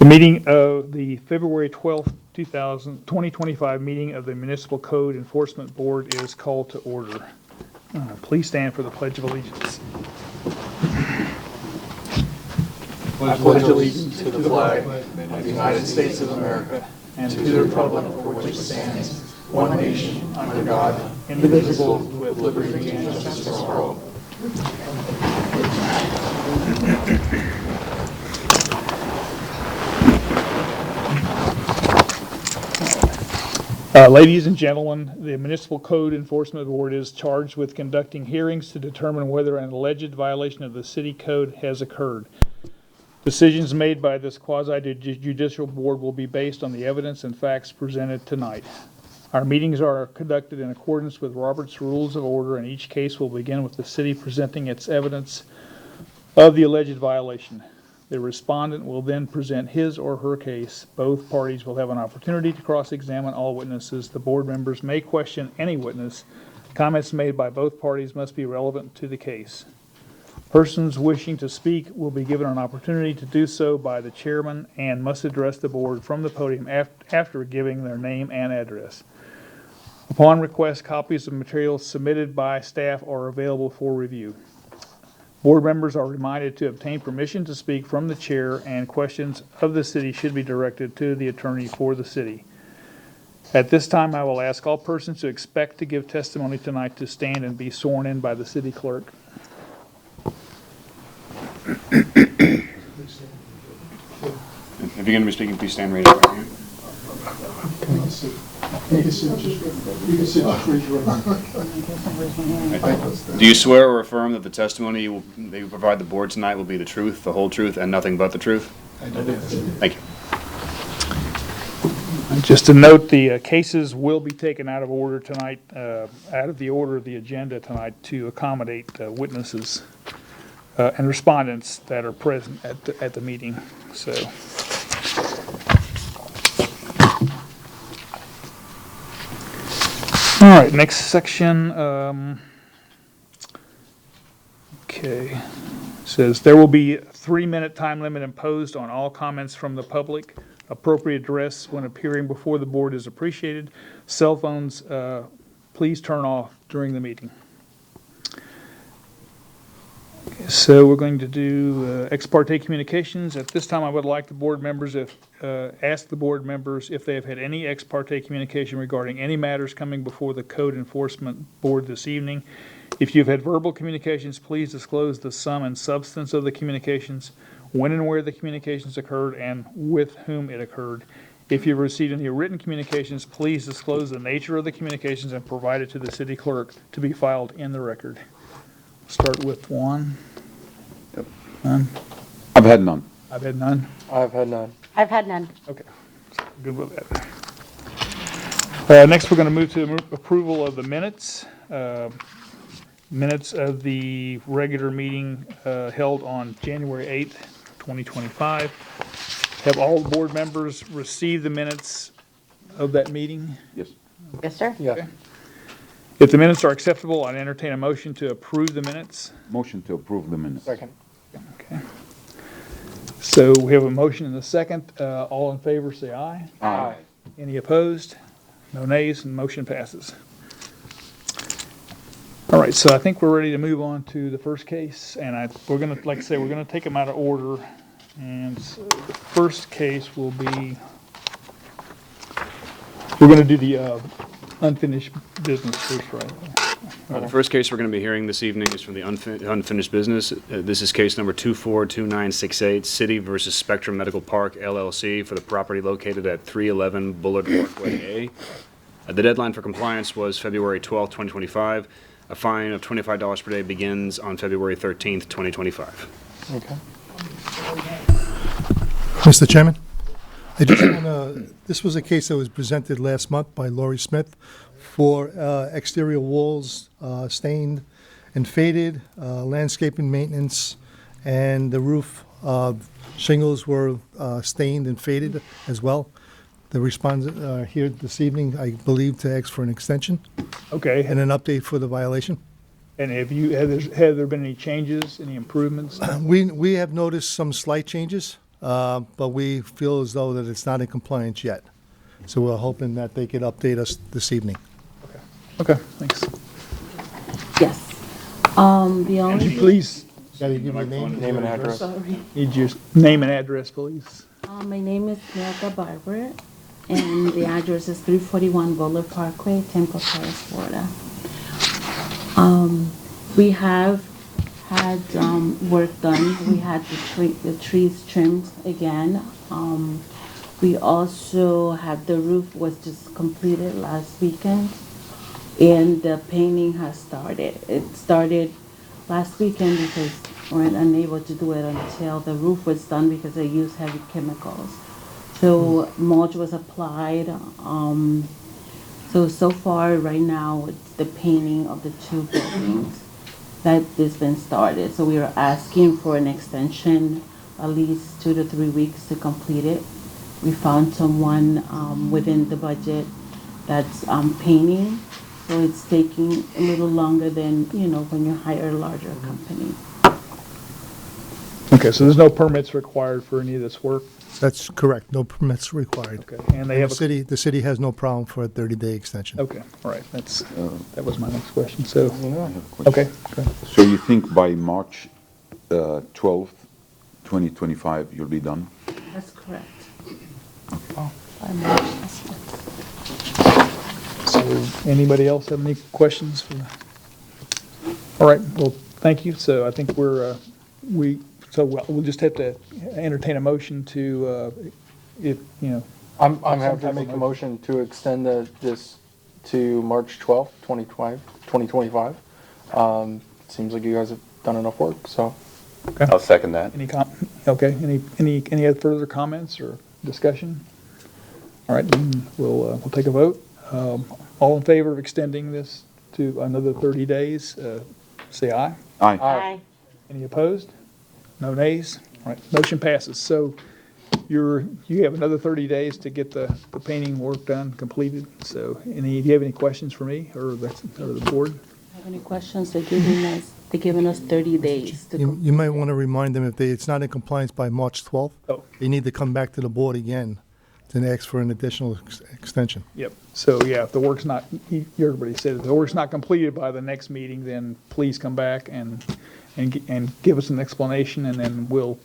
meeting of the February 12th, 2025 meeting of the Municipal Code Enforcement Board is called to order. Please stand for the Pledge of Allegiance. I pledge allegiance to the flag of the United States of America and to the republic for which it stands, one nation, under God, indivisible, with liberty and justice for all. Ladies and gentlemen, the Municipal Code Enforcement Board is charged with conducting hearings to determine whether an alleged violation of the city code has occurred. Decisions made by this quasi-judicial board will be based on the evidence and facts presented tonight. Our meetings are conducted in accordance with Robert's Rules of Order, and each case will begin with the city presenting its evidence of the alleged violation. The respondent will then present his or her case. Both parties will have an opportunity to cross-examine all witnesses. The board members may question any witness. Comments made by both parties must be relevant to the case. Persons wishing to speak will be given an opportunity to do so by the chairman and must address the board from the podium after giving their name and address. Upon request, copies of materials submitted by staff are available for review. Board members are reminded to obtain permission to speak from the chair, and questions of the city should be directed to the attorney for the city. At this time, I will ask all persons who expect to give testimony tonight to stand and be sworn in by the city clerk. If you're going to be speaking, please stand right up. Right here. Do you swear or affirm that the testimony that you provide the board tonight will be the truth, the whole truth, and nothing but the truth? I do. Thank you. Just to note, the cases will be taken out of order tonight, out of the order of the agenda tonight to accommodate witnesses and respondents that are present at the meeting. So. All right, next section. Okay. Says there will be a 3-minute time limit imposed on all comments from the public. Appropriate address when appearing before the board is appreciated. Cell phones, please turn off during the meeting. So we're going to do ex parte communications. At this time, I would like the board members ask the board members if they have had any ex parte communication regarding any matters coming before the Code Enforcement Board this evening. If you've had verbal communications, please disclose the sum and substance of the communications, when and where the communications occurred, and with whom it occurred. If you've received any written communications, please disclose the nature of the communications and provide it to the city clerk to be filed in the record. Start with one. Yep. None. I've had none. I've had none. I've had none. I've had none. Okay, good with that. Next, we're going to move to approval of the minutes. Minutes of the regular meeting held on January 8th, 2025. Have all board members received the minutes of that meeting? Yes. Yes, sir. Yeah. Okay. If the minutes are acceptable, I'd entertain a motion to approve the minutes. Motion to approve the minutes. Second. Okay. So we have a motion and a second. All in favor, say aye. Aye. Any opposed? No nays, and motion passes. All right, so I think we're ready to move on to the first case, and we're going to, like I say, we're going to take them out of order. And so the first case will be, we're going to do the unfinished business first, right? The first case we're going to be hearing this evening is from the unfinished business. This is case number 242968, City versus Spectrum Medical Park, LLC, for the property located at 311 Bullard Parkway A. The deadline for compliance was February 12, 2025. A fine of $25 per day begins on February 13th, 2025. Okay. Mr. Chairman, I just want to, this was a case that was presented last month by Laurie Smith for exterior walls stained and faded, landscaping maintenance, and the roof shingles were stained and faded as well. The respondent here this evening, I believe, to ask for an extension Okay, and an update for the have have there been any changes, any improvements? We have noticed some slight changes. but we feel as though that it's not in compliance yet. So we're hoping that they could update us this evening. Okay, thanks. Yes. The Would only, you please, Gotta give your name Name and address. sorry. need your name and address, please? My name is Milka Barber, and the address is 341 Butler Parkway, Temple Terrace, Florida. We have had work done. We had the trees trimmed again. We also had, the roof was just completed last weekend, and the painting has started. It started last weekend because we weren't unable to do it until the roof was done because they use heavy chemicals. So mulch was applied. So far, right now, it's the painting of the two buildings that has been started. So we are asking for an extension, at least 2 to 3 weeks to complete it. We found someone within the budget that's painting, so it's taking a little longer than, when you hire a larger company. Okay, so there's no permits required for any of this work? That's correct, no permits required. Okay, and they have The city has no problem for a 30-day extension. Okay, all right, that was my next question, so, I have a question. okay. So you think by March 12th, 2025, you'll be done? That's correct. So, anybody else have any questions? All right, well, thank you, so I think we'll just have to entertain a motion to, I'm happy to make a motion to extend this to March 12th, 2025. Seems like you guys have done enough work, so. I'll second that. any other further comments or discussion? All right, then we'll take a vote. All in favor of extending this to another 30 days, say aye. Aye. Aye. Any opposed? No nays? All right, motion passes. So you have another 30 days to get the painting work done, completed. So do you have any questions for me or the board? Have any questions? They're giving us 30 days to go. You might want to remind them if it's not in compliance by March 12th, Oh. they need to come back to the board again to ask for an additional extension. Yep. So, yeah, if the work's not, everybody said, if the work's not completed by the next meeting, then please come back and give us an explanation, and then we'll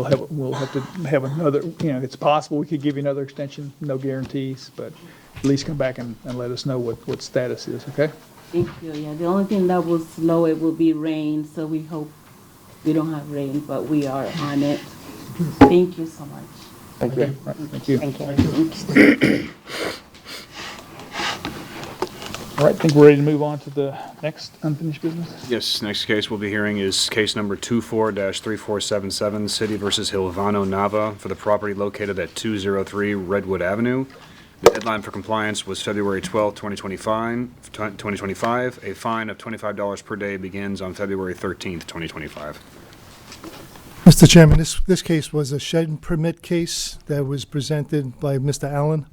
have to have another, it's possible we could give you another extension, no guarantees, but at least come back and let us know what status is, okay? Thank you. Yeah, the only thing that will slow it will be rain, so we hope we don't have rain, but we are on it. Thank you so much. Thank you. All right, thank you. Thank you. All right, I think we're ready to move on to the next unfinished business. Yes, next case we'll be hearing is case number 24-3477, City versus Hilvano Nava for the property located at 203 Redwood Avenue. The deadline for compliance was February 12, 2025. A fine of $25 per day begins on February 13th, 2025. Mr. Chairman, this case was a shed permit case that was presented by Mr. Allen.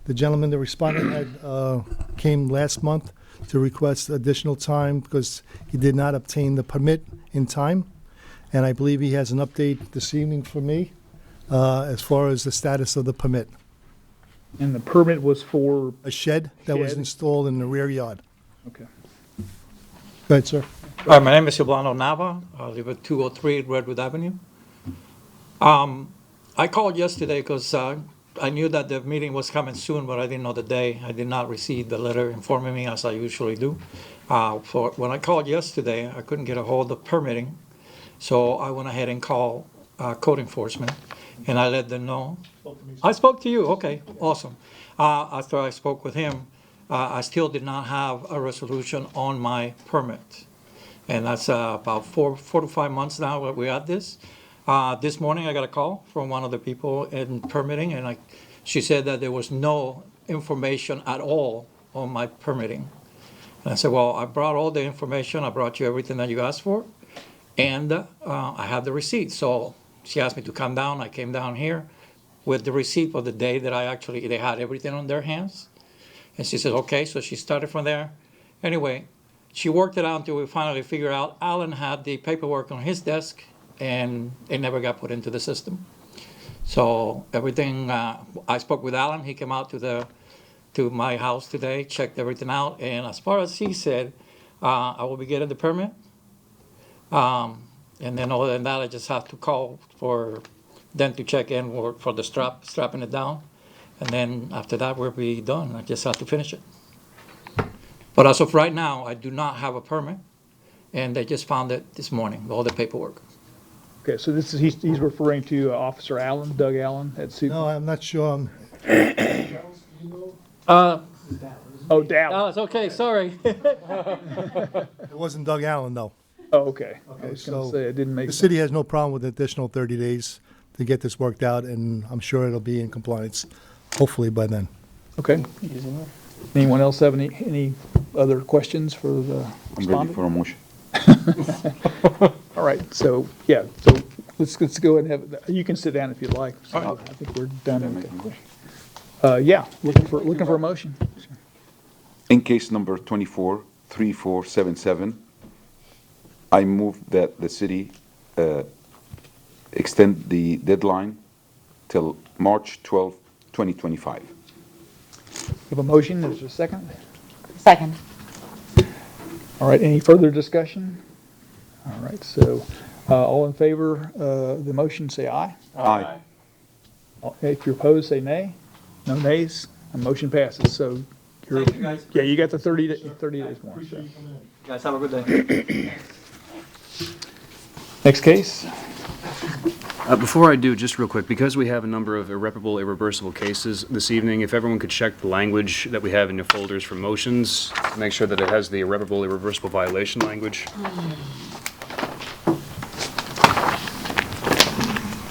The gentleman, the respondent, came last month to request additional time because he did not obtain the permit in time. And I believe he has an update this evening for me as far as the status of the permit. And the permit was for, A shed that was Shed. installed in the rear yard. okay. Go ahead, sir. Hi, my name is Silvano Nava. I live at 203 Redwood Avenue. I called yesterday because I knew that the meeting was coming soon, but I didn't know the day. I did not receive the letter informing me as I usually do. When I called yesterday, I couldn't get a hold of permitting, so I went ahead and called code enforcement, and I let them know. I spoke to you, okay, awesome. After I spoke with him, I still did not have a resolution on my permit. And that's about four to 5 months now that we're at this. This morning I got a call from one of the people in permitting, and she said that there was no information at all on my permitting. And I said, well, I brought all the information, I brought you everything that you asked for, and I have the receipt. So she asked me to come down, I came down here with the receipt for the day that they had everything on their hands. And she said, okay, so she started from there. Anyway, she worked it out until we finally figured out Alan had the paperwork on his desk, and it never got put into the system. So everything, I spoke with Alan, he came out to my house today, checked everything out, and as far as he said, I will be getting the permit. And then other than that, I just have to call for them to check in for the strapping it down. And then after that, we'll be done. I just have to finish it. But as of right now, I do not have a permit, and they just found it this morning, all the paperwork. Okay, so this is, he's referring to Officer Allen, Doug Allen at Super. No, I'm not sure. Oh, Dallas. Oh, it's okay, sorry. It wasn't Doug Allen, though. Oh, okay. I was gonna so say, it didn't make The sense. city has no problem with the additional 30 days to get this worked out, and I'm sure it'll be in compliance, hopefully by then. Okay. Anyone else have any other questions for the I'm ready respondent? for a motion. All right, so, yeah, so let's go ahead and have, you can sit down if you'd like. I think we're done with that question. Yeah, looking for a motion. In case number 243477, I move that the city extend the deadline till March 12, 2025. Have a motion, is there a second? Second. All right, any further discussion? All right, so, all in favor of the motion, say aye. Aye. If you're opposed, say nay. No nays, the motion passes, so you're. Thank you, guys. Yeah, you got the 30 days more, so. Guys, have a good day. Next case? Before I do, just real quick, because we have a number of irreparable, irreversible cases this evening, if everyone could check the language that we have in your folders for motions, make sure that it has the irreparable, irreversible violation language.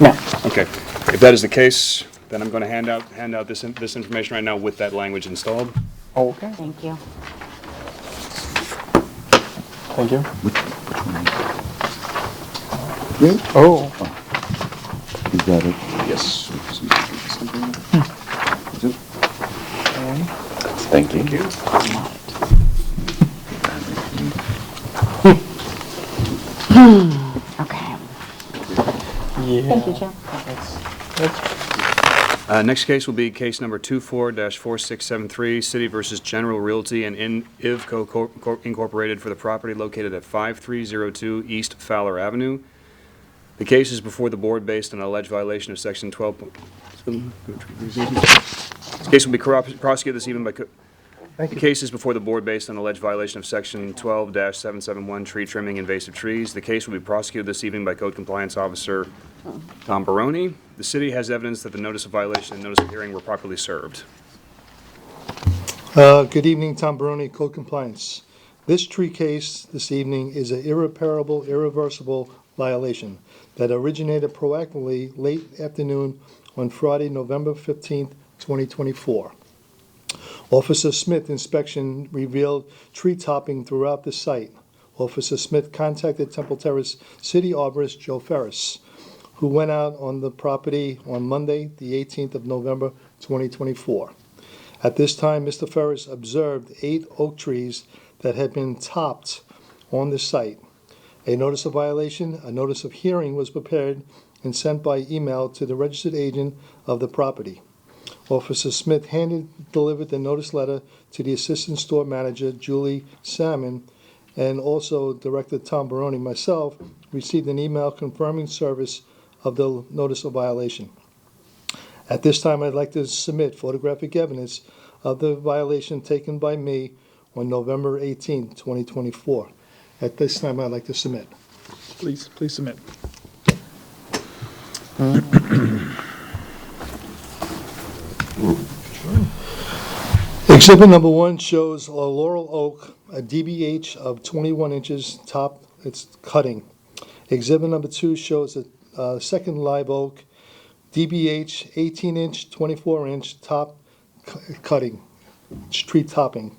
No. Okay. If that is the case, then I'm going to hand out this information right now with that language installed. Okay. Thank you. Thank you. Oh. Is that it? Yes. Is it? Thank you. Okay. Yeah. Thank you, Joe. Next case will be case number 24-4673, City versus General Realty and IVCO Incorporated for the property located at 5302 East Fowler Avenue. The case is before the board based on an alleged violation of Section 12. This case will be prosecuted this evening by. The case is before the board based on alleged violation of Section 12-771, tree trimming invasive trees. The case will be prosecuted this evening by Code Compliance Officer Tom Baroni. The city has evidence that the notice of violation and notice of hearing were properly served. Good evening, Tom Baroni, Code Compliance. This tree case this evening is an irreparable, irreversible violation that originated proactively late afternoon on Friday, November 15th, 2024. Officer Smith inspection revealed tree topping throughout the site. Officer Smith contacted Temple Terrace City Arborist Joe Ferris, who went out on the property on Monday, the 18th of November, 2024. At this time, Mr. Ferris observed 8 oak trees that had been topped on the site. A notice of violation, a notice of hearing was prepared and sent by email to the registered agent of the property. Officer Smith delivered the notice letter to the Assistant Store Manager, Julie Salmon, and also Director Tom Baroni, myself, received an email confirming service of the notice of violation. At this time, I'd like to submit photographic evidence of the violation taken by me on November 18, 2024. At this time, I'd like to submit. Please submit. Exhibit number 1 shows a laurel oak, a DBH of 21 inches top, it's cutting. Exhibit number 2 shows a second live oak, DBH 18-inch, 24-inch top cutting, tree topping.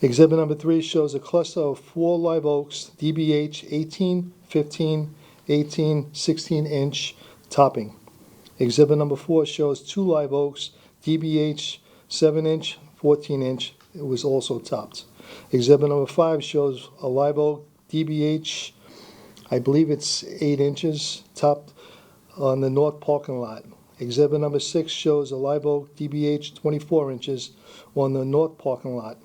Exhibit number 3 shows a cluster of 4 live oaks, DBH 18, 15, 18, 16-inch topping. Exhibit number 4 shows 2 live oaks, DBH 7-inch, 14-inch. It was also topped. Exhibit number 5 shows a live oak, DBH I believe it's 8 inches topped on the north parking lot. Exhibit number 6 shows a live oak DBH 24 inches on the north parking lot.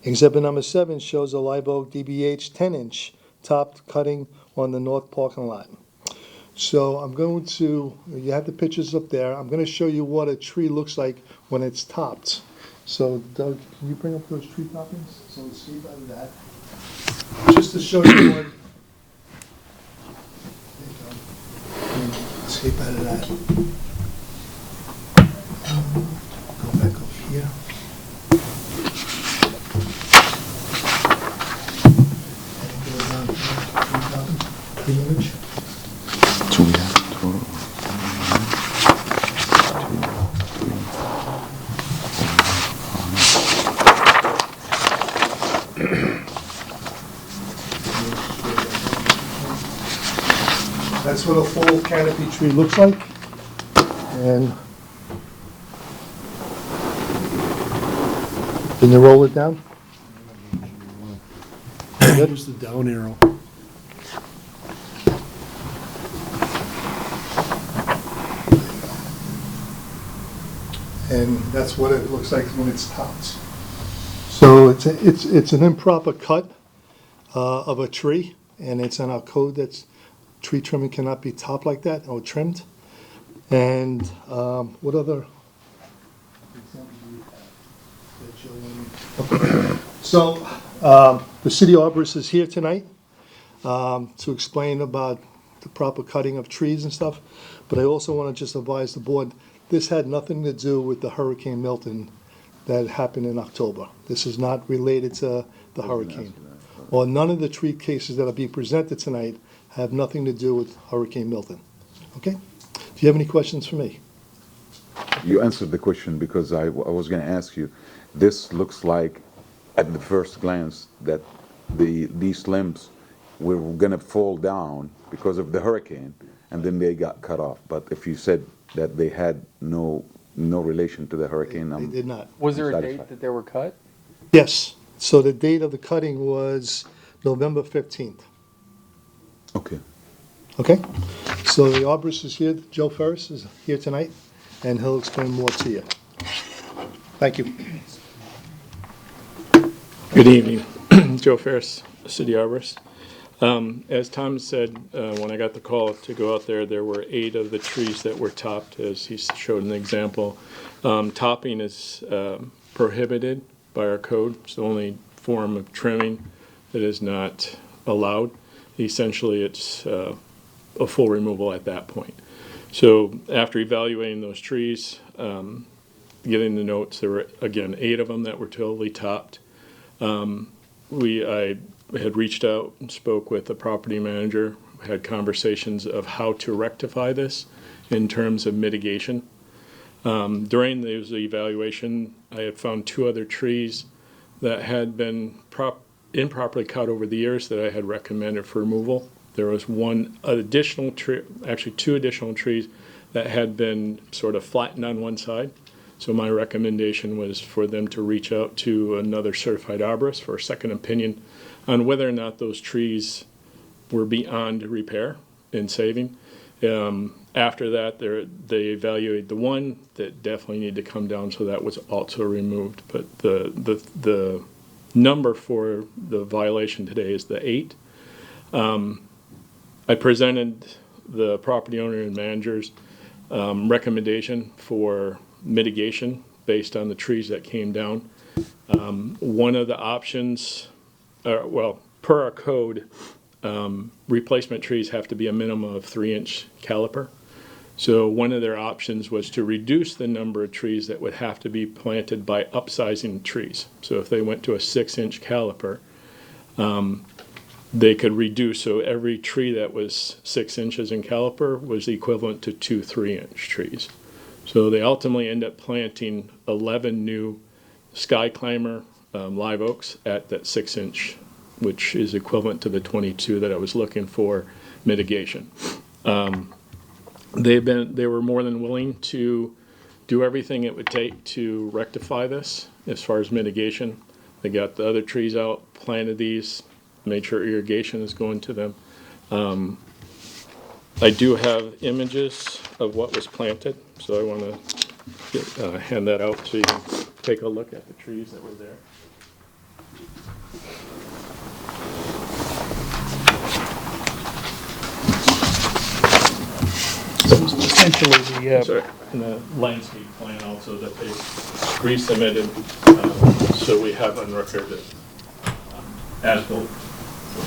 Exhibit number 7 shows a live oak DBH 10-inch topped cutting on the north parking lot. So I'm going to, you have the pictures up there, I'm going to show you what a tree looks like when it's topped. So Doug, can you bring up those tree toppings? So let's see out of that. Just to show you what, there you go. Escape out of that. Go back up here. And go down to tree image. So we have total. That's what a full canopy tree looks like. And can you roll it down? Use the down arrow. And that's what it looks like when it's topped. So it's an improper cut of a tree, and it's in our code that's tree trimming cannot be topped like that or trimmed. And what other examples do you have that you want? So the city arborist is here tonight to explain about the proper cutting of trees and stuff. But I also want to just advise the board, this had nothing to do with the Hurricane Milton that happened in October. This is not related to the hurricane. Or none of the tree cases that are being presented tonight have nothing to do with Hurricane Milton. Okay? Do you have any questions for me? You answered the question because I was going to ask you, this looks like, at the first glance, that these limbs were going to fall down because of the hurricane, and then they got cut off. But if you said that they had no relation to the hurricane, They did not. Was there a satisfied. date that they were cut? Yes. So the date of the cutting was November 15th. Okay. Okay? So the arborist is here, Joe Ferris is here tonight, and he'll explain more to you. Thank you. Good evening, Joe Ferris, City Arborist. As Tom said, when I got the call to go out there, there were 8 of the trees that were topped, as he showed in the example. Topping is prohibited by our code. It's the only form of trimming that is not allowed. Essentially, it's a full removal at that point. So after evaluating those trees, getting the notes, there were, again, 8 of them that were totally topped. I had reached out and spoke with the property manager, had conversations of how to rectify this in terms of mitigation. During the evaluation, I had found 2 other trees that had been improperly cut over the years that I had recommended for removal. There was one additional tree, actually 2 additional trees that had been sort of flattened on one side. So my recommendation was for them to reach out to another certified arborist for a second opinion on whether or not those trees were beyond repair and saving. After that, they evaluated the one that definitely needed to come down, so that was also removed. But the number for the violation today is the 8. I presented the property owner and manager's recommendation for mitigation based on the trees that came down. One of the options, per our code, replacement trees have to be a minimum of 3-inch caliper. So one of their options was to reduce the number of trees that would have to be planted by upsizing trees. So if they went to a 6-inch caliper, they could reduce, so every tree that was 6 inches in caliper was equivalent to 2 3-inch trees. So they ultimately end up planting 11 new sky climber live oaks at that 6-inch, which is equivalent to the 22 that I was looking for mitigation. They were more than willing to do everything it would take to rectify this as far as mitigation. They got the other trees out, planted these, made sure irrigation is going to them. I do have images of what was planted, so I want to hand that out so you can take a look at the trees that were there. Essentially, Sorry, and the landscape plan also that they resubmitted, so we have on record that as-built.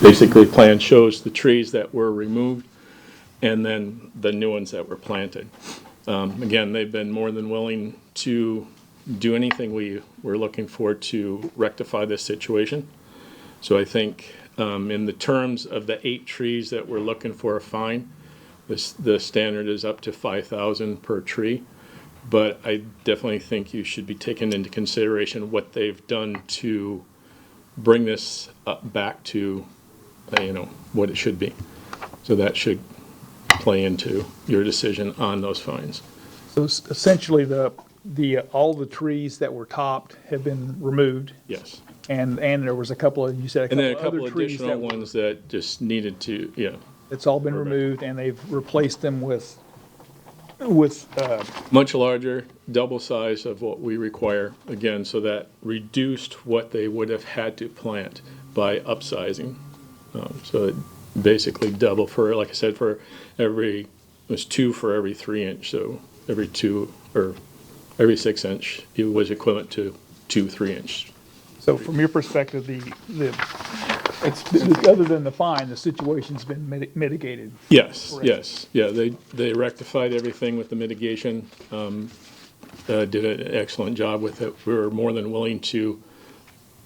Basically, plan shows the trees that were removed and then the new ones that were planted. Again, they've been more than willing to do anything we were looking for to rectify this situation. So I think in the terms of the 8 trees that we're looking for a fine, the standard is up to $5,000 per tree. But I definitely think you should be taking into consideration what they've done to bring this up back to, what it should be. So that should play into your decision on those fines. so essentially, all the trees that were topped have been removed, Yes. and there was a couple of, you said And then a a couple couple other trees additional that ones that just needed to, it's all been removed, and they've replaced them with much larger, double size of what we require, again, so that reduced what they would have had to plant by upsizing. So it basically double for, like I said, it was 2 for every 3 inch, so every 2, or every 6 inch, it was equivalent to 2 3-inch. So from your perspective, other than the fine, the situation's been mitigated. Yes, Correct. yes, yeah, they rectified everything with the mitigation, did an excellent job with it. We were more than willing to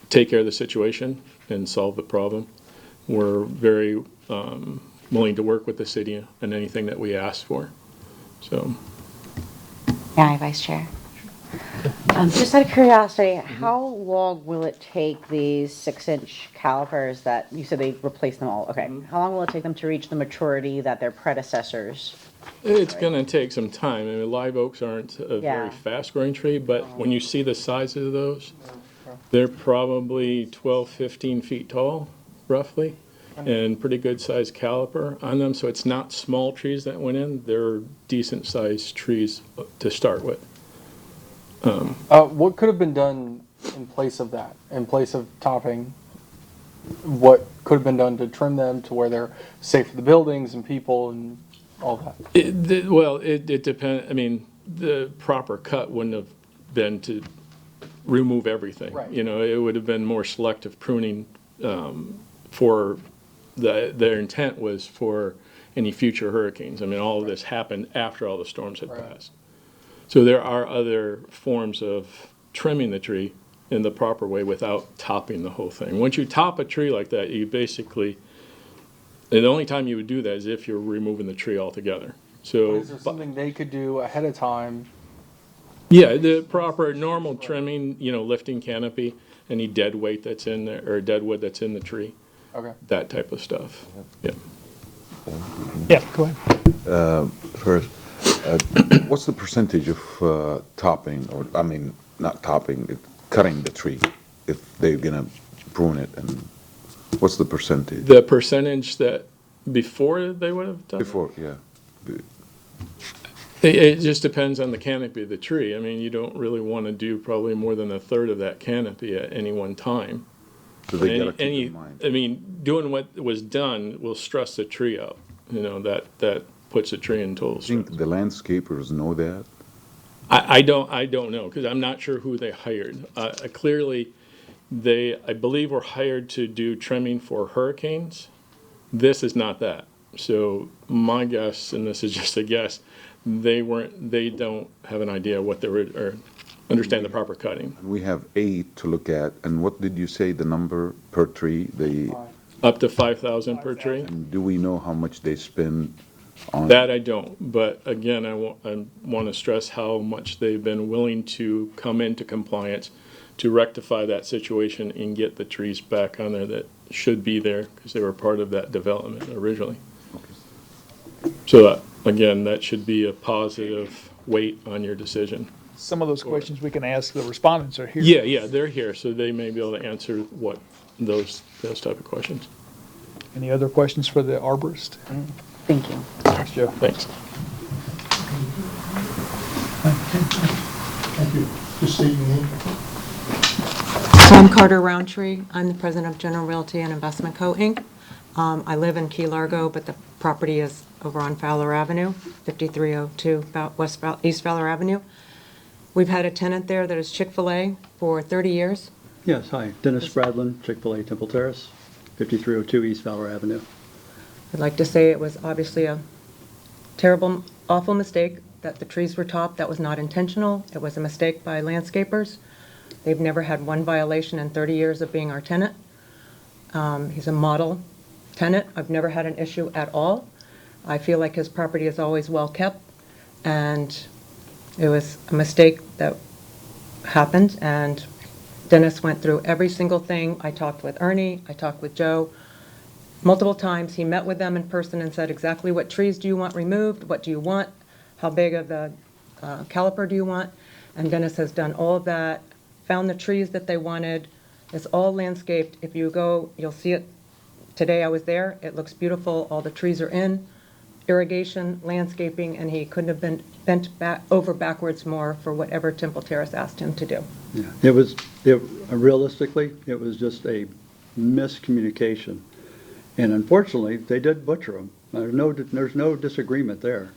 take care of the situation and solve the problem. We're very willing to work with the city on anything that we ask for, so. Yeah, Vice Chair. Just out of curiosity, how long will it take these 6-inch calipers that you said they replaced them all? Okay, how long will it take them to reach the maturity that their predecessors? It's gonna take some time. I mean, live oaks aren't a very Yeah. fast-growing tree, but when you see the size of those, they're probably 12, 15 feet tall, roughly, and pretty good-sized caliper on them. So it's not small trees that went in, they're decent-sized trees to start with. What could have been done in place of that, in place of topping? What could have been done to trim them to where they're safe for the buildings and people and all that? It depends. I mean, the proper cut wouldn't have been to remove everything. Right. It would have been more selective pruning for their intent was for any future hurricanes. I mean, all of this happened after all the storms had Right. passed. So there are other forms of trimming the tree in the proper way without topping the whole thing. Once you top a tree like that, you basically, and the only time you would do that is if you're removing the tree altogether. So, Is there something they could do ahead of time? yeah, the proper normal trimming, lifting canopy, any dead weight that's in there, or dead wood that's in the tree, Okay. that type of stuff. Yeah. Yeah, go ahead. First, what's the percentage of topping, or, I mean, not topping, cutting the tree, if they're gonna prune it, and what's the percentage? The percentage that before they would have done? Before, yeah. It just depends on the canopy of the tree. I mean, you don't really want to do probably more than a third of that canopy at any one time. So they gotta keep in mind. I mean, doing what was done will stress the tree out. That puts the tree in total I stress. think the landscapers know that. I don't know, because I'm not sure who they hired. Clearly, I believe, were hired to do trimming for hurricanes. This is not that. So my guess, and this is just a guess, they don't have an idea what they were, or understand the proper cutting. We have 8 to look at, and what did you say the number per tree? Up to 5,000 per tree? Do we know how much they spend on? That I don't, but again, I want to stress how much they've been willing to come into compliance to rectify that situation and get the trees back on there that should be there, because they were part of that development originally. So again, that should be a positive weight on your decision. Some of those questions we can ask, the respondents are here. Yeah, they're here, so they may be able to answer those type of questions. Any other questions for the arborist? Thank you. Thanks, Joe. Thanks. Thank you. Just state your name. I'm Carter Roundtree. I'm the president of General Realty and Investment Co. Inc. I live in Key Largo, but the property is over on Fowler Avenue, 5302 East Fowler Avenue. We've had a tenant there that is Chick-fil-A for 30 years. Yes, hi, Dennis Spradlin, Chick-fil-A Temple Terrace, 5302 East Fowler Avenue. I'd like to say it was obviously a terrible, awful mistake that the trees were topped. That was not intentional. It was a mistake by landscapers. They've never had one violation in 30 years of being our tenant. He's a model tenant. I've never had an issue at all. I feel like his property is always well kept, and it was a mistake that happened, and Dennis went through every single thing. I talked with Ernie, I talked with Joe multiple times. He met with them in person and said exactly what trees do you want removed, what do you want, how big of the caliper do you want, and Dennis has done all of that, found the trees that they wanted. It's all landscaped. If you go, you'll see it. Today I was there. It looks beautiful. All the trees are in. Irrigation, landscaping, and he couldn't have been bent back over backwards more for whatever Temple Terrace asked him to do. Yeah, realistically, it was just a miscommunication. And unfortunately, they did butcher them. There's no disagreement there.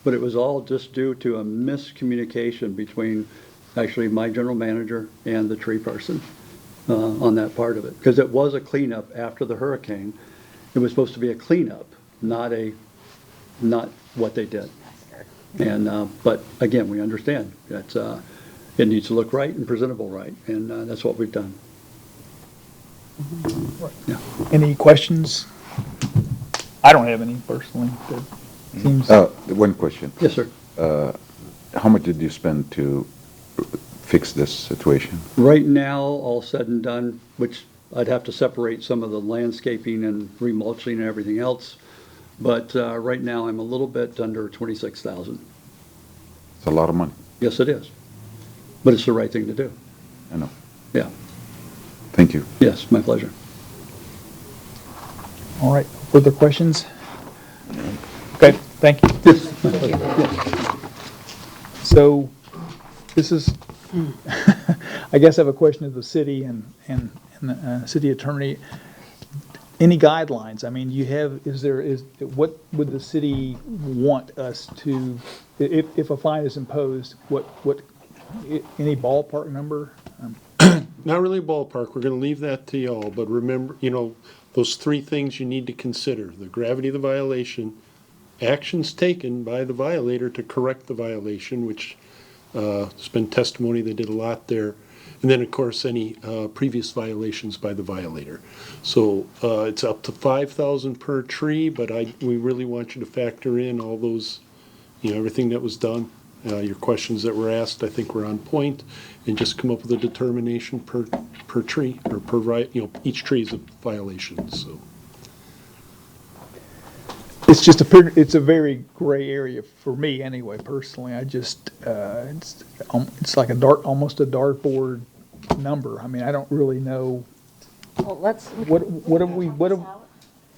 But it was all just due to a miscommunication between actually my general manager and the tree person on that part of it. Because it was a cleanup after the hurricane. It was supposed to be a cleanup, not what they did. And but again, we understand that it needs to look right and presentable right, and that's what we've done. Yeah. Any questions? I don't have any personally. That seems. One question. Yes, sir. How much did you spend to fix this situation? Right now, all said and done, which I'd have to separate some of the landscaping and remulching and everything else, but right now I'm a little bit under $26,000. It's a lot of money. Yes, it is. But it's the right thing to do. I know. Yeah. Thank you. Yes, my pleasure. All right. Further questions? Okay. Thank you. Yes, my pleasure. Yes. So, this is. I guess I have a question of the city and city attorney. Any guidelines? I mean, what would the city want us to, if a fine is imposed, any ballpark number? Not really a ballpark, we're gonna leave that to y'all, but remember, those three things you need to consider: the gravity of the violation, actions taken by the violator to correct the violation, which there's been testimony they did a lot there, and then of course any previous violations by the violator. So it's up to $5,000 per tree, but we really want you to factor in all those, everything that was done. Your questions that were asked, I think, were on point, and just come up with a determination per tree, or each tree is a violation. So It's just it's a very gray area for me anyway. Personally, I just it's like almost a dartboard number. I mean, I don't really know. Well, let's. What have we?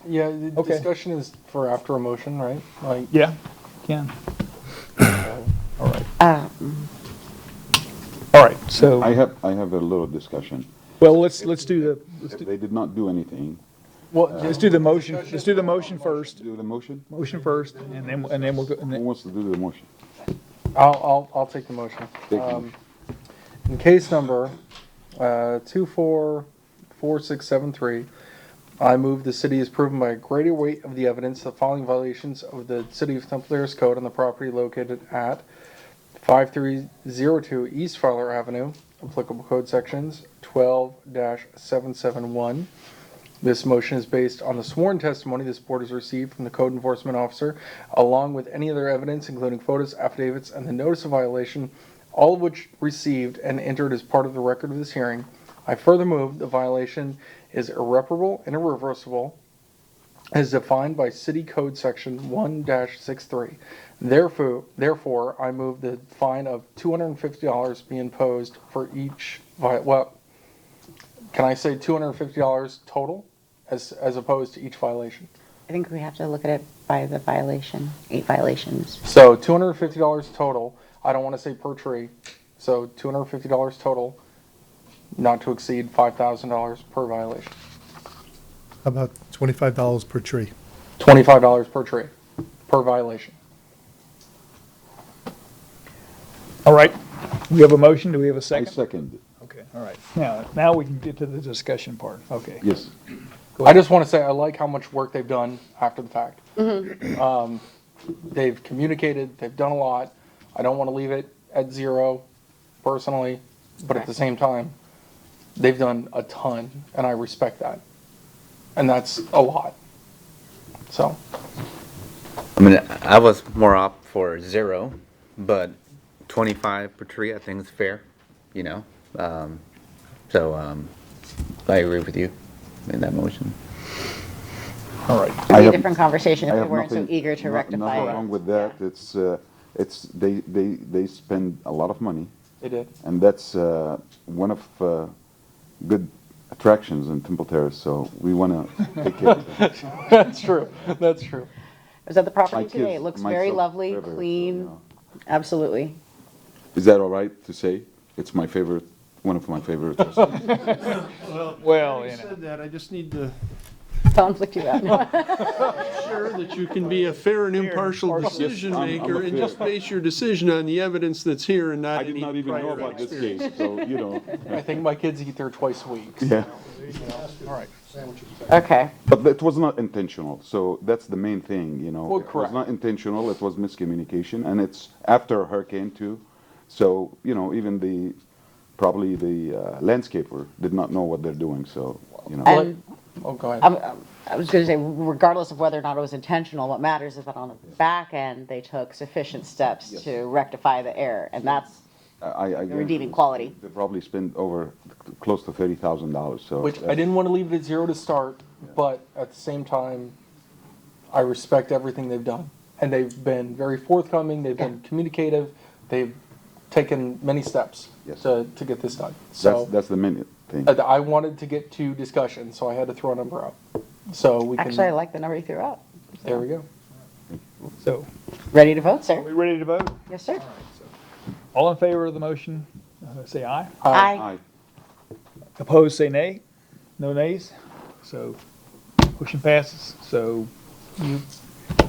Yeah, the Okay. discussion is for after a motion, right? Like, Yeah, can. All right. All right. So I have a little discussion. well, let's do They did not do anything. well, let's do the motion. Let's do the motion first. Do the motion? Motion first, and then we'll go. And Who then, wants to do the motion? I'll take the motion. Take the motion. In case number 244673, I move the city is proven by a greater weight of the evidence the following violations of the City of Temple Terrace Code on the property located at 5302 East Fowler Avenue, applicable code sections 12-771. This motion is based on the sworn testimony this board has received from the code enforcement officer, along with any other evidence, including photos, affidavits, and the notice of violation, all of which received and entered as part of the record of this hearing. I further move the violation is irreparable and irreversible, as defined by City Code Section 1-63. Therefore, I move the fine of $250 be imposed for each, can I say $250 total? as opposed to each violation. I think we have to look at it by the violation, 8 violations. So $250 total. I don't want to say per tree. So $250 total, not to exceed $5,000 per violation. How about $25 per tree? $25 per tree, per violation. All right, we have a motion, do we have a I second? second. Okay, all right. Now we can get to the discussion part, okay. Yes. I just want to say I like how much work they've done after the fact. They've communicated, they've done a lot. I don't want to leave it at 0 personally, but at the same time, they've done a ton, and I respect that. And that's a lot. So, I mean, I was more up for 0, but 25 per tree, I think is fair, you know? I agree with you in that motion. All right. It'd be a different conversation if I we have weren't so nothing- eager to no- rectify Nothing it. wrong with that. They spend a lot of money, they did. and that's one of good attractions in Temple Terrace, so we want to take care of that. That's true. That's true. I was at the property My today. kids- It looks myself, very lovely, forever, so, clean. you know. Absolutely. Is that all right to say? It's my favorite, one of my favorites. Well, I you know. said that, I just need to Don't flick you out. sure that you can be a fair and impartial decision I'm maker a and fair. just base your decision on the evidence that's here and I not did any not even know prior about this experience. case, so, you know. I think my kids eat there twice a week. Yeah, All right. Okay. but that was not intentional, so that's the main thing, you know. Well, It was correct. not intentional, it was miscommunication, and it's after a hurricane too. So, you know, even probably the landscaper did not know what they're doing, so, you know. And Oh, go ahead. I was going to say, regardless of whether or not it was intentional, what matters is that on the back end, they took sufficient steps to rectify the error, and that's I redeeming quality. They probably spent over close to $30,000, so. Which I that's- didn't want to leave it at 0 to start, but at the same time, I respect everything they've done. And they've been very forthcoming, they've been communicative, they've taken many steps Yes. to get this done. So That's the main thing. I wanted to get to discussion, so I had to throw a number out. So we can. Actually, I like the number you threw out. There we go. So, Ready to vote, are sir? we ready to vote? Yes, sir. All in favor of the motion, say aye. Aye. Opposed, say nay. No nays. So, motion passes. So,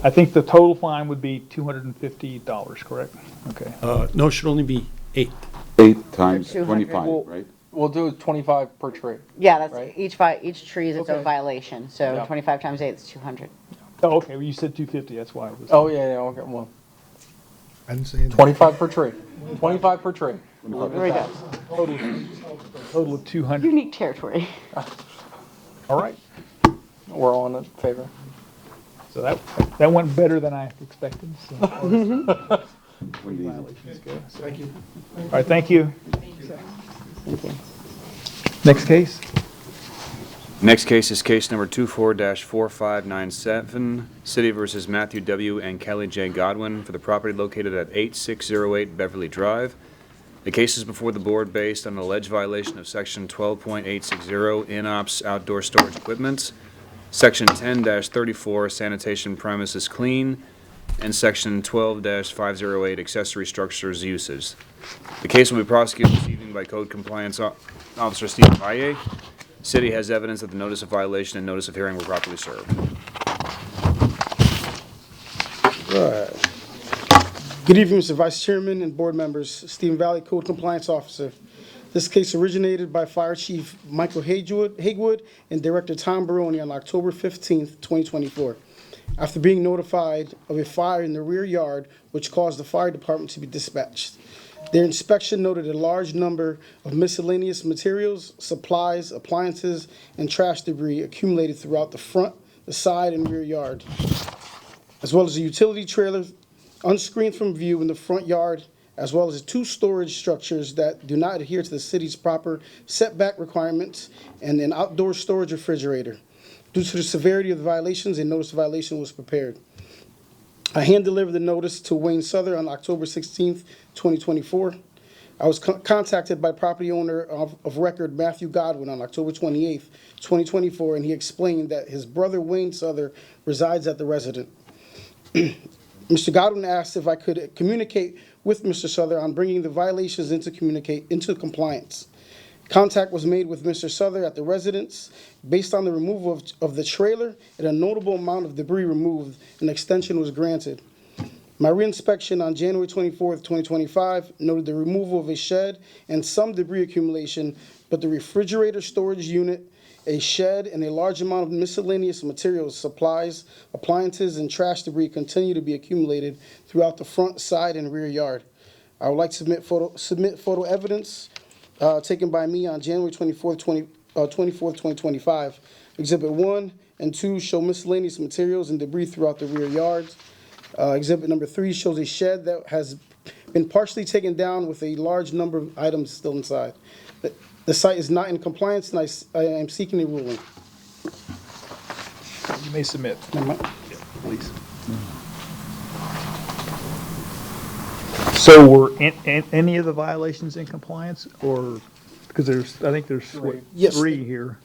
I think the total fine would be $250, correct? Okay. No, it should only be 8. 8 times 200. 25, right? We'll do 25 per tree. Yeah, that's Right. each tree is its own Okay. violation, so Yeah. 25 times 8 is 200. Oh, okay, well, you said 250, that's why it was. Oh, yeah, okay, well, I didn't say anything. 25 per tree. 25 per tree. There we go. Total of 200. Unique territory. All right. We're all in favor. So that went better than I expected. So. When the- Violations go. Thank you. All right, thank you. Thank you. Next case? Next case is case number 24-4597, City versus Matthew W. and Kelly J. Godwin for the property located at 8608 Beverly Drive. The case is before the board based on an alleged violation of Section 12.860 in-ops outdoor storage equipment, Section 10-34 sanitation premises clean, and Section 12-508 accessory structures uses. The case will be prosecuted this evening by Code Compliance Officer Steve Valle. City has evidence that the notice of violation and notice of hearing were properly served. Good evening, Mr. Vice Chairman and board members. Stephen Valley, Code Compliance Officer. This case originated by Fire Chief Michael Hagewood and Director Tom Baroni on October 15th, 2024. After being notified of a fire in the rear yard, which caused the fire department to be dispatched. Their inspection noted a large number of miscellaneous materials, supplies, appliances, and trash debris accumulated throughout the front, the side, and rear yard, as well as a utility trailer unscreened from view in the front yard, as well as 2 storage structures that do not adhere to the city's proper setback requirements, and an outdoor storage refrigerator. Due to the severity of the violations, a notice of violation was prepared. I hand-delivered the notice to Wayne Souther on October 16th, 2024. I was contacted by property owner of record Matthew Godwin on October 28th, 2024, and he explained that his brother Wayne Souther resides at the residence. Mr. Godwin asked if I could communicate with Mr. Souther on bringing the violations into compliance. Contact was made with Mr. Souther at the residence. Based on the removal of the trailer and a notable amount of debris removed, an extension was granted. My reinspection on January 24th, 2025 noted the removal of a shed and some debris accumulation, but the refrigerator storage unit, a shed, and a large amount of miscellaneous materials, supplies, appliances, and trash debris continue to be accumulated throughout the front, side, and rear yard. I would like to submit photo evidence taken by me on January 24th, 2025. Exhibit 1 and 2 show miscellaneous materials and debris throughout the rear yards. Exhibit number 3 shows a shed that has been partially taken down with a large number of items still inside. The site is not in compliance, and I am seeking a ruling. You may submit. Please. So were any of the violations in compliance, or, because I think there's what, Yes. 3 here.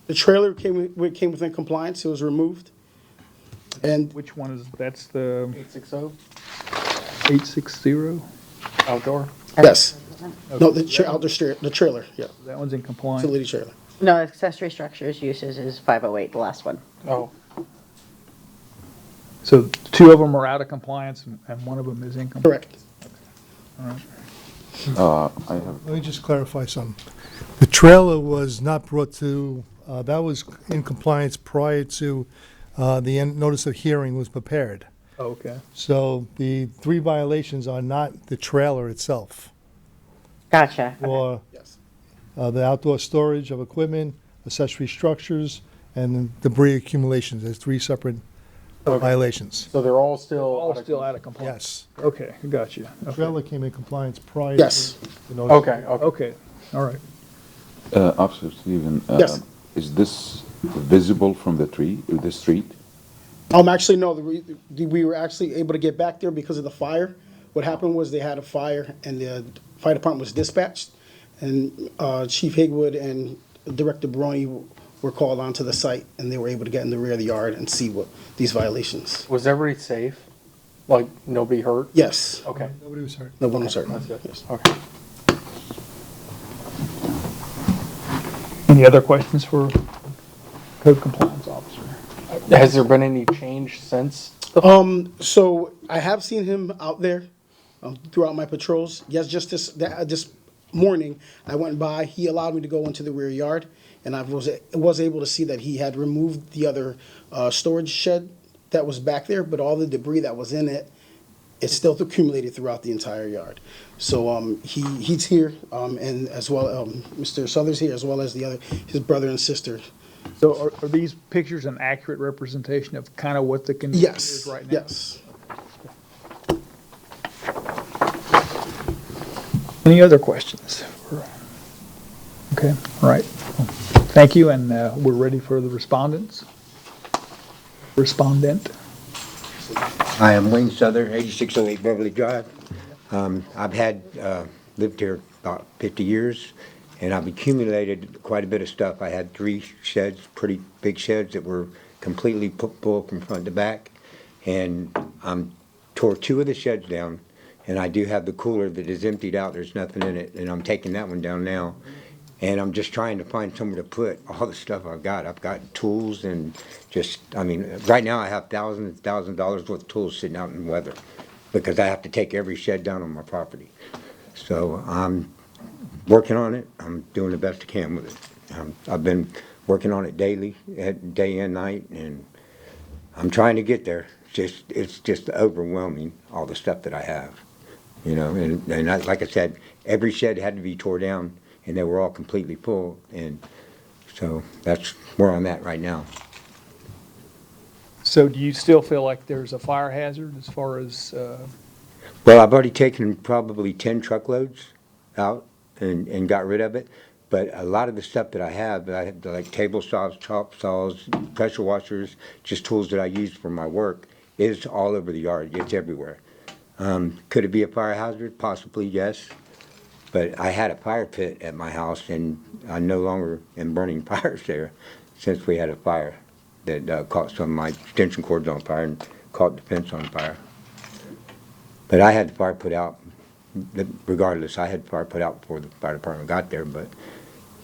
The trailer came within compliance, it was removed. And Which one is, that's the 860 860? outdoor. yes, no, the trailer, yeah, That one's in compliance. utility trailer. No, accessory structures uses is 508, the last one. Oh, So 2 of them are out of compliance and 1 of them is in compliance? Correct. I have, Let me just clarify something. The trailer was not brought to, that was in compliance prior to the notice of hearing was prepared. Okay. So the 3 violations are not the trailer itself, Gotcha. or Yes. the outdoor storage of equipment, accessory structures, and debris accumulations. There's 3 separate violations. so they're all still. All still out of compliance? Yes. Okay, got you. The trailer came in compliance prior Yes. to the notice. Okay, okay. Okay, all right. Officer Stephen. Yes. Is this visible from the street? Actually, no, we were actually able to get back there because of the fire. What happened was they had a fire and the fire department was dispatched, and Chief Higwood and Director Baroni were called onto the site, and they were able to get in the rear of the yard and see what these violations. Was everybody safe? Like, nobody hurt? Yes, Okay, Nobody was hurt. no one was hurt. that's good. Yes. Okay. Any other questions for code compliance officer? Has there been any change since? So I have seen him out there throughout my patrols. Yes, just this morning, I went by, he allowed me to go into the rear yard, and I was able to see that he had removed the other storage shed that was back there, but all the debris that was in it, it's still accumulated throughout the entire yard. So he's here, and as well, Mr. Souther's here, as well as his brother and sister. So are these pictures an accurate representation of kind of what the condition is Yes, right now? yes. Any other questions? Okay, all right. Thank you, and we're ready for the respondents. Respondent. I am Wayne Souther, 8608 Beverly Drive. I've lived here about 50 years, and I've accumulated quite a bit of stuff. I had 3 sheds, pretty big sheds that were completely full from front to back, and tore 2 of the sheds down, and I do have the cooler that is emptied out. There's nothing in it, and I'm taking that one down now. And I'm just trying to find somewhere to put all the stuff I've got. I've got tools and right now I have thousands of dollars worth of tools sitting out in weather because I have to take every shed down on my property. So I'm working on it. I'm doing the best I can with it. I've been working on it daily, day and night, and I'm trying to get there. It's just overwhelming, all the stuff that I have. You know, and like I said, every shed had to be tore down, and they were all completely full, and so that's where I'm at right now. So do you still feel like there's a fire hazard as far as, Well, I've already taken probably 10 truckloads out and got rid of it, but a lot of the stuff that I have like table saws, chop saws, pressure washers, just tools that I use for my work, is all over the yard. It's everywhere. Could it be a fire hazard? Possibly, yes. But I had a fire pit at my house, and I no longer am burning fires there since we had a fire that caught some of my extension cords on fire and caught the fence on fire. But I had the fire put out, regardless, I had the fire put out before the fire department got there, but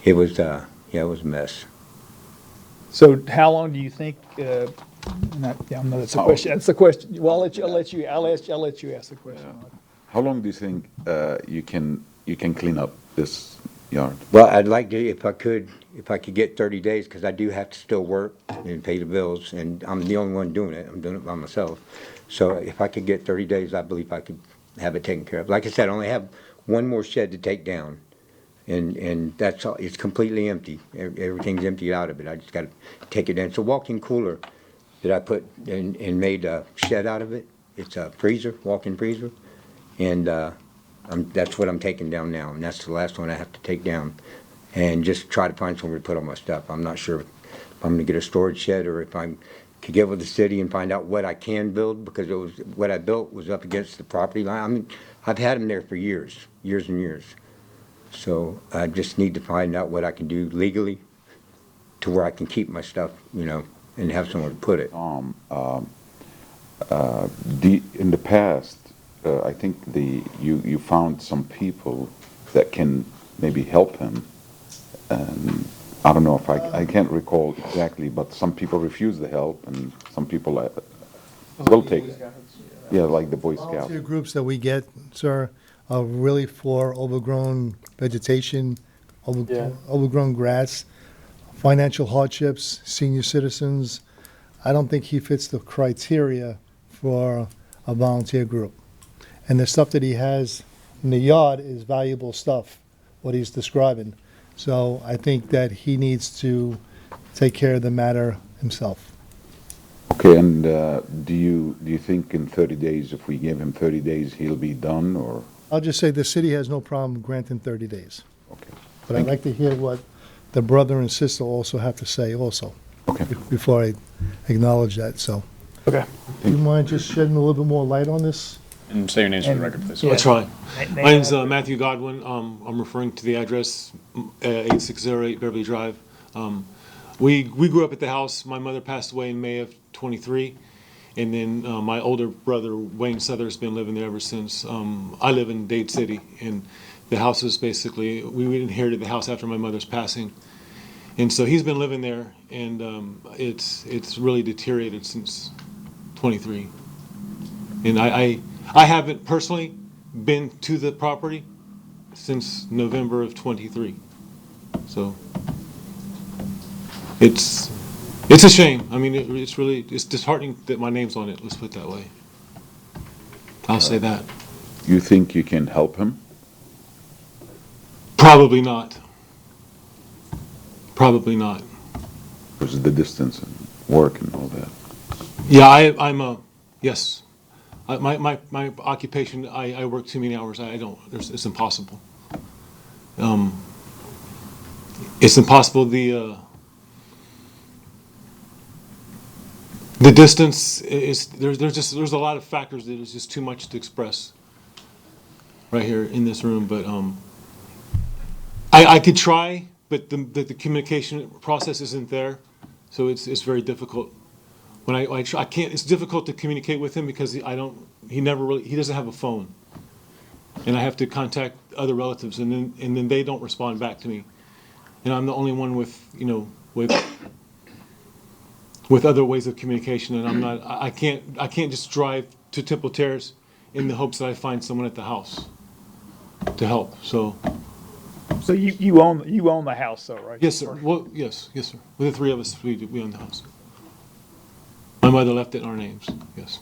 it was, yeah, it was a mess. So how long do you think, yeah, no, that's a question, that's a question. Well, I'll let you ask the question. How long do you think you can clean up this yard? Well, I'd like to, if I could get 30 days, because I do have to still work and pay the bills, and I'm the only one doing it. I'm doing it by myself. So if I could get 30 days, I believe I could have it taken care of. Like I said, I only have one more shed to take down, and that's all. It's completely empty. Everything's emptied out of it. I just got to take it in. It's a walk-in cooler that I put and made a shed out of it. It's a freezer, walk-in freezer, and that's what I'm taking down now, and that's the last one I have to take down, and just try to find somewhere to put all my stuff. I'm not sure if I'm going to get a storage shed or if I could get with the city and find out what I can build, because it was what I built was up against the property line. I mean, I've had them there for years and years. So I just need to find out what I can do legally to where I can keep my stuff, you know, and have somewhere to put it. In the past, I think you found some people that can maybe help him. And I don't know if I can't recall exactly, but some people refuse the help, and some people will take it. Yeah, like the Boy Scouts. Volunteer groups that we get, sir, are really for overgrown vegetation, overgrown grass, financial hardships, senior citizens. I don't think he fits the criteria for a volunteer group. And the stuff that he has in the yard is valuable stuff, what he's describing. So I think that he needs to take care of the matter himself. Okay, and do you think in 30 days, if we give him 30 days, he'll be done, or? I'll just say the city has no problem granting 30 days. Okay. But I'd like to hear what the brother and sister also have to say also. Okay. Before I acknowledge that, so. Okay. Do you mind just shedding a little bit more light on this? And say your names for the record, please. That's right. My name's Matthew Godwin. I'm referring to the address 8608 Beverly Drive. We grew up at the house. My mother passed away in May of 23, and then my older brother Wayne Souther has been living there ever since. I live in Dade City, and the house is basically, we inherited the house after my mother's passing, and so he's been living there, and it's really deteriorated since 23. And I haven't personally been to the property since November of 23. So it's a shame. I mean, it's disheartening that my name's on it. Let's put it that way. I'll say that. You think you can help him? Probably not. Probably not. Because of the distance and work and all that. Yeah, yes. My occupation, I work too many hours. It's impossible. It's impossible. The distance is, there's a lot of factors that is just too much to express right here in this room, but I could try, but the communication process isn't there, so it's very difficult. When I try, I can't. It's difficult to communicate with him because he doesn't have a phone, and I have to contact other relatives, and then they don't respond back to me, and I'm the only one with other ways of communication, and I can't just drive to Temple Terrace in the hopes that I find someone at the house to help. So you own the house though, right? Yes, sir. Well, yes, sir. With the three of us, we own the house. My mother left it in our names. Yes.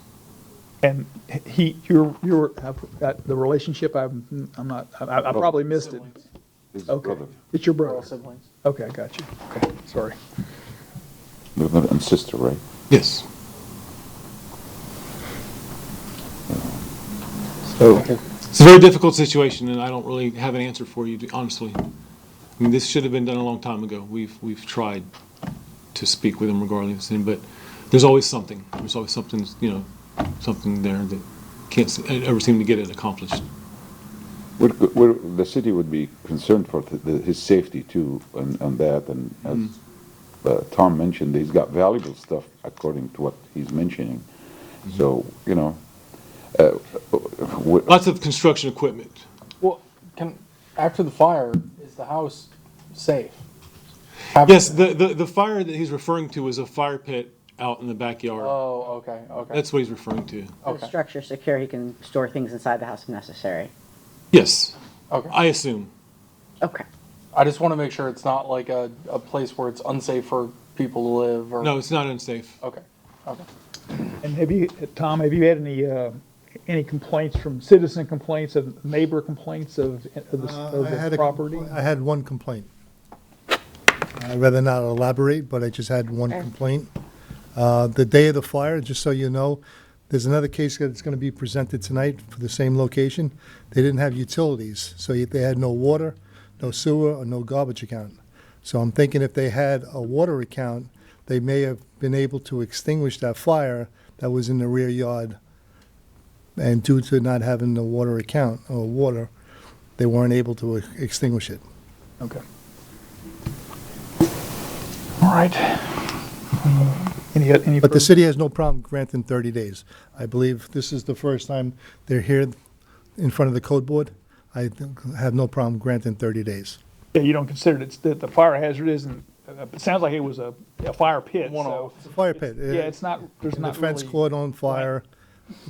And the relationship. I probably missed it. Okay, it's your brother. Siblings. Okay, I got you. Okay, sorry. Brother and sister, right? Yes. So it's a very difficult situation, and I don't really have an answer for you, honestly. I mean, this should have been done a long time ago. We've tried to speak with him regardless, but there's always something. There's always something, something there that can't ever seem to get it accomplished. The city would be concerned for his safety too, on that, and as Tom mentioned, he's got valuable stuff according to what he's mentioning. So, uh, Lots of construction equipment. Well, after the fire, is the house safe? Yes, the fire that he's referring to is a fire pit out in the backyard. Oh, okay. That's what he's referring to. The structure secure, he can store things inside the house if necessary. Yes. Okay. I assume. Okay. I just want to make sure it's not like a place where it's unsafe for people to live or. No, it's not unsafe. Okay. And Tom, have you had any complaints from citizen complaints, of neighbor complaints of the property? I had one complaint. I'd rather not elaborate, but I just had one complaint. The day of the fire, just so you know, there's another case that's going to be presented tonight for the same location. They didn't have utilities, so they had no water, no sewer, or no garbage account. So I'm thinking if they had a water account, they may have been able to extinguish that fire that was in the rear yard. And due to not having the water account or water, they weren't able to extinguish it. Okay. All right. Any But the city has no problem granting 30 days. I believe this is the first time they're here in front of the code board. I have no problem granting 30 days. Yeah, you don't consider that the fire hazard isn't, it sounds like it was a fire pit, so. One-off. It's a fire pit. Yeah, it's not, there's And not the fence really. caught on fire,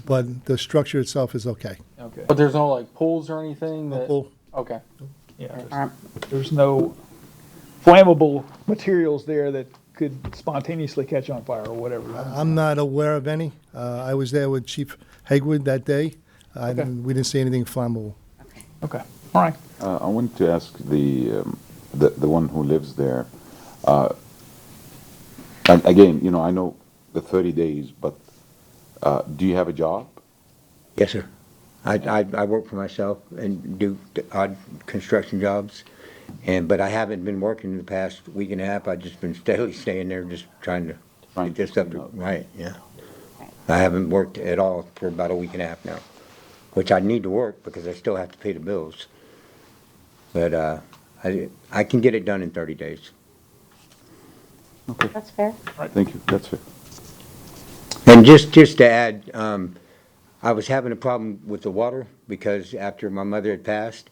but the structure itself is okay. Okay. But there's no like pools or anything No that. pool. Okay. Yeah, there's no flammable materials there that could spontaneously catch on fire or whatever. I'm not aware of any. I was there with Chief Hegwood that day. We didn't see anything flammable. Okay, all right. I wanted to ask the one who lives there. And again, I know the 30 days, but do you have a job? Yes, sir. I work for myself and do odd construction jobs, but I haven't been working in the past week and a half. I've just been steadily staying there, just trying to get this stuff right. Yeah, I haven't worked at all for about a week and a half now, which I need to work because I still have to pay the bills. But I can get it done in 30 days. Okay. That's fair. Thank you. That's fair. And just to add, I was having a problem with the water because after my mother had passed,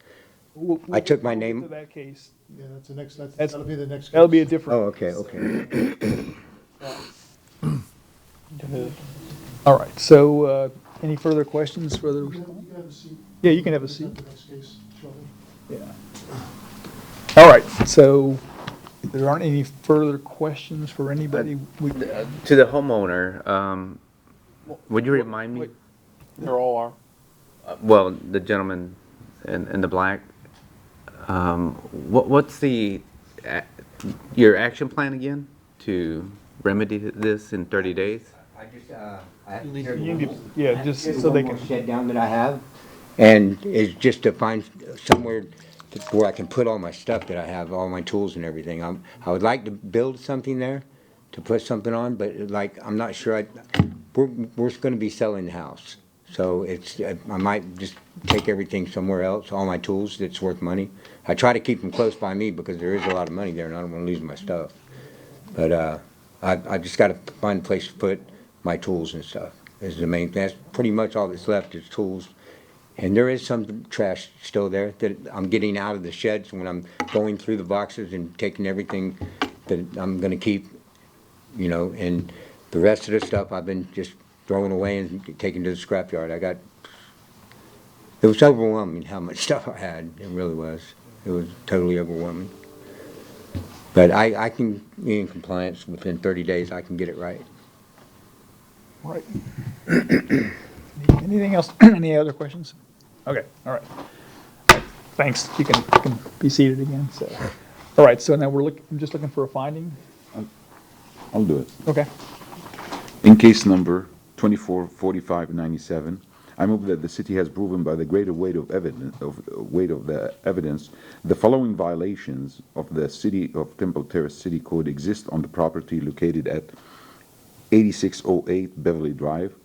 I took my name. To that case. Yeah, that's the next, that'll be the next. That'll be a different. Oh, okay. All right, so, any further questions for the? Yeah, you can have a seat. Yeah. All right, so there aren't any further questions for anybody? To the homeowner, would you remind me? There all are. Well, the gentleman in the black, what's your action plan again to remedy this in 30 days? I just, Yeah, just so they can. Shed down that I have, and it's just to find somewhere where I can put all my stuff that I have, all my tools and everything. I would like to build something there to put something on, but I'm not sure. We're going to be selling the house, so I might just take everything somewhere else, all my tools that's worth money. I try to keep them close by me because there is a lot of money there, and I don't want to lose my stuff. But I just got to find a place to put my tools and stuff. Is the main thing. That's pretty much all that's left is tools. And there is some trash still there that I'm getting out of the sheds when I'm going through the boxes and taking everything that I'm going to keep, and the rest of the stuff I've been just throwing away and taking to the scrapyard. It was overwhelming how much stuff I had. It really was. It was totally overwhelming. But I can be in compliance within 30 days. I can get it right. Right. Anything else? Any other questions? Okay, all right. Thanks. You can be seated again. So, all right. So now I'm just looking for a finding. I'll do it. Okay. In case number 244597, I move that the city has proven by the greater weight of the evidence, the following violations of the City of Temple Terrace City Code exist on the property located at 8608 Beverly Drive,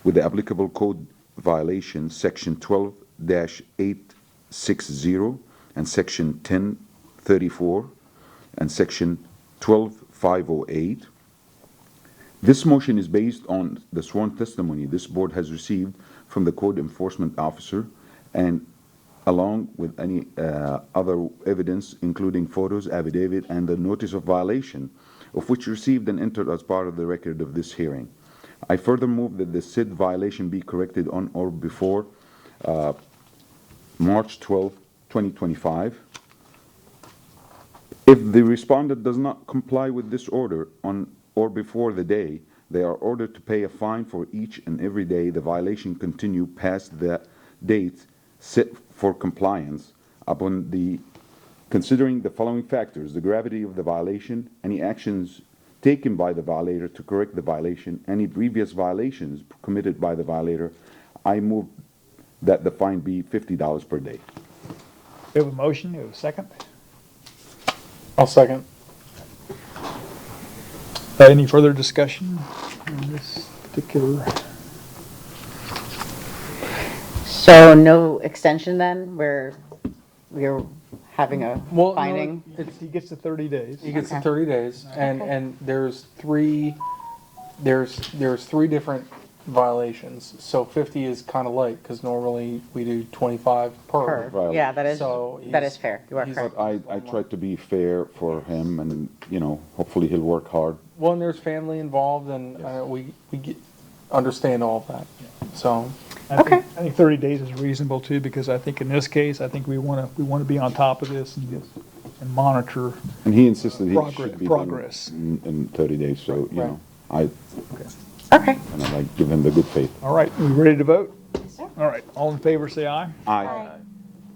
with the applicable code violation, section 12-8 860 and Section 1034 and Section 12508. This motion is based on the sworn testimony this board has received from the code enforcement officer and along with any other evidence, including photos, affidavit, and the notice of violation, of which received and entered as part of the record of this hearing. I further move that the said violation be corrected on or before March 12, 2025. If the respondent does not comply with this order on or before the day, they are ordered to pay a fine for each and every day the violation continue past the date set for compliance upon the considering the following factors: the gravity of the violation, any actions taken by the violator to correct the violation, any previous violations committed by the violator. I move that the fine be $50 per day. We have a motion, we have a second. I'll second. Any further discussion on this particular? So no extension then, where we're having a Well, finding? He gets to 30 days. He gets to Okay. 30 days, and there's three different violations. So 50 is kind of light because normally we do 25 per. Per. Yeah, that is, So that he's- is fair. You are he's- correct. I tried to be fair for him, and hopefully he'll work hard. Well, and there's family involved, and understand all of that. So I think 30 days is reasonable too, because I think in this case, I think we want to be on top of this and monitor. And he insisted he should be done progress. in 30 days, so, Right. Okay. And I give him the good faith. All right, we ready to vote? Yes, sir. All right, all in favor, say aye. Aye.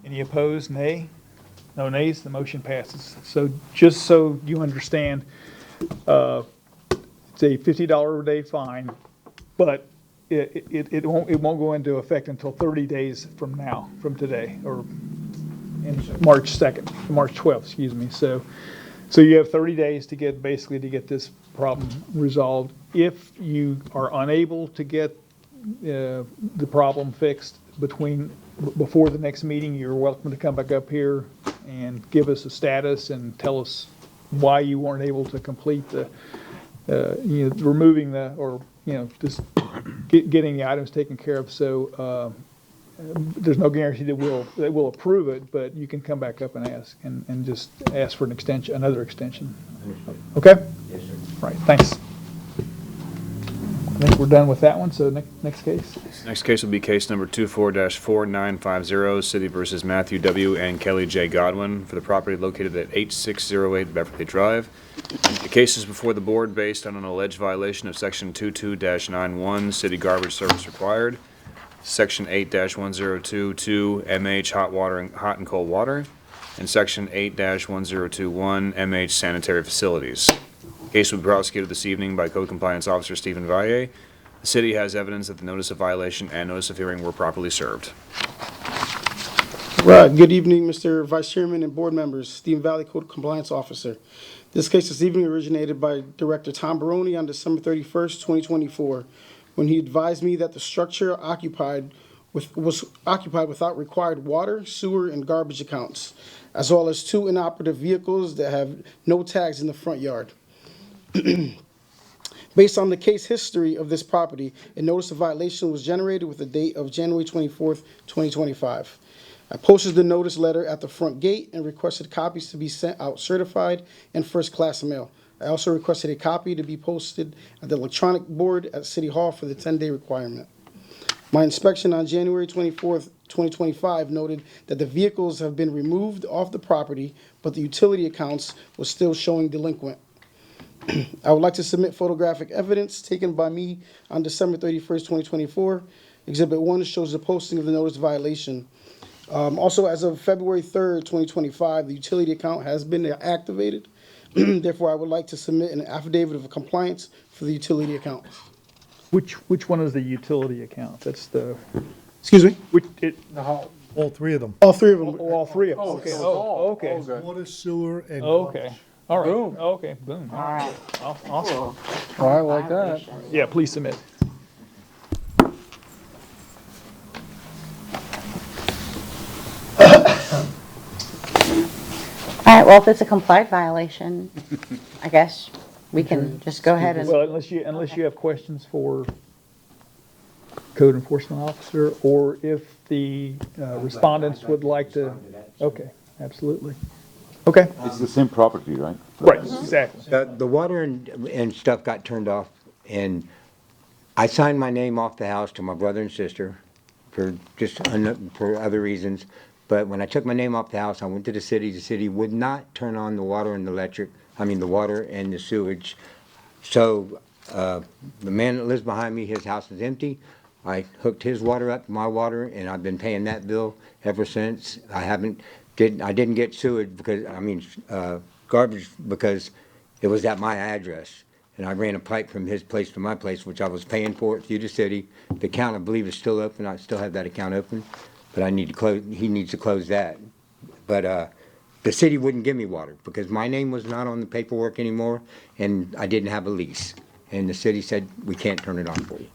Any opposed, nay? No nays, the motion passes. So just so you understand, it's a $50 a day fine, but it won't go into effect until 30 days from now, from today, or in March 2nd, March 12th, excuse me. So you have 30 days to get this problem resolved. If you are unable to get the problem fixed before the next meeting, you're welcome to come back up here and give us a status and tell us why you weren't able to complete removing just getting the items taken care of. So there's no guarantee that we'll approve it, but you can come back up and ask and just ask for another extension. Okay? Yes, sir. Right, thanks. I think we're done with that one, so next case. Next case will be case number 24-4950, City versus Matthew W. and Kelly J. Godwin for the property located at 8608 Beverly Drive. The case is before the board based on an alleged violation of Section 22-91, City Garbage Service Required, Section 8-1022 MH hot and cold water, and Section 8-1021 MH sanitary facilities. Case will be prosecuted this evening by Code Compliance Officer Stephen Valle. The city has evidence that the notice of violation and notice of hearing were properly served. Right, good evening, Mr. Vice Chairman and board members. Stephen Valley, Code Compliance Officer. This case this evening originated by Director Tom Baroni on December 31st, 2024, when he advised me that the structure was occupied without required water, sewer, and garbage accounts, as well as 2 inoperative vehicles that have no tags in the front yard. Based on the case history of this property, a notice of violation was generated with the date of January 24th, 2025. I posted the notice letter at the front gate and requested copies to be sent out certified and first-class mail. I also requested a copy to be posted at the electronic board at City Hall for the 10-day requirement. My inspection on January 24th, 2025 noted that the vehicles have been removed off the property, but the utility accounts were still showing delinquent. I would like to submit photographic evidence taken by me on December 31st, 2024. Exhibit 1 shows the posting of the notice of violation. Also, as of February 3rd, 2025, the utility account has been activated. Therefore, I would like to submit an affidavit of compliance for the utility account. Which one is the utility account? That's the, Excuse me? All three of them. All three of them. all three of them? Okay. Oh, okay. Water, sewer, and Okay. All right. Boom. Okay, boom. All right. Awesome. Well, I like that. Yeah, please submit. All right, well, if it's a complied violation, I guess we can just go ahead and, Well, unless you have questions for code enforcement officer, or if the respondents would like to. Okay, absolutely. Okay. It's the same property, right? Right, exactly. The water and stuff got turned off, and I signed my name off the house to my brother and sister for for other reasons. But when I took my name off the house, I went to the city. The city would not turn on the water and the water and the sewage. So the man that lives behind me, his house is empty. I hooked his water up to my water, and I've been paying that bill ever since. I didn't get sewage because, garbage because it was at my address. And I ran a pipe from his place to my place, which I was paying for it through the city. The account, I believe, is still open. I still have that account open, but he needs to close that. But the city wouldn't give me water because my name was not on the paperwork anymore, and I didn't have a lease. And the city said, we can't turn it on for you.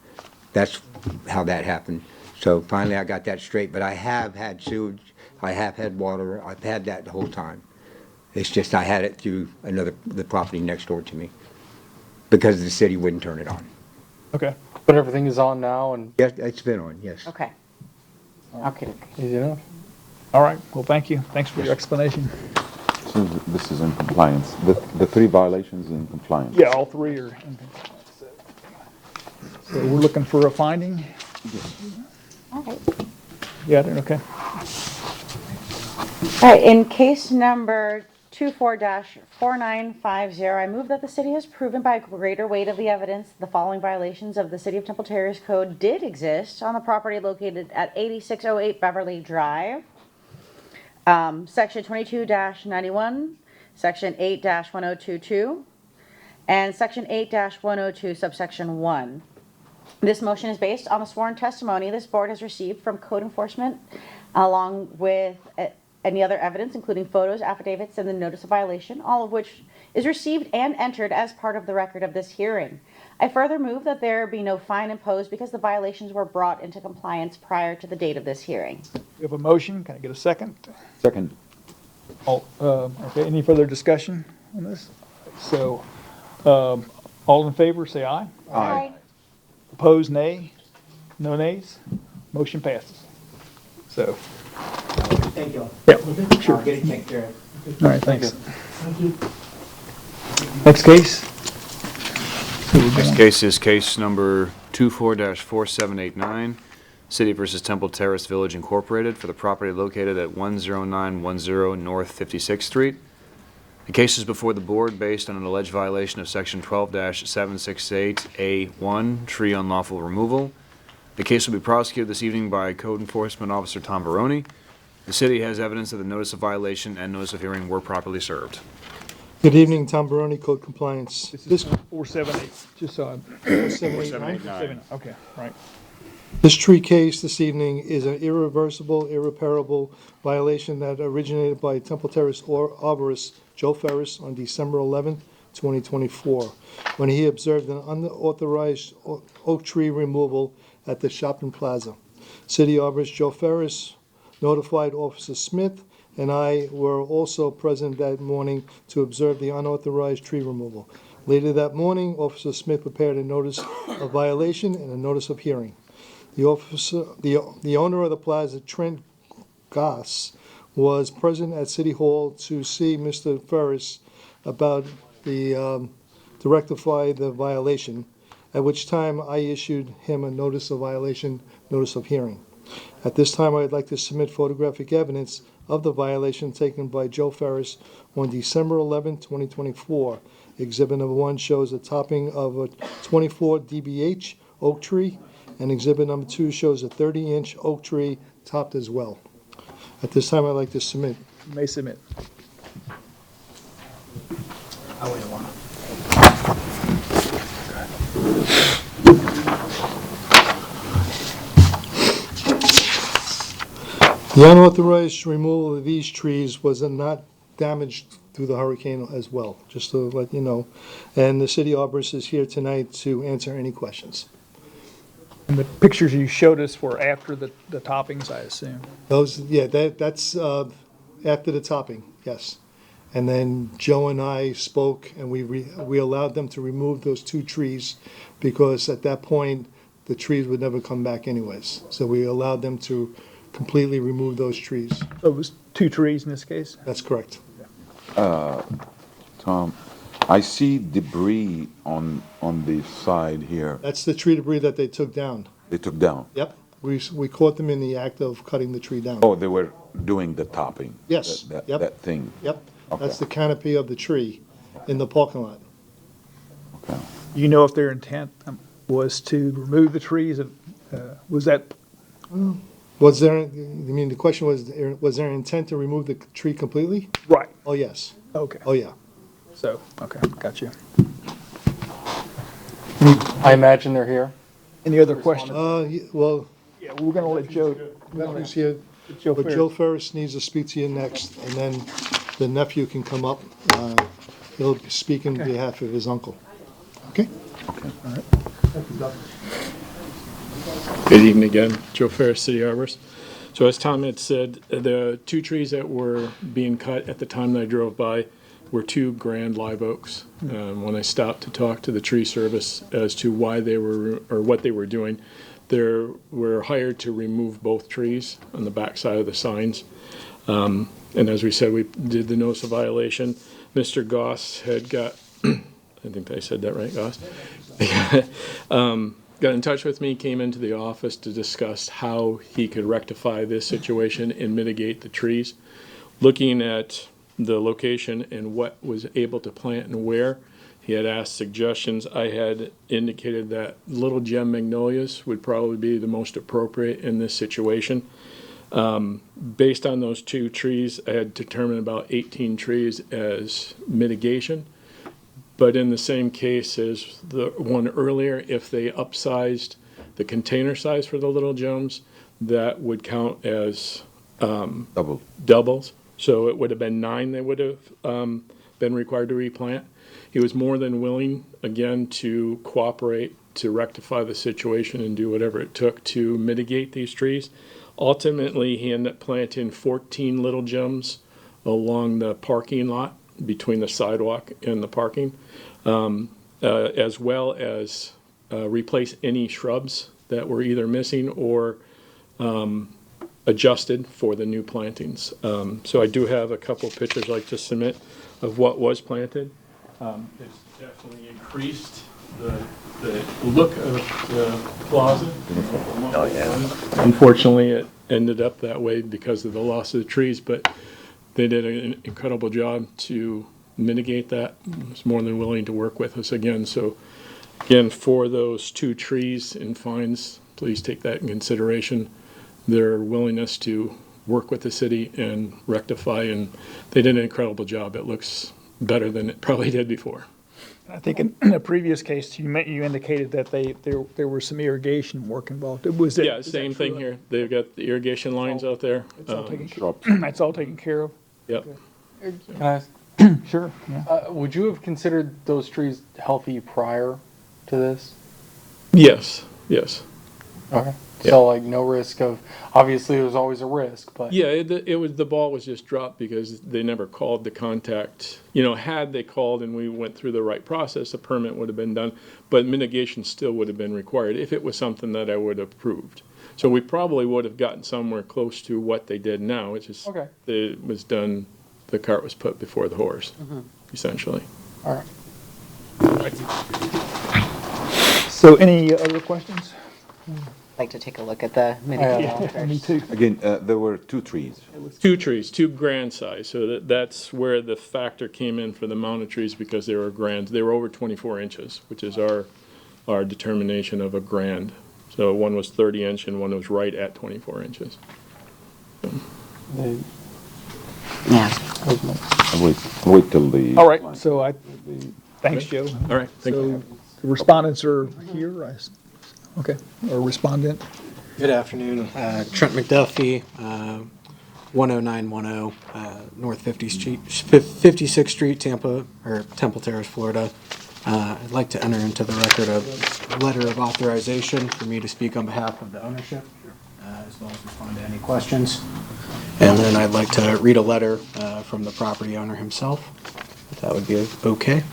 That's how that happened. So finally I got that straight, but I have had sewage, I have had water, I've had that the whole time. It's just I had it through the property next door to me because the city wouldn't turn it on. Okay. But everything is on now and Yes, it's been on, yes. okay. Okay. easy enough. All right, well, thank you. Thanks for your explanation. So this is in compliance. The three violations in compliance. Yeah, all three are in compliance. So we're looking for a finding? All right. Yeah, okay. All right, in case number 24-4950, I move that the city has proven by a greater weight of the evidence the following violations of the City of Temple Terrace Code did exist on the property located at 8608 Beverly Drive. Section 22-91, Section 8-1022, and Section 8-102, subsection 1. This motion is based on the sworn testimony this board has received from code enforcement, along with any other evidence, including photos, affidavits, and the notice of violation, all of which is received and entered as part of the record of this hearing. I further move that there be no fine imposed because the violations were brought into compliance prior to the date of this hearing. We have a motion. Can I get a second? Second. Okay, any further discussion on this? So, all in favor, say aye. Aye. Opposed, nay? No nays? Motion passes. So, Thank you. yeah, sure. I'll get it taken care of. All right, thanks. Next case? Next case is case number 24-4789, City versus Temple Terrace Village Incorporated for the property located at 10910 North 56th Street. The case is before the board based on an alleged violation of Section 12-768A1, tree unlawful removal. The case will be prosecuted this evening by Code Enforcement Officer Tom Baroni. The city has evidence that the notice of violation and notice of hearing were properly served. Good evening, Tom Baroni, Code Compliance. This is 478, just so I'm. 4789. Okay, right. This tree case this evening is an irreversible, irreparable violation that originated by Temple Terrace arborist Joe Ferris on December 11th, 2024, when he observed an unauthorized oak tree removal at the shopping plaza. City arborist Joe Ferris notified Officer Smith, and I were also present that morning to observe the unauthorized tree removal. Later that morning, Officer Smith prepared a notice of violation and a notice of hearing. The owner of the plaza, Trent Goss, was present at City Hall to see Mr. Ferris about to rectify the violation, at which time I issued him a notice of violation, notice of hearing. At this time, I'd like to submit photographic evidence of the violation taken by Joe Ferris on December 11, 2024. Exhibit number 1 shows the topping of a 24 dBH oak tree, and exhibit number 2 shows a 30-inch oak tree topped as well. At this time, I'd like to submit. You may submit. I wouldn't want The unauthorized removal of these trees was not damaged through the hurricane as well, just to let you know. And the city arborist is here tonight to answer any questions. And the pictures you showed us were after the toppings, I assume? Those, yeah, that's after the topping, yes. And then Joe and I spoke, and we allowed them to remove those 2 trees, because at that point, the trees would never come back anyways. So we allowed them to completely remove those trees. So it was 2 trees in this case? That's correct. Tom, I see debris on the side here. That's the tree debris that they took down. They took down. Yep. We caught them in the act of cutting the tree down. Oh, they were doing the topping. Yes. Yep. That thing. Yep. Okay. That's the canopy of the tree in the parking lot. Okay. You know if their intent was to remove the trees? Was that, Was there, you mean, the question was there intent to remove the tree completely? right, Oh, yes. okay. Oh, yeah. So, okay, got you. I imagine they're here. Any other questions? Well, Yeah, we're gonna let Joe, nephew's here, Joe but Ferris. Joe Ferris needs to speak to you next, and then the nephew can come up. He'll speak in behalf of his uncle. Okay? Good evening again, Joe Ferris, City Arbors. So as Tom had said, the 2 trees that were being cut at the time that I drove by were 2 grand live oaks. When I stopped to talk to the tree service as to why they were, or what they were doing, they were hired to remove both trees on the back side of the signs. And as we said, we did the notice of violation. Mr. Goss had got, I think I said that right, Goss? Got in touch with me, came into the office to discuss how he could rectify this situation and mitigate the trees. Looking at the location and what was able to plant and where, he had asked suggestions. I had indicated that little gem magnolias would probably be the most appropriate in this situation. Based on those 2 trees, I had determined about 18 trees as mitigation. But in the same case as the one earlier, if they upsized the container size for the little gems, that would count as doubles. So it would have been 9 they would have been required to replant. He was more than willing, again, to cooperate, to rectify the situation and do whatever it took to mitigate these trees. Ultimately, he ended up planting 14 little gems along the parking lot between the sidewalk and the parking, as well as replace any shrubs that were either missing or adjusted for the new plantings. So I do have a couple pictures I'd like to submit of what was planted. It's definitely increased the look of the plaza. Oh, yeah. Unfortunately, it ended up that way because of the loss of the trees, but they did an incredible job to mitigate that. Was more than willing to work with us again. So again, for those 2 trees and fines, please take that in consideration. Their willingness to work with the city and rectify, and they did an incredible job. It looks better than it probably did before. I think in a previous case, you indicated that there was some irrigation work involved. Was it? Yeah, same thing here. They've got the irrigation lines out there. It's all taken care of. That's all taken care of? Yep. Can I ask, Sure, yeah. would you have considered those trees healthy prior to this? Yes, yes. Okay. Yeah. So like no risk of, obviously there's always a risk, but. Yeah, it was, the ball was just dropped because they never called the contact. You know, had they called and we went through the right process, a permit would have been done, but mitigation still would have been required if it was something that I would have approved. So we probably would have gotten somewhere close to what they did now. It's just, Okay. it was done, the cart was put before the horse, essentially. All right. So any other questions? Like to take a look at the mitigation first. Me too. Again, there were 2 trees. 2 trees, 2 grand size. So that's where the factor came in for the amount of trees because they were grand. They were over 24 inches, which is our determination of a grand. So one was 30 inch and one was right at 24 inches. Yeah. I'll wait till the. All right, so thanks, Joe. All right, thank you. So the respondents are here, okay, or respondent. Good afternoon. Trent McDuffie, 10910 North 56th Street, Temple Terrace, Florida. I'd like to enter into the record a letter of authorization for me to speak on behalf of the ownership, as well as respond to any questions. And then I'd like to read a letter from the property owner himself, if that would be okay.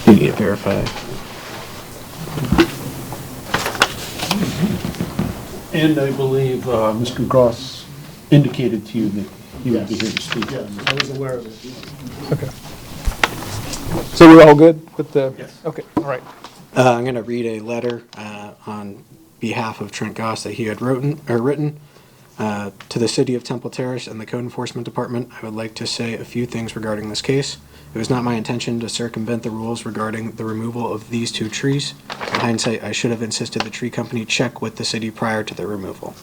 You need to verify. And I believe Mr. Gross indicated to you that he would be here to speak. Yes, I was aware of it. Okay. So we're all good with the? Yes. Okay, all right. I'm going to read a letter on behalf of Trent Goss that he had written to the City of Temple Terrace and the Code Enforcement Department. I would like to say a few things regarding this case. It was not my intention to circumvent the rules regarding the removal of these two trees. In hindsight, I should have insisted the tree company check with the city prior to their removal.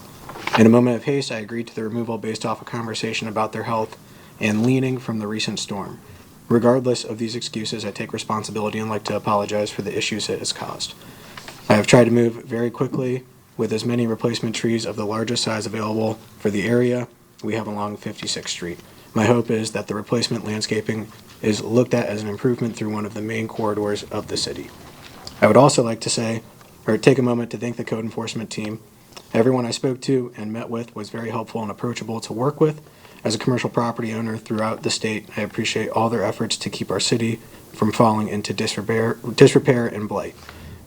In a moment of haste, I agreed to the removal based off a conversation about their health and leaning from the recent storm. Regardless of these excuses, I take responsibility and like to apologize for the issues it has caused. I have tried to move very quickly with as many replacement trees of the largest size available for the area we have along 56th Street. My hope is that the replacement landscaping is looked at as an improvement through one of the main corridors of the city. I would also like to say, or take a moment to thank the code enforcement team. Everyone I spoke to and met with was very helpful and approachable to work with. As a commercial property owner throughout the state, I appreciate all their efforts to keep our city from falling into disrepair and blight.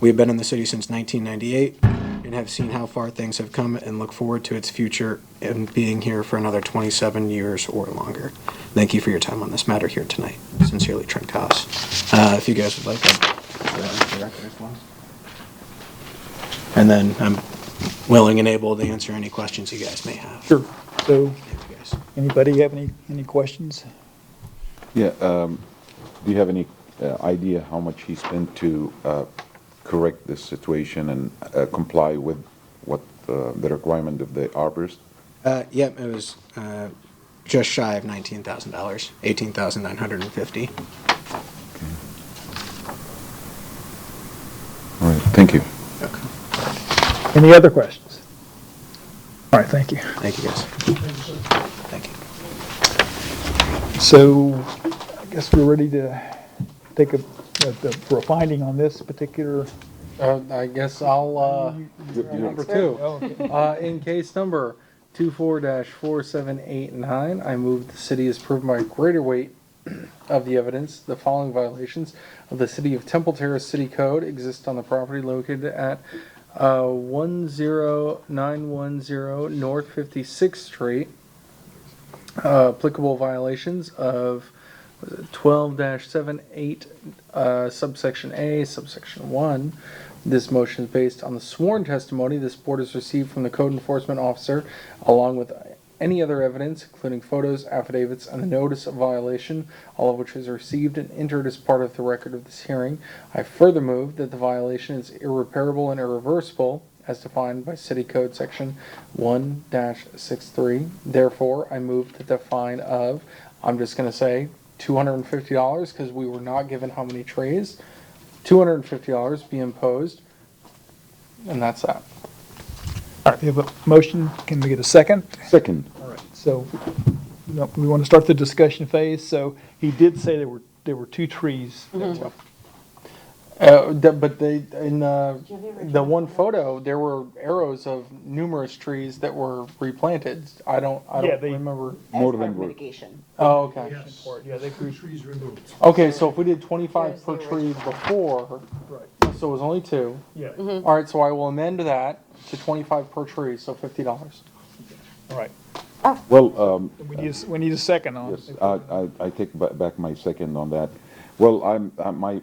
We have been in the city since 1998 and have seen how far things have come and look forward to its future and being here for another 27 years or longer. Thank you for your time on this matter here tonight. Sincerely, Trent Goss. If you guys would like to go on the record as well. And then I'm willing and able to answer any questions you guys may have. Sure. So, Thank you guys. anybody have any questions? Yeah, do you have any idea how much he spent to correct this situation and comply with what the requirement of the arborist? Yep, it was just shy of $19,000, $18,950. All right, thank you. Okay. Any other questions? All right, thank you. Thank you, guys. Thank you. So, I guess we're ready to take for a finding on this particular. I guess I'll, number two. Oh, okay. In case number 24-4789, I move the city has proven by greater weight of the evidence the following violations of the City of Temple Terrace City Code exist on the property located at 10910 North 56th Street. Applicable violations of 12-78 subsection A, subsection 1. This motion is based on the sworn testimony this board has received from the code enforcement officer, along with any other evidence, including photos, affidavits, and the notice of violation, all of which is received and entered as part of the record of this hearing. I further move that the violation is irreparable and irreversible, as defined by City Code Section 1-63. Therefore, I move that the fine of, I'm just going to say, $250, because we were not given how many trees, $250 be imposed, and that's that. All right, we have a motion. Can we get a second? Second. All right, so we want to start the discussion phase. So he did say there were two trees. But they, in the one photo, there were arrows of numerous trees that were replanted. I don't remember. More than were. Mitigation. Oh, okay. Yeah, they grew. Trees removed. Okay, so if we did 25 per tree before, Right. so it was only two. Yeah. All right, so I will amend that to 25 per tree, so $50. All right. Well, We need a second on. yes, I take back my second on that. Well, my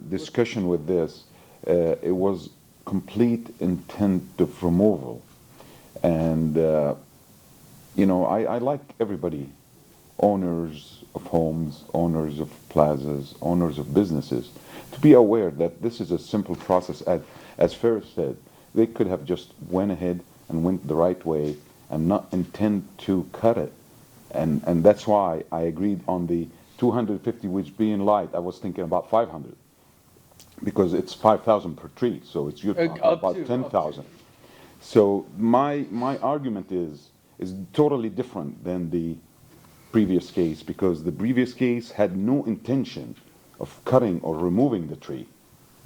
discussion with this, it was complete intent of removal. And, I like everybody, owners of homes, owners of plazas, owners of businesses, to be aware that this is a simple process. As Ferris said, they could have just went ahead and went the right way and not intend to cut it. And that's why I agreed on the 250, which being light, I was thinking about 500, because it's 5,000 per tree, so it's you're talking about 10,000. So my argument is totally different than the previous case, because the previous case had no intention of cutting or removing the tree.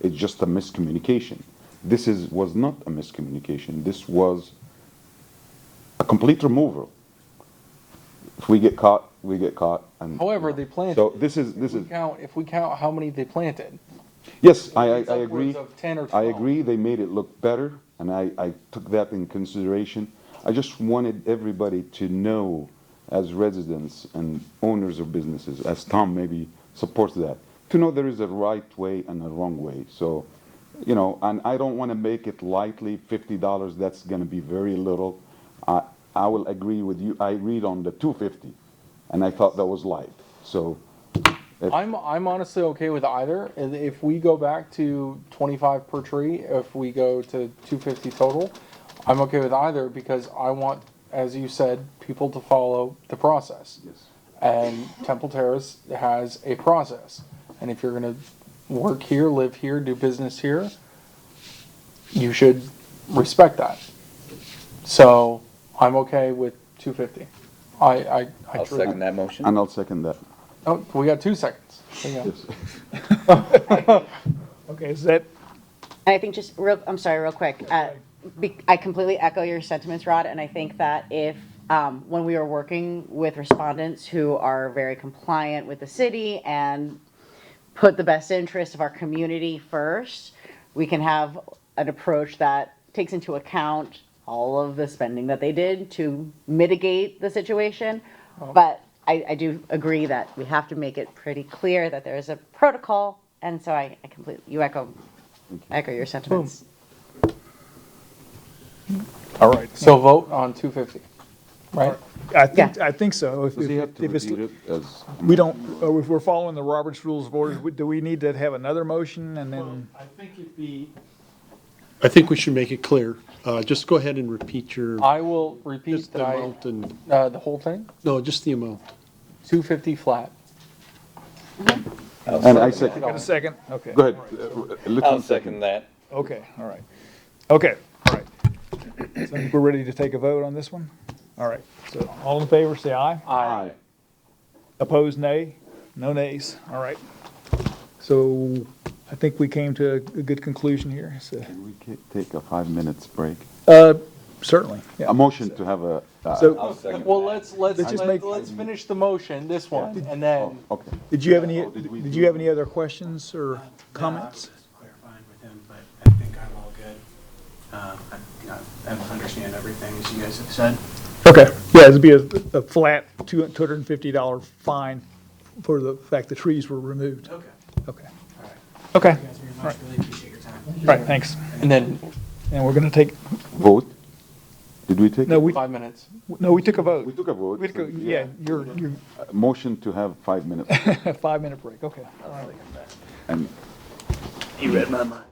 It's just a miscommunication. This was not a miscommunication. This was complete removal. If we get caught, we get caught. And However, they planted. So this is If we count how many they planted. yes, I It's agree. upwards of 10 or I 12. agree. They made it look better, and I took that in consideration. I just wanted everybody to know, as residents and owners of businesses, as Tom maybe supports that, to know there is a right way and a wrong way. So, you know, and I don't want to make it lightly, $50, that's going to be very little. I will agree with you. I agreed on the 250, and I thought that was light. So, I'm honestly okay with either. And if we go back to 25 per tree, if we go to 250 total, I'm okay with either because I want, as you said, people to follow the process. yes. And Temple Terrace has a process. And if you're going to work here, live here, do business here, you should respect that. So I'm okay with 250. I'll second that motion. And I'll second that. Oh, we got 2 seconds. There you Yes. Okay, is that, And I think just I'm sorry, real quick. I completely echo your sentiments, Rod, and I think that if, when we are working with respondents who are very compliant with the city and put the best interest of our community first, we can have an approach that takes into account all of the spending that they did to mitigate the situation. But I do agree that we have to make it pretty clear that there is a protocol, and so I completely, I echo your sentiments. all right. So vote on 250, right? I think so. Does he have to If it's, repeat it as? we don't, if we're following the Roberts Rules of Order, do we need to have another motion and then? I think we should make it clear. Just go ahead and repeat your, I will repeat just that the I, amount and, the whole thing, no, just the amount. 250 flat. And I second. Got a second? Okay. Go ahead. I'll second that. Okay, all right. Okay, all right. So I think we're ready to take a vote on this one? All right, so all in favor, say aye. Aye. Opposed, nay? No nays, all right. So I think we came to a good conclusion here, so. Can we take a 5 minutes break? Certainly, yeah. A motion to have a. So- I'll second Well, that. let's finish the motion, this one, and then. Okay. Did you have any, Did we did do you have any other questions or comments? Clarifying with him, but I think I'm all good. I understand everything as you guys have said. Okay, yeah, it'd be a flat $250 fine for the fact the trees were removed. Okay. Okay, All right. okay, Thank you guys very much. Really appreciate your time. all right, thanks. And then And we're gonna take, Vote? Did we take? no, we 5 minutes. took a vote. We took a vote. We took a- Yeah, you're Motion to have 5 minutes. 5-minute break, okay. All right. And You read my mind.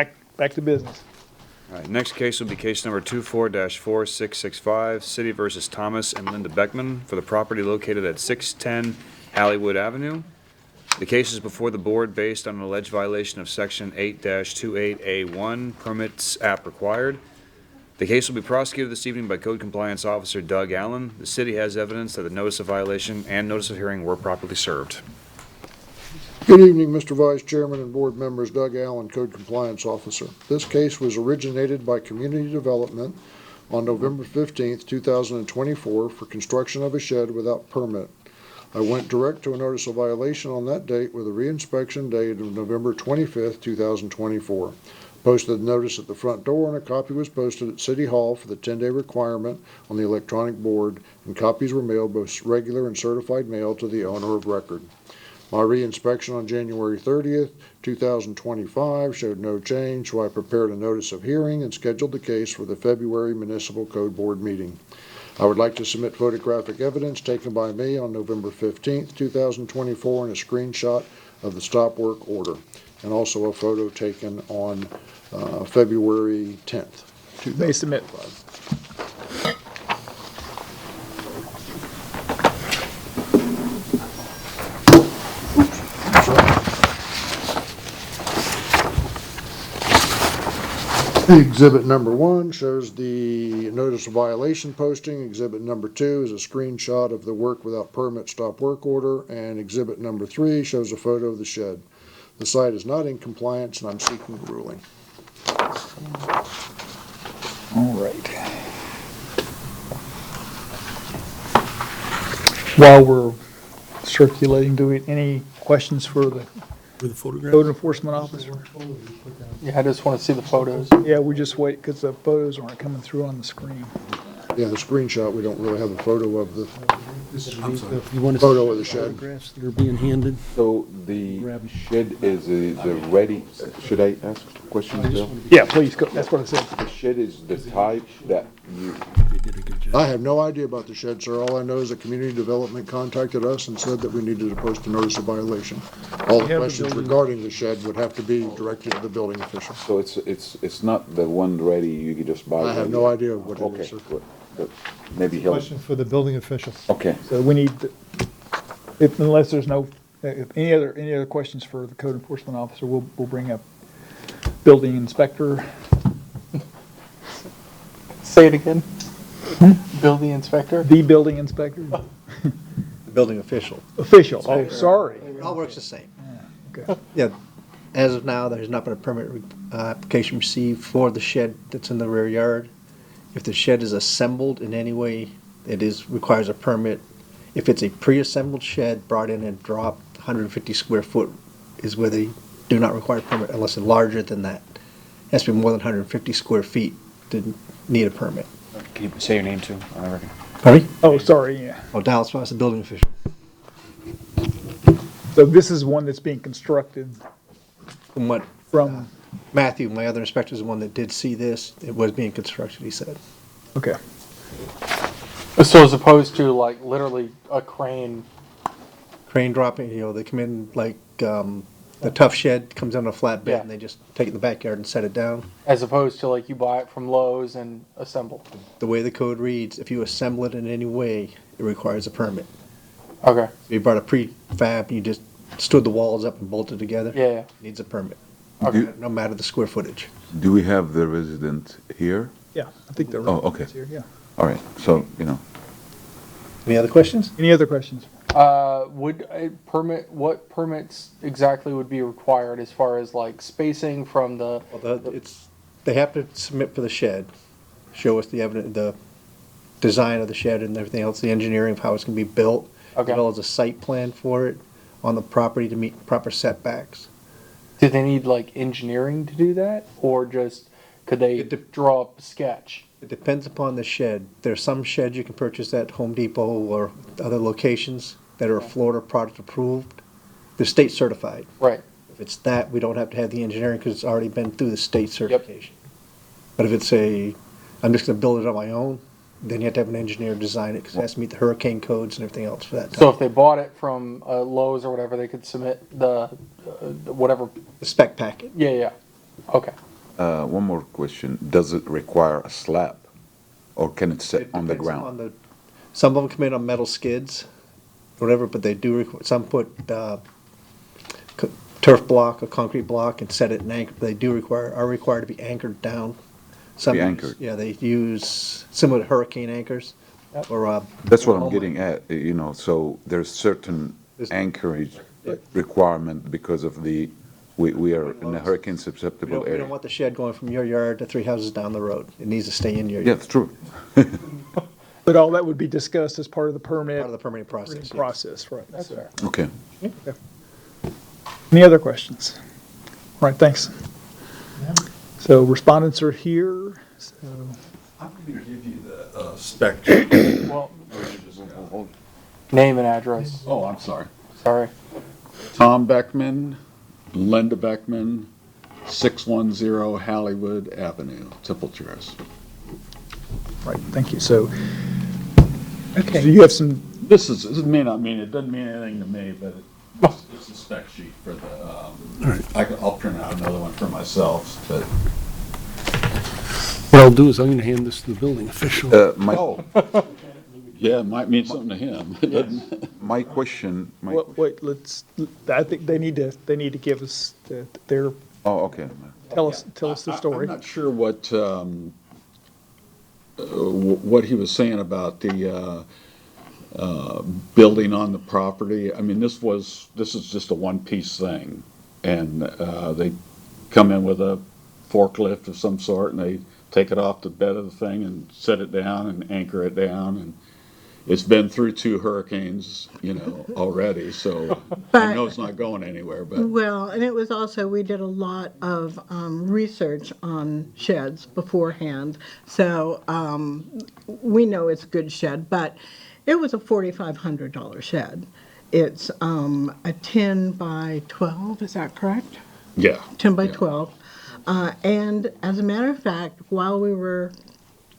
back to business. All right, next case will be case number 24-4665, City versus Thomas and Linda Beckman for the property located at 610 Hollywood Avenue. The case is before the board based on an alleged violation of Section 8-28A1, Permits App Required. The case will be prosecuted this evening by Code Compliance Officer Doug Allen. The city has evidence that the notice of violation and notice of hearing were properly served. Good evening, Mr. Vice Chairman and board members. Doug Allen, Code Compliance Officer. This case was originated by Community Development on November 15th, 2024 for construction of a shed without permit. I went direct to a notice of violation on that date with a reinspection date of November 25th, 2024. Posted the notice at the front door, and a copy was posted at City Hall for the 10-day requirement on the electronic board, and copies were mailed both regular and certified mail to the owner of record. My reinspection on January 30th, 2025 showed no change, so I prepared a notice of hearing and scheduled the case for the February Municipal Code Board meeting. I would like to submit photographic evidence taken by me on November 15th, 2024, and a screenshot of the stop work order, and also a photo taken on February 10th. May submit. Exhibit number 1 shows the notice of violation posting. Exhibit number 2 is a screenshot of the work without permit stop work order. And exhibit number 3 shows a photo of the shed. The site is not in compliance, and I'm seeking a ruling. All right. While we're circulating, any questions for the code enforcement officer? Yeah, I just want to see the photos. Yeah, we just wait because the photos aren't coming through on the screen. Yeah, the screenshot, we don't really have a photo of the You want to photo of the shed. photographs that are being handed? So the shed is the ready, should I ask a question, Bill? Yeah, please, go. That's what I said. The shed is the type that you, I have no idea about the shed, sir. All I know is that community development contacted us and said that we needed to post a notice of violation. All the questions regarding the shed would have to be directed to the building official. so it's not the one ready you could just buy? I have no idea what it is, sir. Okay, but maybe he'll, Question for the building official. okay. So we need, unless there's no, any other questions for the code enforcement officer, we'll bring up building inspector. Say it again. Building inspector? The building inspector? The building official. Official, oh, sorry. It all works the same. Okay. Yeah, as of now, there's not been a permit application received for the shed that's in the rear yard. If the shed is assembled in any way, requires a permit. If it's a pre-assembled shed brought in and dropped, 150 square foot is where they do not require a permit unless it's larger than that. It has to be more than 150 square feet to need a permit. Can you say your name too? I reckon. Pardon? Oh, sorry, yeah. Oh, Dallas Foss, the building official. So this is one that's being constructed From what from, Matthew, my other inspector, is the one that did see this. It was being constructed, he said. okay. So as opposed to like literally a crane. Crane dropping, they come in like the tough shed comes on a flatbed Yeah. and they just take it in the backyard and set it down. As opposed to like you buy it from Lowe's and assemble. The way the code reads, if you assemble it in any way, it requires a permit. Okay. If you brought a prefab, you just stood the walls up and bolted together. Yeah. Needs a permit. Okay. No matter the square footage. Do we have the resident here? Yeah, I think they're. Oh, okay. Here, yeah. All right, so, Any other questions? Any other questions? Would a permit, what permits exactly would be required as far as like spacing from the? They have to submit for the shed, show us the evidence, the design of the shed and everything else, the engineering of how it's gonna be built, as well as a site plan for it on the property to meet proper setbacks. Do they need like engineering to do that, or just could they draw up a sketch? It depends upon the shed. There are some sheds you can purchase at Home Depot or other locations that are Florida product approved. They're state certified. Right. If it's that, we don't have to have the engineering because it's already been through the state certification. But if it's I'm just gonna build it on my own, then you have to have an engineer design it because it has to meet the hurricane codes and everything else for that. So if they bought it from Lowe's or whatever, they could submit the whatever. The spec packet. Yeah, yeah. Okay. One more question. Does it require a slab, or can it sit on the Depends ground? on some of them come in on metal skids, whatever, but they do, some put turf block, a concrete block, and set it and anchor. They are required to be anchored down. Some Be use- anchored. Yeah, they use similar to hurricane anchors, or. That's what I'm getting at, so there's certain anchorage requirement because of we are in a hurricane We susceptible don't area. want the shed going from your yard to 3 houses down the road. It needs to stay in your Yeah, yard. it's true. But all that would be discussed as part of the permit. Part of the permitting process. yes. Process, right. That's fair. Okay. Any other questions? All right, thanks. So respondents are here, so. I'm going to give you the spec sheet. Well, name and address. Oh, I'm sorry. Sorry. Tom Beckman, Linda Beckman, 610 Hollywood Avenue, Temple Terrace. Right, thank you. So, okay, so you have some, This may not mean, it doesn't mean anything to me, but it's a spec sheet for the, I'll print out another one for myself, but. What I'll do is I'm going to hand this to the building official. Oh. Yeah, it might mean something to him. It doesn't. My question, wait, I think they need to give us their, oh, okay. tell us the story. I'm not sure what he was saying about the building on the property. I mean, this is just a one-piece thing, and they come in with a forklift of some sort, and they take it off the bed of the thing and set it down and anchor it down, and it's been through 2 hurricanes, already, so I know it's not going anywhere, but. Well, and it was also, we did a lot of research on sheds beforehand, so we know it's a good shed, but it was a $4,500 shed. It's a 10 by 12, is that correct? Yeah. 10 by 12. And as a matter of fact, while we were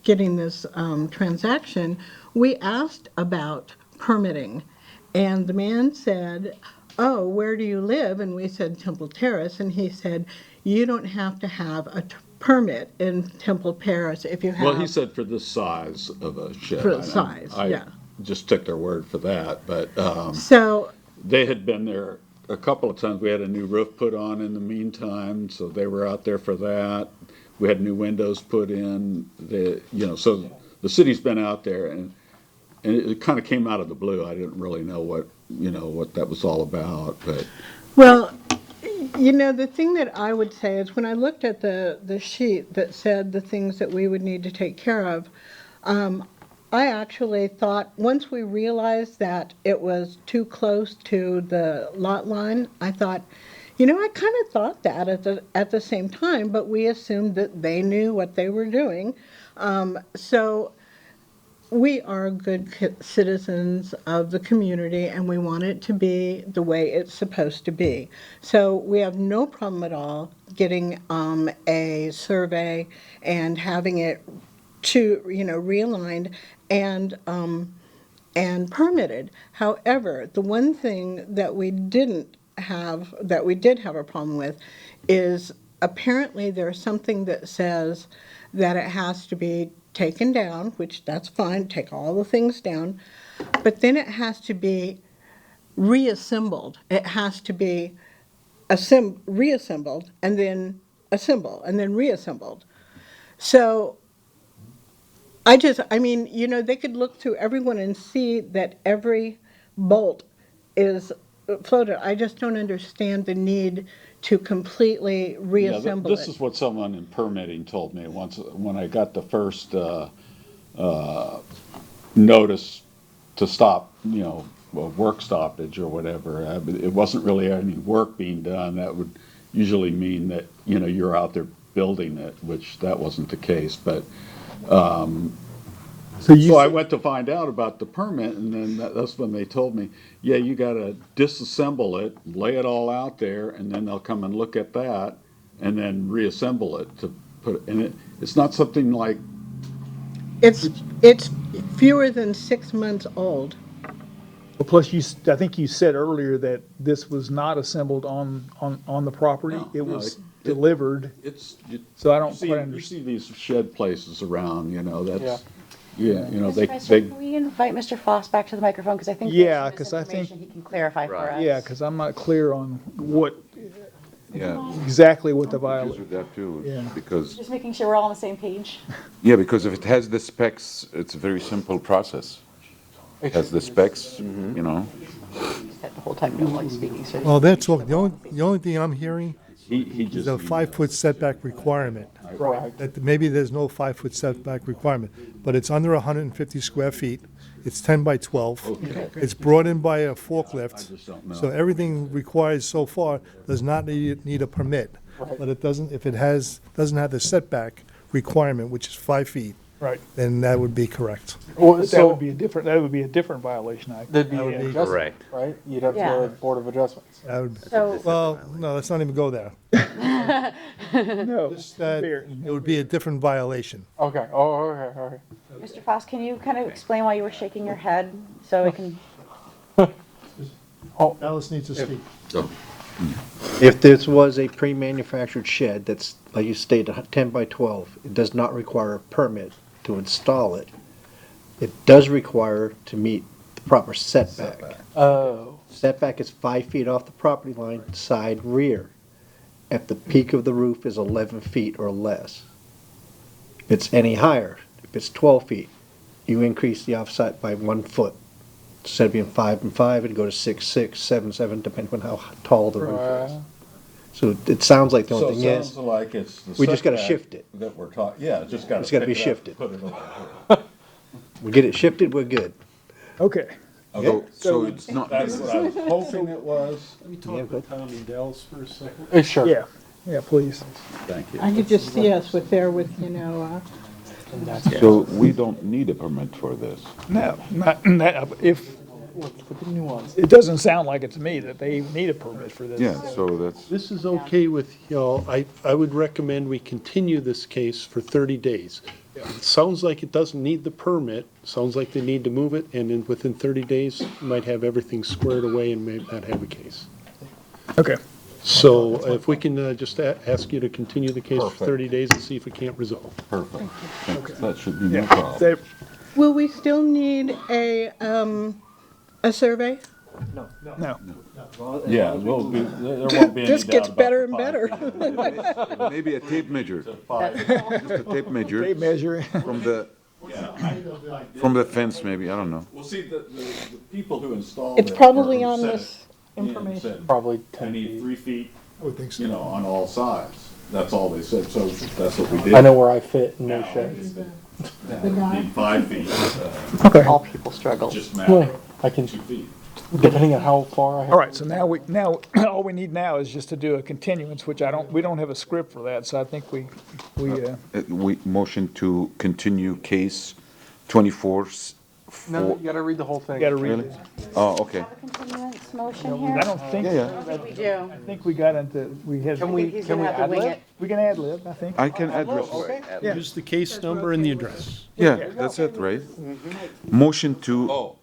getting this transaction, we asked about permitting. And the man said, oh, where do you live? And we said Temple Terrace. And he said, you don't have to have a permit in Temple Terrace if you have. Well, he said for the size of a shed. For the size, yeah. I just took their word for that, but So they had been there a couple of times. We had a new roof put on in the meantime, so they were out there for that. We had new windows put in. So the city's been out there, and it kind of came out of the blue. I didn't really know what that was all about, but. Well, the thing that I would say is when I looked at the sheet that said the things that we would need to take care of, I actually thought, once we realized that it was too close to the lot line, I thought, I kind of thought that at the same time, but we assumed that they knew what they were doing. So we are good citizens of the community, and we want it to be the way it's supposed to be. So we have no problem at all getting a survey and having it realigned and permitted. However, the one thing that we did have a problem with is apparently there's something that says that it has to be taken down, which that's fine, take all the things down, but then it has to be reassembled. It has to be reassembled and then assembled and then reassembled. So they could look through everyone and see that every bolt is floated. I just don't understand the need to completely reassemble This it. is what someone in permitting told me once, when I got the first notice to stop, work stoppage or whatever. It wasn't really any work being done. That would usually mean that, you're out there building it, which that wasn't the case, but. So I went to find out about the permit, and then that's when they told me, yeah, you got to disassemble it, lay it all out there, and then they'll come and look at that, and then reassemble it to put it in it. It's not something like. It's fewer than 6 months old. Well, plus I think you said earlier that this was not assembled on the property. It was delivered. It's, So I don't you see, quite you understand. see these shed places around, you know, Yeah. that's, yeah, you know, Mr. Vice Chair, they, can we invite Mr. Foss back to the microphone? Because I think Yeah, there's 'cause some I think- information he can clarify for us. Yeah, because I'm not clear on what, Yeah. exactly what the Confused violation. with that too, Yeah. because, Just making sure we're all on the same page. yeah, because if it has the specs, it's a very simple process. It has the specs, you know. Said the whole time, no one speaking, so. Well, that's all, the only thing I'm hearing he is just. a 5-foot setback requirement. Correct. That maybe there's no 5-foot setback requirement, but it's under 150 square feet. It's 10 by 12. It's brought in by a forklift. just don't know. So everything required so far does not need a permit. Right. But it doesn't, if it doesn't have the setback requirement, which is 5 feet, Right. then that would be correct. Well, But that so would be a different violation. there'd be that would an be- adjustment, Correct. right? You'd have to Yeah. go to the Board of Adjustments. That would, So, well, no, let's not even go there. No. That Fair. it would be a different violation. Okay, oh, okay, okay. Mr. Foss, can you kind of explain why you were shaking your head so we can? Alice needs to speak. If this was a pre-manufactured shed that's, like you stated, 10 by 12, it does not require a permit to install it. It does require to meet the proper setback. Oh, Setback is 5 feet off the property line, side, rear. At the peak of the roof is 11 feet or less. If it's any higher, if it's 12 feet, you increase the offset by 1 foot. Instead of being 5 and 5, it'd go to 6, 6, 7, 7, depending on how tall the roof is. right. So it sounds like the So only it thing sounds is, like it's the we just gotta setback shift it. that we're talking, yeah, it's just gotta. It's gotta be pick it up, shifted. Put it over we get it shifted, we're good. Okay. here. So it's not, That's what I was hoping it was. Let me talk to Tommy Dells for a second. Sure. Yeah, yeah, please. Thank you. I could just see us with there with, you know, so we don't need a permit for this. No, not, if, Look at the nuance. it doesn't sound like it to me that they need a permit for this. Yeah, so that's, This is okay with y'all. I would recommend we continue this case for 30 days. It sounds like it doesn't need the permit, sounds like they need to move it, and then within 30 days, you might have everything squared away and may not have a case. Okay. So if we can just ask you to continue the case for Perfect. 30 days and see if it can't resolve. Perfect. That should be no problem. They- will we still need a survey? No. Yeah, we'll be, there won't be any doubt This gets about better the and 5 better. feet. maybe a tape measure, Five. just a tape measure They measure. from the fence maybe, I don't know. Well, see, the people who installed It's it probably were on said this it, and information. said, Probably We 10 need feet. 3 feet, I would think so. you know, on all sides. That's all they said, so that's what we did. I know where I fit in no sheds. Need 5 feet, Okay. All people struggle. just matter I can, of 2 feet. depending on how far I have. All right, so now, all we need now is just to do a continuance, which we don't have a script for that, so I think we, We motion to continue case 24. No, you gotta read the whole thing. gotta read Really? it. Oh, okay. Have a continuance motion here? I don't think, Yeah, yeah. I think we do. I think we got into, we had. Can we, He's can gonna we have to add wing lib? it. We can add lib, I think. I can address it. Yeah. Use the case number and the address. Yeah, that's it, right? Motion to, Oh,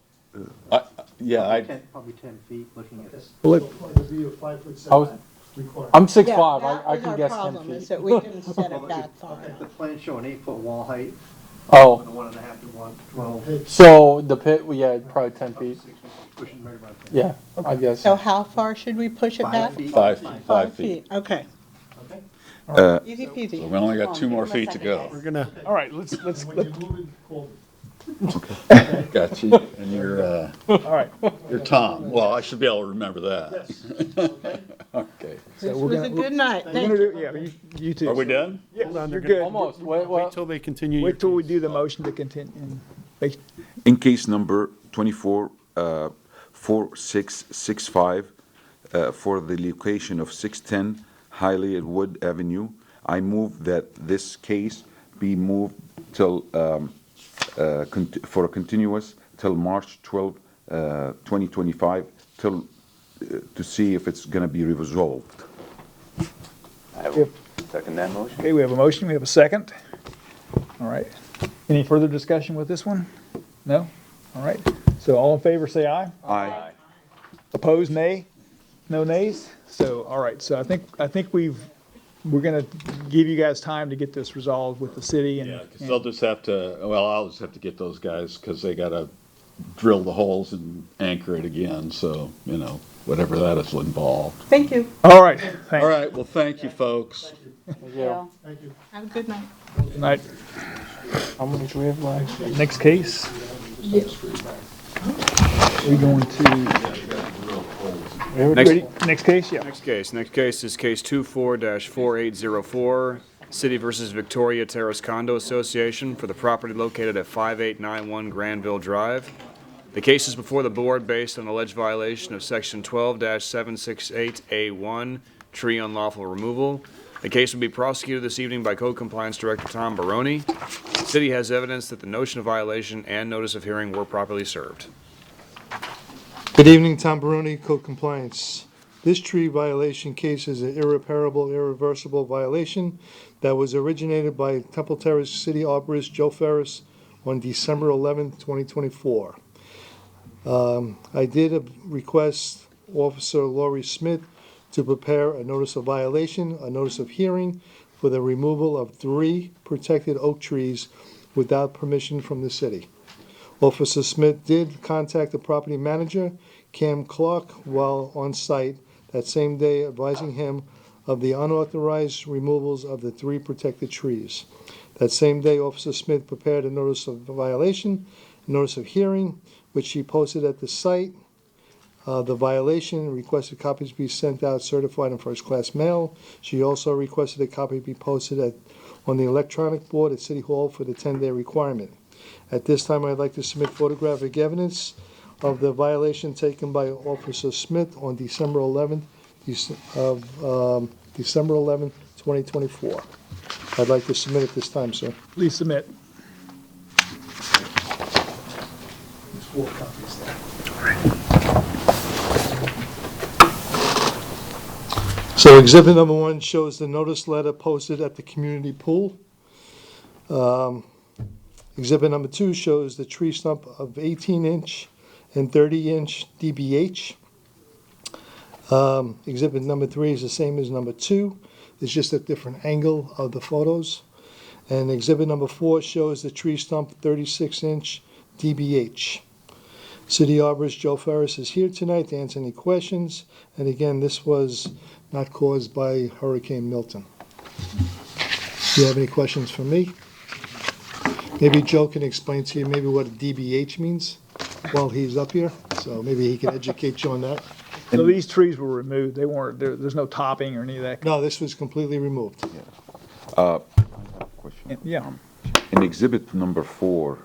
yeah, Probably 10 feet, looking at this. Well, I was- I'm 6'5", Yeah, I that can was guess our 10 problem, is feet. that we can set it that far. The plan showing 8-foot wall height, Oh, 1.5 to 12. so the pit, well, yeah, probably 10 feet. Pushing right about that. Yeah, I guess. So how far should we push it back? 5 feet. 5 feet, 5 feet, okay. uh, Easy peasy. We only got 2 more feet to go. We're gonna, all right, let's, Got you, and you're, all right. you're Tom. Well, I should be able to remember that. Okay. So This we're was gonna- a good night, We're thank gonna you. do, yeah, you too. Are we done? Yeah, on, you're they're good. Almost, wait, wait till they continue. your Wait till we case. do the motion to continue. in case number 24, 4665, for the location of 610 Highland Wood Avenue, I move that this case be moved till, for a continuous till March 12, 2025, till, to see if it's gonna be resolved. I will second that motion. Okay, we have a motion, we have a second. All right. Any further discussion with this one? No? All right. So all in favor, say aye. Aye. Opposed, nay? No nays? So, all right, so I think we've we're gonna give you guys time to get this resolved with the city and. Yeah, because they'll just have to, well, I'll just have to get those guys, because they gotta drill the holes and anchor it again, so, you know, whatever that is involved. Thank you. All right, All thanks. right, well, thank you, folks. Yeah. Have a good night. Good night. How many do we have left? Next case. We going to, Next- ready? Next case, yeah. Next case is case 24-4804, City versus Victoria Terrace Condo Association for the property located at 5891 Granville Drive. The case is before the board based on alleged violation of section 12-768A1, tree unlawful removal. The case will be prosecuted this evening by Code Compliance Director Tom Baroni. The city has evidence that the notion of violation and notice of hearing were properly served. Good evening, Tom Baroni, Code Compliance. This tree violation case is an irreparable, irreversible violation that was originated by Temple Terrace City Arborist Joe Ferris on December 11th, 2024. I did request Officer Laurie Smith to prepare a notice of violation, a notice of hearing for the removal of 3 protected oak trees without permission from the city. Officer Smith did contact the property manager, Cam Clark, while on site that same day, advising him of the unauthorized removals of the 3 protected trees. That same day, Officer Smith prepared a notice of violation, a notice of hearing, which she posted at the site. The violation requested copies be sent out certified in first-class mail. She also requested a copy be posted on the electronic board at City Hall for the 10-day requirement. At this time, I'd like to submit photographic evidence of the violation taken by Officer Smith on December 11th, 2024. I'd like to submit at this time, sir. Please submit. There's 4 copies there. So exhibit number 1 shows the notice letter posted at the community pool. Exhibit number 2 shows the tree stump of 18-inch and 30-inch DBH. Exhibit number 3 is the same as number 2. It's just a different angle of the photos. And exhibit number 4 shows the tree stump 36-inch DBH. City Arborist Joe Ferris is here tonight to answer any questions. And again, this was not caused by Hurricane Milton. Do you have any questions for me? Maybe Joe can explain to you maybe what a DBH means while he's up here. So maybe he can educate you on that. So these trees were removed. They weren't, there's no topping or any of that. No, this was completely removed. Question. Yeah. In exhibit number 4,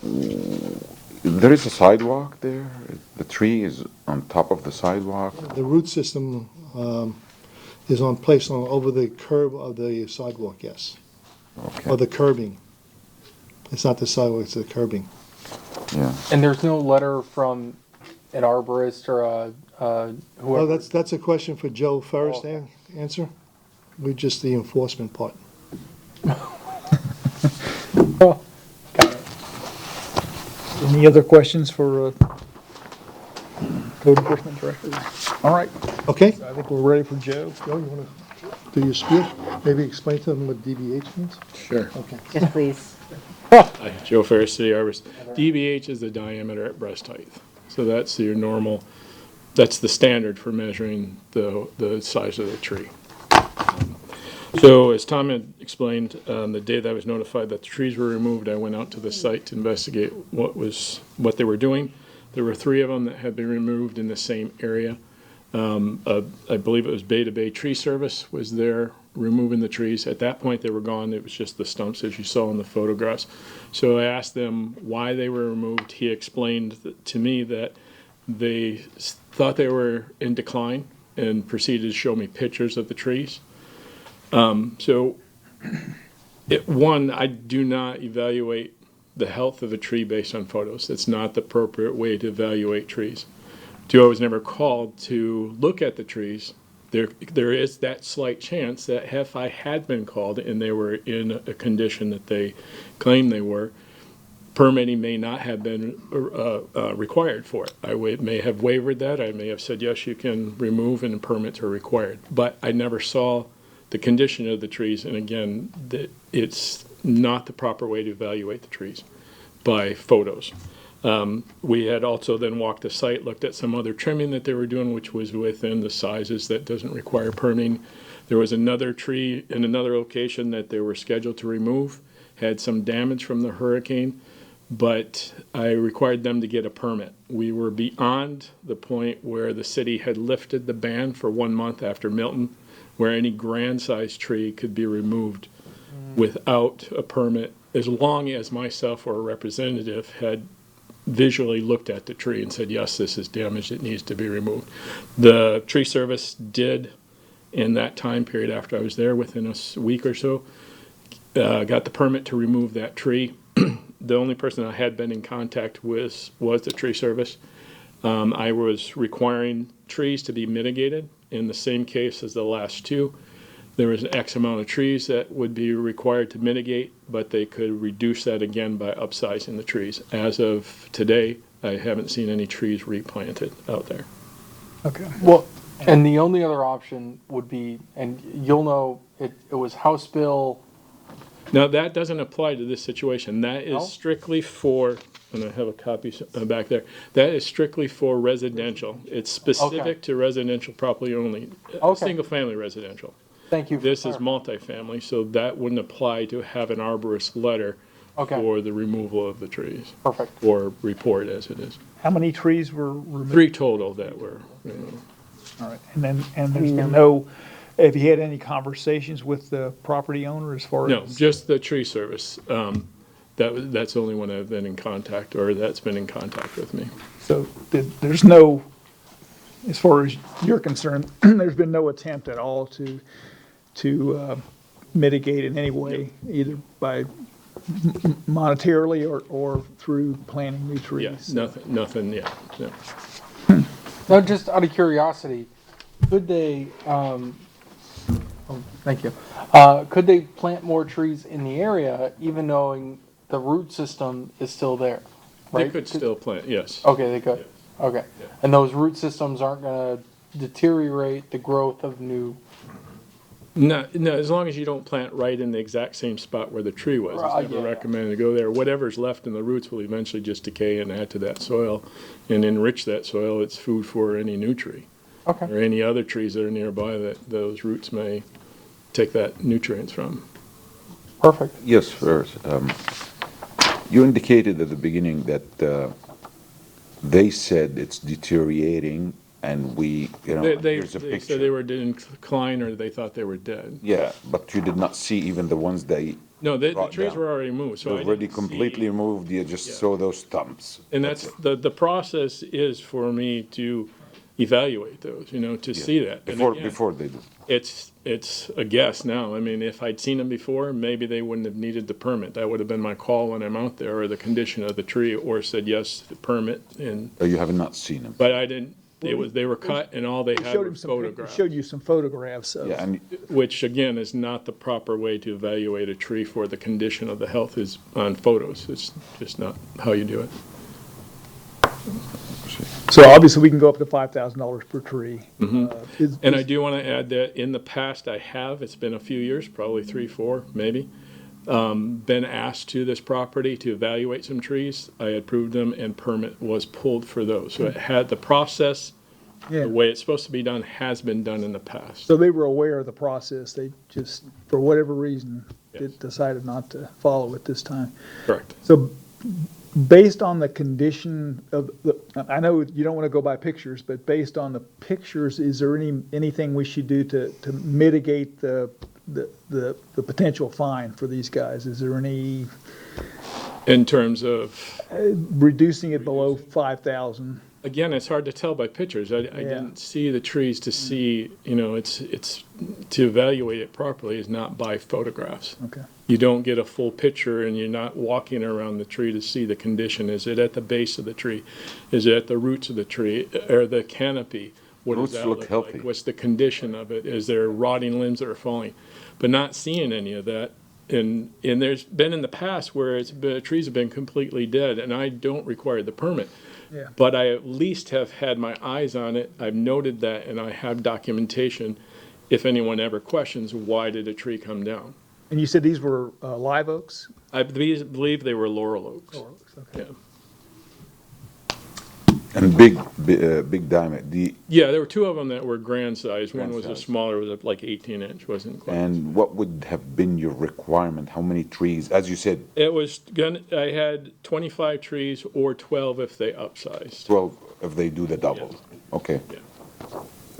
there is a sidewalk there? The tree is on top of the sidewalk? The root system is placed over the curb of the sidewalk, yes. Okay. Or the curbing. It's not the sidewalk, it's the curbing. Yeah. And there's no letter from an arborist or whoever? Well, that's a question for Joe Ferris to answer. We're just the enforcement part. Any other questions for Code Enforcement Director? All right. Okay. I think we're ready for Joe. Joe, you want to do your spiel? Maybe explain to them what DBH means? Sure. Okay. Yes, please. Hi, Joe Ferris, City Arborist. DBH is the diameter at breast height. So that's your normal, that's the standard for measuring the size of the tree. So as Tom had explained, the day that I was notified that the trees were removed, I went out to the site to investigate what they were doing. There were 3 of them that had been removed in the same area. I believe it was Bay to Bay Tree Service was there removing the trees. At that point, they were gone. It was just the stumps, as you saw in the photographs. So I asked them why they were removed. He explained to me that they thought they were in decline and proceeded to show me pictures of the trees. So, I do not evaluate the health of a tree based on photos. That's not the appropriate way to evaluate trees. 2, I was never called to look at the trees. There is that slight chance that if I had been called and they were in a condition that they claim they were, permitting may not have been required for it. I may have wavered that. I may have said, yes, you can remove and permits are required. But I never saw the condition of the trees, and again, that it's not the proper way to evaluate the trees by photos. We had also then walked the site, looked at some other trimming that they were doing, which was within the sizes that doesn't require permitting. There was another tree in another location that they were scheduled to remove, had some damage from the hurricane, but I required them to get a permit. We were beyond the point where the city had lifted the ban for 1 month after Milton, where any grand sized tree could be removed without a permit, as long as myself or a representative had visually looked at the tree and said, yes, this is damaged, it needs to be removed. The tree service did, in that time period after I was there, within a week or so, got the permit to remove that tree. The only person I had been in contact with was the tree service. I was requiring trees to be mitigated in the same case as the last two. There was an X amount of trees that would be required to mitigate, but they could reduce that again by upsizing the trees. As of today, I haven't seen any trees replanted out there. Okay. Well, and the only other option would be, and you'll know, it was House Bill. Now, that doesn't apply to this situation. That is No? strictly for, and I have a copy back there, that is strictly for residential. It's specific to residential property only, single-family residential. Thank you. This is multifamily, so that wouldn't apply to have an arborist letter for the removal of the trees. Perfect. Or report as it is. How many trees were removed? 3 total that were removed. All right, and there's been no, have you had any conversations with the property owner as far as? No, just the tree service. That's the only one I've been in contact, or that's been in contact with me. So there's no, as far as you're concerned, there's been no attempt at all to mitigate in any way, either by monetarily or through planting new trees? Yes, nothing yet. No. Now, just out of curiosity, could they, thank you, could they plant more trees in the area even knowing the root system is still there? Right? They could still plant, yes. Okay, they could. Okay. And those root systems aren't going to deteriorate the growth of new. No, as long as you don't plant right in the exact same spot where the tree was. It's never recommended to go there. Whatever's left in the roots will eventually just decay and add to that soil and enrich that soil. It's food for any new tree. Okay. Or any other trees that are nearby that those roots may take that nutrients from. Perfect. Yes, first. You indicated at the beginning that they said it's deteriorating, and we, there's a They picture. said they were in decline, or they thought they were dead. Yeah, but you did not see even the ones they No, the brought trees down. were already moved, so I Already didn't completely removed, you just saw those stumps. And that's the process is for me to evaluate those, to see that. And again, Before they do. It's a guess now. I mean, if I'd seen them before, maybe they wouldn't have needed the permit. That would have been my call when I'm out there, or the condition of the tree, or said yes, the permit. And You have not seen them. but I didn't. They were cut, and all they had were photographs. Showed you some photographs of. Yeah, and Which again is not the proper way to evaluate a tree for the condition of the health is on photos. It's just not how you do it. So obviously, we can go up to $5,000 per tree. And I do want to add that in the past it's been a few years, probably 3, 4, maybe, been asked to this property to evaluate some trees. I had approved them and permit was pulled for those. So it had the process, the way it's supposed to be done has been done in the past. So they were aware of the process. They just, for whatever reason, decided not to follow it this time. Correct. So based on the condition of the, I know you don't want to go by pictures, but based on the pictures, is there anything we should do to mitigate the potential fine for these guys? Is there any? In terms of? Reducing it below 5,000. Again, it's hard to tell by pictures. I didn't see the trees to see, it's to evaluate it properly is not by photographs. Okay. You don't get a full picture and you're not walking around the tree to see the condition. Is it at the base of the tree? Is it at the roots of the tree or the canopy? What Roots does that look healthy. like? What's the condition of it? Is there rotting limbs that are falling? But not seeing any of that. And there's been in the past where trees have been completely dead and I don't require the permit. Yeah. But I at least have had my eyes on it. I've noted that and I have documentation. if anyone ever questions, why did a tree come down? And you said these were live oaks? I believe they were laurel oaks. Laurel oaks, okay. Yeah. And big diameter. Yeah, there were two of them that were grand size. One Grand was a size. smaller, was like 18-inch, wasn't quite. And what would have been your requirement? How many trees? As you said, It was I had 25 trees or 12 if they upsized. 12 if they do the double. Okay. Yeah.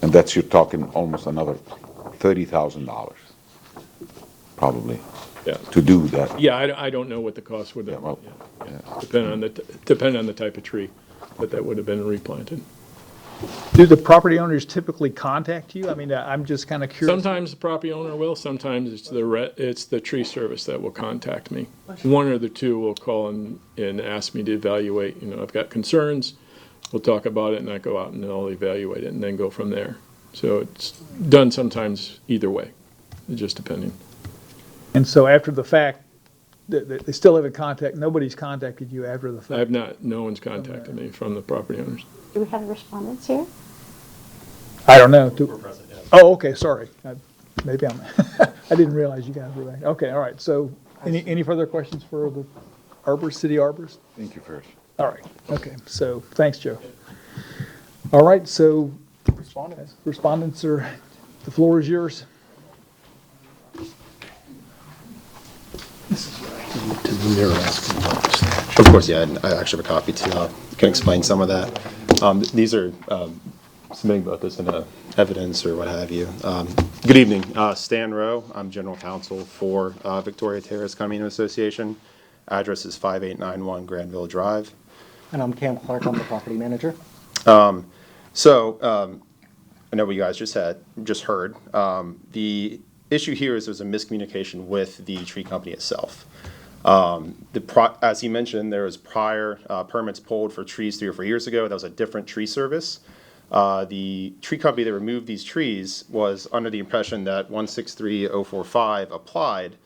And that's, you're talking almost another $30,000, probably, Yeah. to do that. Yeah, I don't know what the cost would have been. Yeah. Depend on the type of tree that would have been replanted. Do the property owners typically contact you? I mean, I'm just kind of curious. Sometimes the property owner will, sometimes it's the tree service that will contact me. One or the two will call and ask me to evaluate, I've got concerns, we'll talk about it, and I go out and I'll evaluate it and then go from there. So it's done sometimes either way, just depending. And so after the fact, they still haven't nobody's contacted you after the fact? No one's contacted me from the property owners. Do we have respondents here? I don't know. Oh, okay, sorry. Maybe I didn't realize you guys were back. Okay, all right. So any further questions for the city arborist? Thank you first. All right, okay. So thanks, Joe. All right, so respondents the floor is yours. Of course, yeah, and I actually have a copy too. Can explain some of that. These are submitting both this in evidence or what have you. Good evening, Stan Rowe. I'm general counsel for Victoria Terrace Condominium Association. Address is 5891 Granville Drive. And I'm Cam Clark. I'm the property manager. I know what you guys just heard. The issue here is there's a miscommunication with the tree company itself. As he mentioned, there was prior permits pulled for trees 3 or 4 years ago. That was a different tree service. The tree company that removed these trees was under the impression that 163045 applied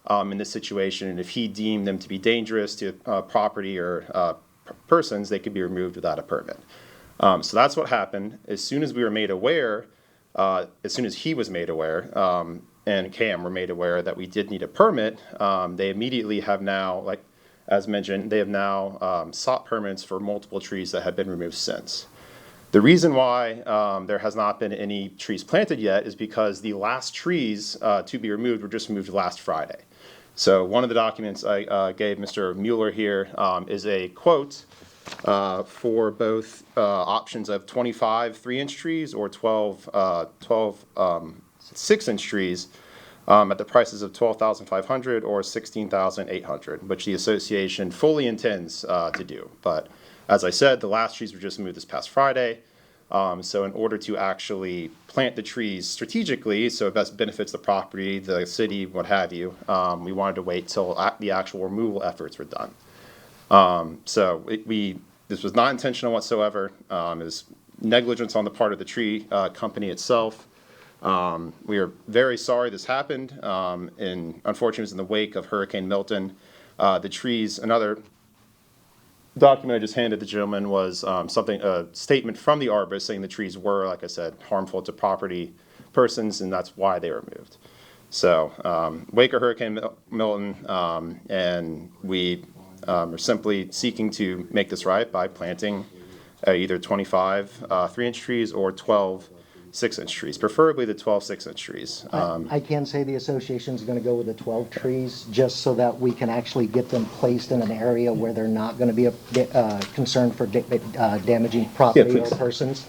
in this situation, and if he deemed them to be dangerous to property or persons, they could be removed without a permit. So that's what happened. As soon as we were made aware, as soon as he was made aware, and Cam were made aware that we did need a permit, they immediately have now, like as mentioned, they have now sought permits for multiple trees that have been removed since. The reason why there has not been any trees planted yet is because the last trees to be removed were just removed last Friday. So one of the documents I gave Mr. Mueller here is a quote for both options of 25 3-inch trees or 12 6-inch trees at the prices of $12,500 or $16,800, which the association fully intends to do. But as I said, the last trees were just moved this past Friday. So in order to actually plant the trees strategically, so it best benefits the property, the city, what have you, we wanted to wait till the actual removal efforts were done. This was not intentional whatsoever. It was negligence on the part of the tree company itself. We are very sorry this happened, and unfortunately it was in the wake of Hurricane Milton. The trees, another document I just handed the gentleman was a statement from the arborist saying the trees were, like I said, harmful to property persons, and that's why they were moved. So, wake of Hurricane Milton, and we are simply seeking to make this right by planting either 25 3-inch trees or 12 6-inch trees, preferably the 12 6-inch trees. I can say the association's going to go with the 12 trees just so that we can actually get them placed in an area where they're not going to be a concern for damaging property or persons.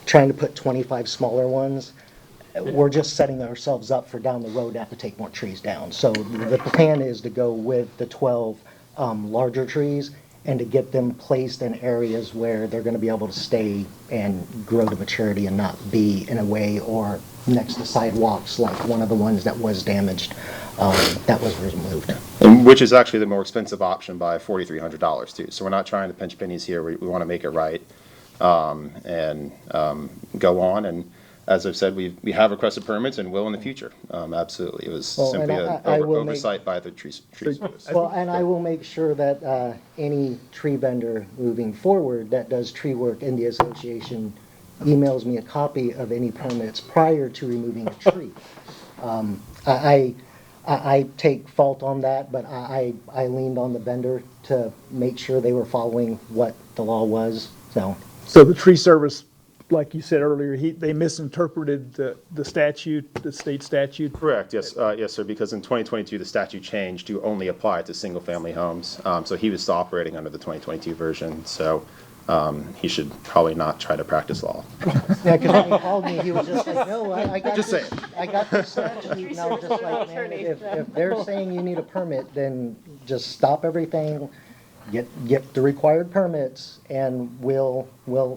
Trying to put 25 smaller ones, we're just setting ourselves up for down the road to have to take more trees down. So the plan is to go with the 12 larger trees and to get them placed in areas where they're going to be able to stay and grow to maturity and not be in a way or next to sidewalks like one of the ones that was damaged that was removed. And which is actually the more expensive option by $4,300 too. So we're not trying to pinch pennies here. We want to make it right and go on. And as I've said, we have requested permits and will in the future. Absolutely. It was simply an oversight by the tree service. Well, and I will make sure that any tree vendor moving forward that does tree work in the association emails me a copy of any permits prior to removing a tree. I take fault on that, but I leaned on the vendor to make sure they were following what the law was, so. So the tree service, like you said earlier, they misinterpreted the statute, the state statute? Correct, yes, yes, sir, because in 2022, the statute changed to only apply to single-family homes. So he was operating under the 2022 version, so he should probably not try to practice law. Yeah, because when he called me, he was just like, no, I got Just this, saying. I got this statute, and I was just like, man, if they're saying you need a permit, then just stop everything, get the required permits, and we'll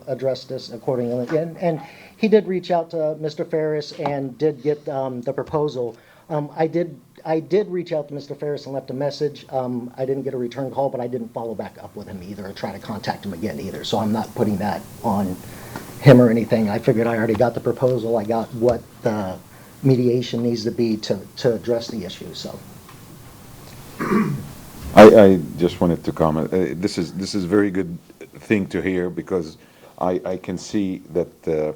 address this accordingly. And he did reach out to Mr. Ferris and did get the proposal. I did reach out to Mr. Ferris and left a message. I didn't get a return call, but I didn't follow back up with him either or try to contact him again either. So I'm not putting that on him or anything. I figured I already got the proposal. I got what the mediation needs to be to address the issue, so. I just wanted to comment. This is a very good thing to hear because I can see that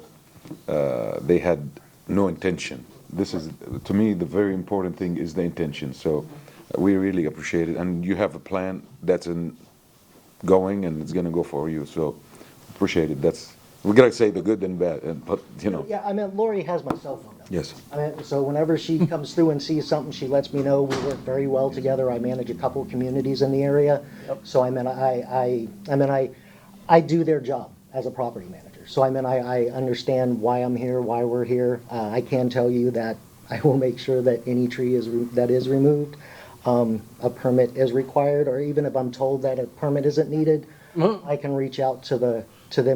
they had no intention. This is, to me, the very important thing is the intention. So we really appreciate it. And you have a plan that's going and it's going to go for you. So appreciate it. We got to say the good and bad, but you know. Yeah, I mean, Lori has my cell phone number. Yes. I mean, so whenever she comes through and sees something, she lets me know. We work very well together. I manage a couple of communities in the area. So I mean, I do their job as a property manager. So I mean, I understand why I'm here, why we're here. I can tell you that I will make sure that any tree that is removed, a permit is required, or even if I'm told that a permit isn't needed, I can reach out to them,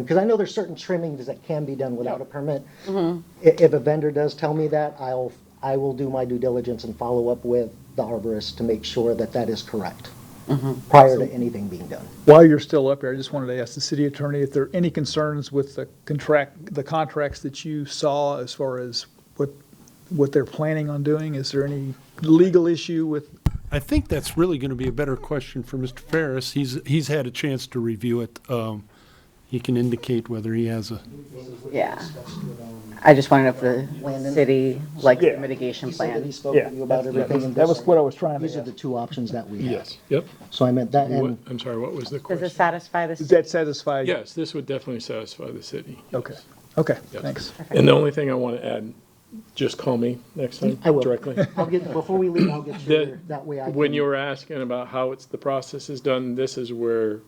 because I know there's certain trimmings that can be done without a permit. If a vendor does tell me that, I will do my due diligence and follow up with the arborist to make sure that that is correct prior to anything being done. While you're still up here, I just wanted to ask the city attorney if there are any concerns with the contracts that you saw as far as what they're planning on doing. Is there any legal issue with? I think that's really going to be a better question for Mr. Ferris. He's had a chance to review it. He can indicate whether he has a. Yeah. I just wanted to know if the city liked the mitigation He said that plan. he spoke with you about everything. and That was what I was trying to These are ask. the two options that we have. Yes, yep. So I meant that, and I'm sorry, what was the Does question? it satisfy the Does city? that satisfy? Yes, this would definitely satisfy the city. Okay. Okay, Yes. thanks. And the only thing I want to add, just call me next time I will. directly. Before we leave, I'll get your, that way I can. When you were asking about how the process is done, this is where So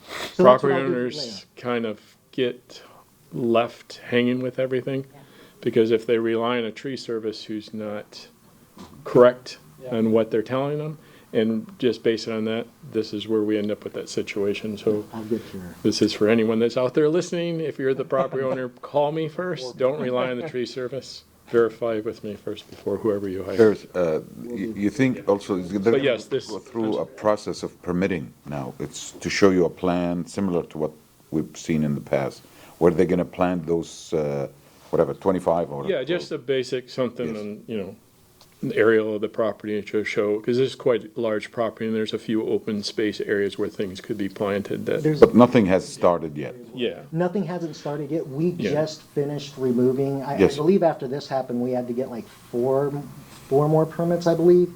that's property what I'll do owners kind of get left hanging with everything. Because if they rely on a tree service who's not correct on what they're telling them, and just based on that, this is where we end up with that situation. So I'll get your. this is for anyone that's out there listening. If you're the property owner, call me first. Don't rely on the tree service. Verify with me first before whoever you hire. There's, you think also they're But going yes, to this- go through a process of permitting now. It's to show you a plan similar to what we've seen in the past, where they're going to plant those, whatever, 25 or. Yeah, just a basic something Yes. on, an aerial of the property to show, because this is quite a large property and there's a few open space areas where things could be planted that, But nothing has started yet. yeah. Nothing hasn't started yet. We Yeah. just finished removing. I Yes. believe after this happened, we had to get like four more permits, I believe.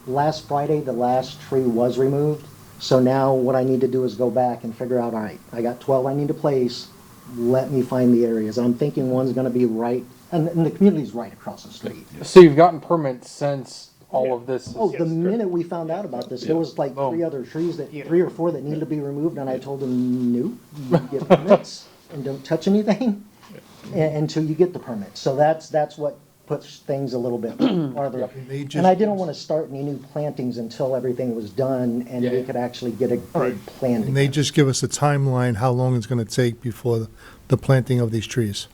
Last Friday, the last tree was removed. So now what I need to do is go back and figure out, all right, I got 12 I need to place. Let me find the areas. I'm thinking one's gonna be right, and the community's right across the street. So you've gotten permits since all of this? Oh, the minute we found out about this, there was like three other trees three or four that needed to be removed, and I told them, nope, you get permits and don't touch anything until you get the permit. So that's what puts things a little bit farther up. And I didn't want to start any new plantings until everything was done and we could actually get a good plan. And they just give us a timeline, how long it's going to take before the planting of these trees.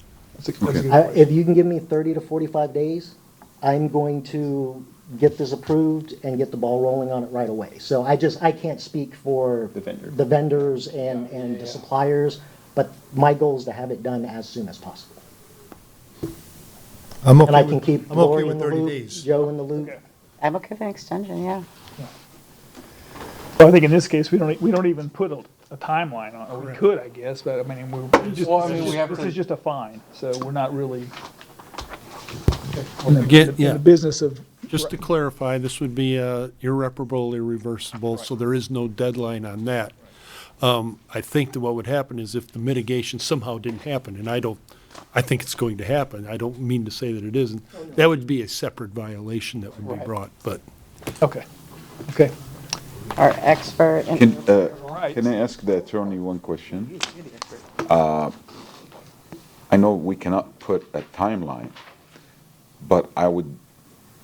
If you can give me 30 to 45 days, I'm going to get this approved and get the ball rolling on it right away. So I can't speak for the vendors and the suppliers, but my goal is to have it done as soon as possible. I'm okay And I can with- keep I'm okay Lori with in the 30 loop, days. Joe in the loop. I'm okay with an extension, yeah. Well, I think in this case, we don't even put a timeline on it. We could, I guess, but I mean, this is just a fine, so we're not really in the business of. Just to clarify, this would be irreparable, irreversible, so there is no deadline on that. I think that what would happen is if the mitigation somehow didn't happen, and I think it's going to happen, I don't mean to say that it isn't, that would be a separate violation that would be brought, but. Okay. Our expert. Can I ask the attorney one question? I know we cannot put a timeline, but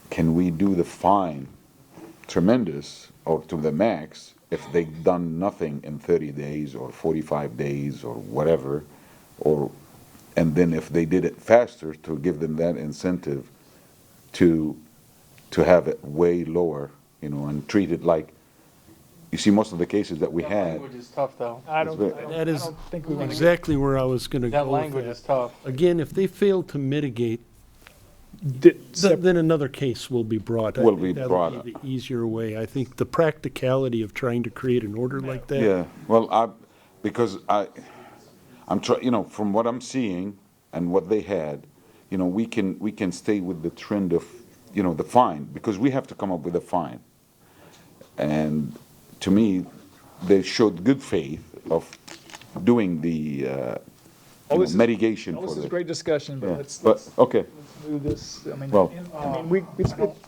can we do the fine tremendous or to the max if they've done nothing in 30 days or 45 days or whatever, and then if they did it faster, to give them that incentive to have it way lower, and treat it like, you see, most of the cases that we had. Language is tough, though. That is exactly where I was gonna go That with language is tough. Again, if they fail to mitigate, then another case will be brought. Will be That'll brought. be the easier way. I think the practicality of trying to create an order like that. Yeah, well, because I'm trying, from what I'm seeing and what they had, we can stay with the trend of, the fine, because we have to come up with a fine. And to me, they showed good faith of doing the mitigation for This is the. great discussion, but Yeah. let's Okay. move this. I mean, Well-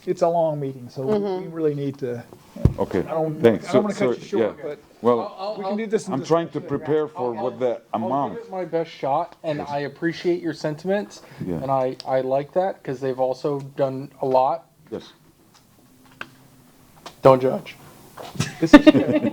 it's a long meeting, so we really need to. Okay, I thanks. don't want to cut you short, yeah. but Well, we can do this. I'm trying to prepare for what the I'll amount. give it my best shot, and I appreciate your sentiments, Yeah. and I like that, because they've also done a lot. Yes. Don't judge. This is good. We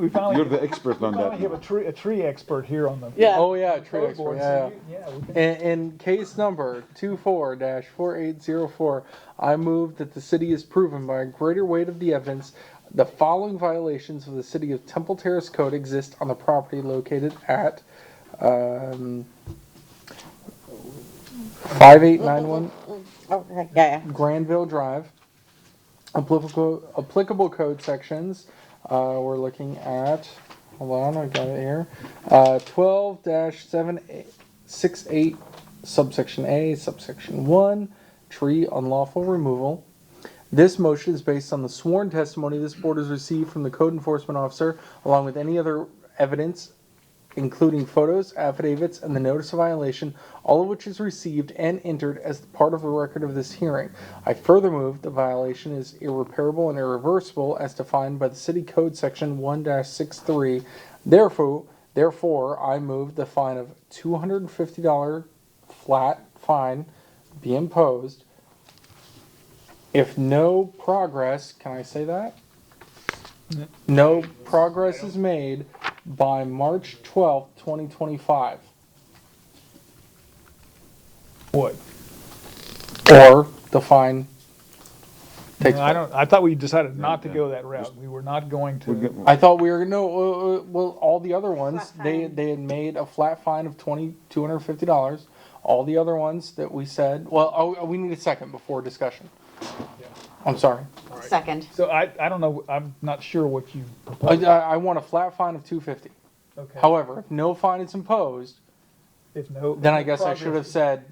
finally. You're the expert on We finally that. have a tree expert here on the. Oh, yeah, tree code expert, board, yeah. so we can- In case number 24-4804, I move that the city is proven by a greater weight of the evidence the following violations of the City of Temple Terrace Code exist on the property located at 5891 Okay, yeah. Granville Drive. Applicable code sections, we're looking at, hold on, I got it here, 12-768, subsection A, subsection 1, tree unlawful removal. This motion is based on the sworn testimony this board has received from the code enforcement officer, along with any other evidence, including photos, affidavits, and the notice of violation, all of which is received and entered as part of the record of this hearing. I further move the violation is irreparable and irreversible as defined by the City Code Section 1-63. Therefore, I move the fine of $250 flat fine be imposed if no progress, can I say that? No progress is made by March 12th, 2025. What? Or the fine takes. I thought we decided not to go that route. We were not going to. I thought we were well, all the other ones they had made a flat fine of $250. All the other ones that we said, we need a second before discussion. I'm sorry. Second. So I don't know. I'm not sure what you propose. I want a flat fine of $250. Okay. However, if no fine is imposed, then I guess I should have said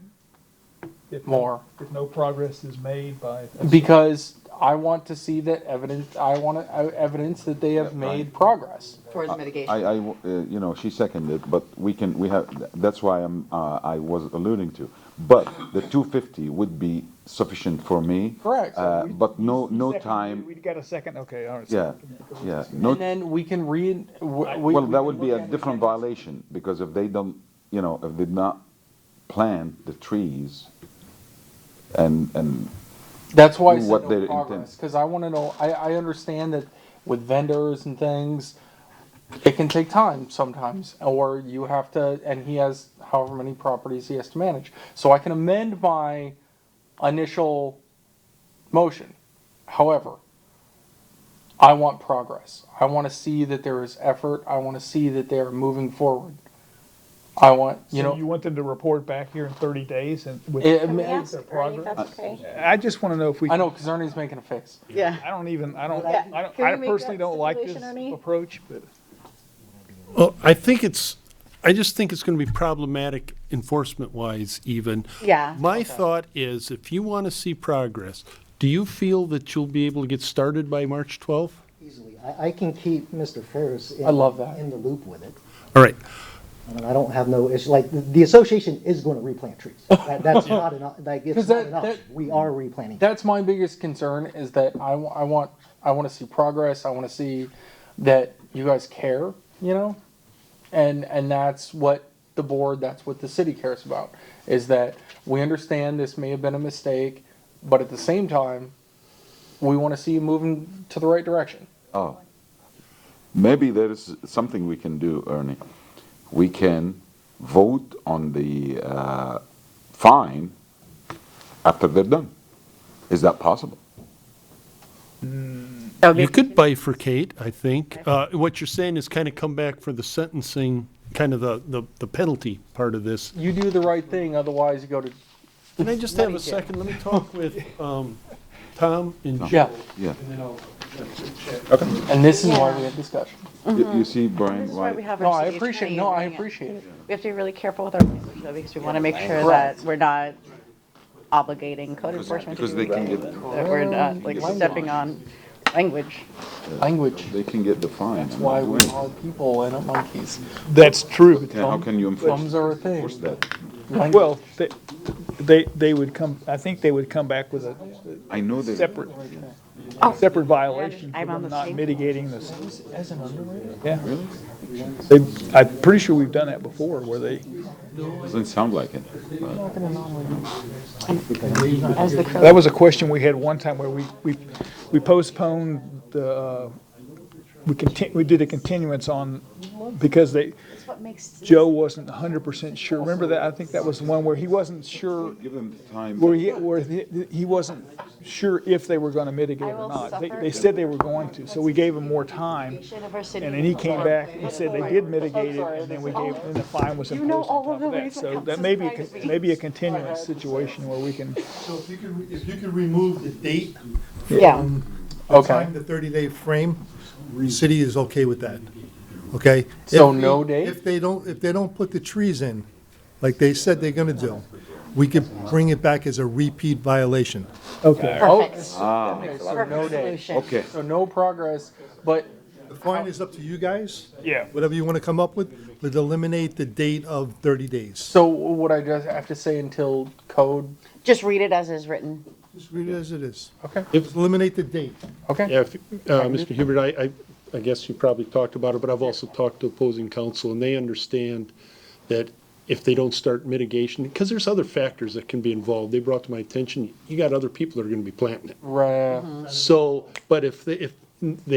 more. If no progress is made by. Because I want to see that evidence. I want evidence that they have made progress towards mitigation. She seconded, but we have. That's why I was alluding to. But the 250 would be sufficient for me. Correct. But no time. We got a second. Okay. All right. Yeah. And then we can read. Well, that would be a different violation, because if they don't, if they not plant the trees and that's why I do said what no they progress, intend. because I want to know. I understand that with vendors and things, it can take time sometimes, or you have to, and he has however many properties he has to manage. So I can amend my initial motion. However, I want progress. I want to see that there is effort. I want to see that they are moving forward. I want, So you want them to report back here in 30 days and with Can we their ask Ernie if progress? that's okay? I just want to know if we. I know, because Ernie's making a face. Yeah. I don't. Can we I make personally that don't like this stipulation, Ernie? approach, but Well, I just think it's gonna be problematic enforcement-wise even. Yeah. My thought is, if you wanna see progress, do you feel that you'll be able to get started by March 12th? Easily. I can keep Mr. Ferris I love that. in the loop with it. All right, I mean, I don't have no issue, like, the association is going to replant trees. That's not enough, like, it's 'Cause not that- enough. that- We are replanting. That's my biggest concern is that I want to see progress. I want to see that you guys care, you know, and that's what the board, that's what the city cares about, is that we understand this may have been a mistake, but at the same time, we want to see you moving to the right direction. Oh, maybe there is something we can do, Ernie. We can vote on the fine after they're done. Is that possible? you could bifurcate, I think. What you're saying is kind of come back for the sentencing, kind of the penalty part of this. You do the right thing, otherwise you go to. Can I just have a second? Let me talk with Tom and Joe. Yeah. Yeah. And then I'll. And this is why we have discussion. You see, Brian, This is why we have No, our I city appreciate. attorney No, I running it. appreciate it. We have to be really careful with our language though, because we want to make sure that we're not obligating code enforcement to because they do can that get- we're not like stepping on language. Language. They can get the fine. That's why we are people and not monkeys. That's true. How can you enforce Thumbs are a thing. enforce that? Well, they would come, I think they would come back with a I know that. separate, Oh. separate violation for I'm on them the not same- mitigating this. As an underwriter? Yeah. I'm pretty sure we've done that before, where they, Doesn't sound like it. As the that was a question we had one time where we postponed the, we did a continuance on, because That's what makes. Joe wasn't 100% sure. Remember that? I think that was the one where he wasn't sure, Give them time. where he wasn't sure if they were going to mitigate I or will not. They suffer. said they were going to, so we gave him more time. And then he came back and said they did mitigate it, and then we gave, and the fine was You know imposed all on of top of the that. reasons So I'm that may be, surprised. maybe a continuance situation where we can, So if you could remove the date Yeah. from the Okay. time, the 30-day frame, the city is okay with that, okay? So If no they- date? If they don't put the trees in, like they said they're gonna do, we could bring it back as a repeat violation. okay. Perfect. Okay, so no day. Solution. Okay. So no progress, but The fine is up to you guys. Yeah. Whatever you wanna come up with, but eliminate the date of 30 days. so would I just have to say until code? Just read it as is written. Just read it as it is. Okay. Just eliminate the date. Okay. Yeah, Mr. Hubert, I guess you probably talked about it, but I've also talked to opposing counsel, and they understand that if they don't start mitigation, because there's other factors that can be involved. They brought to my attention, you got other people that are gonna be planting it. Right. So, but if they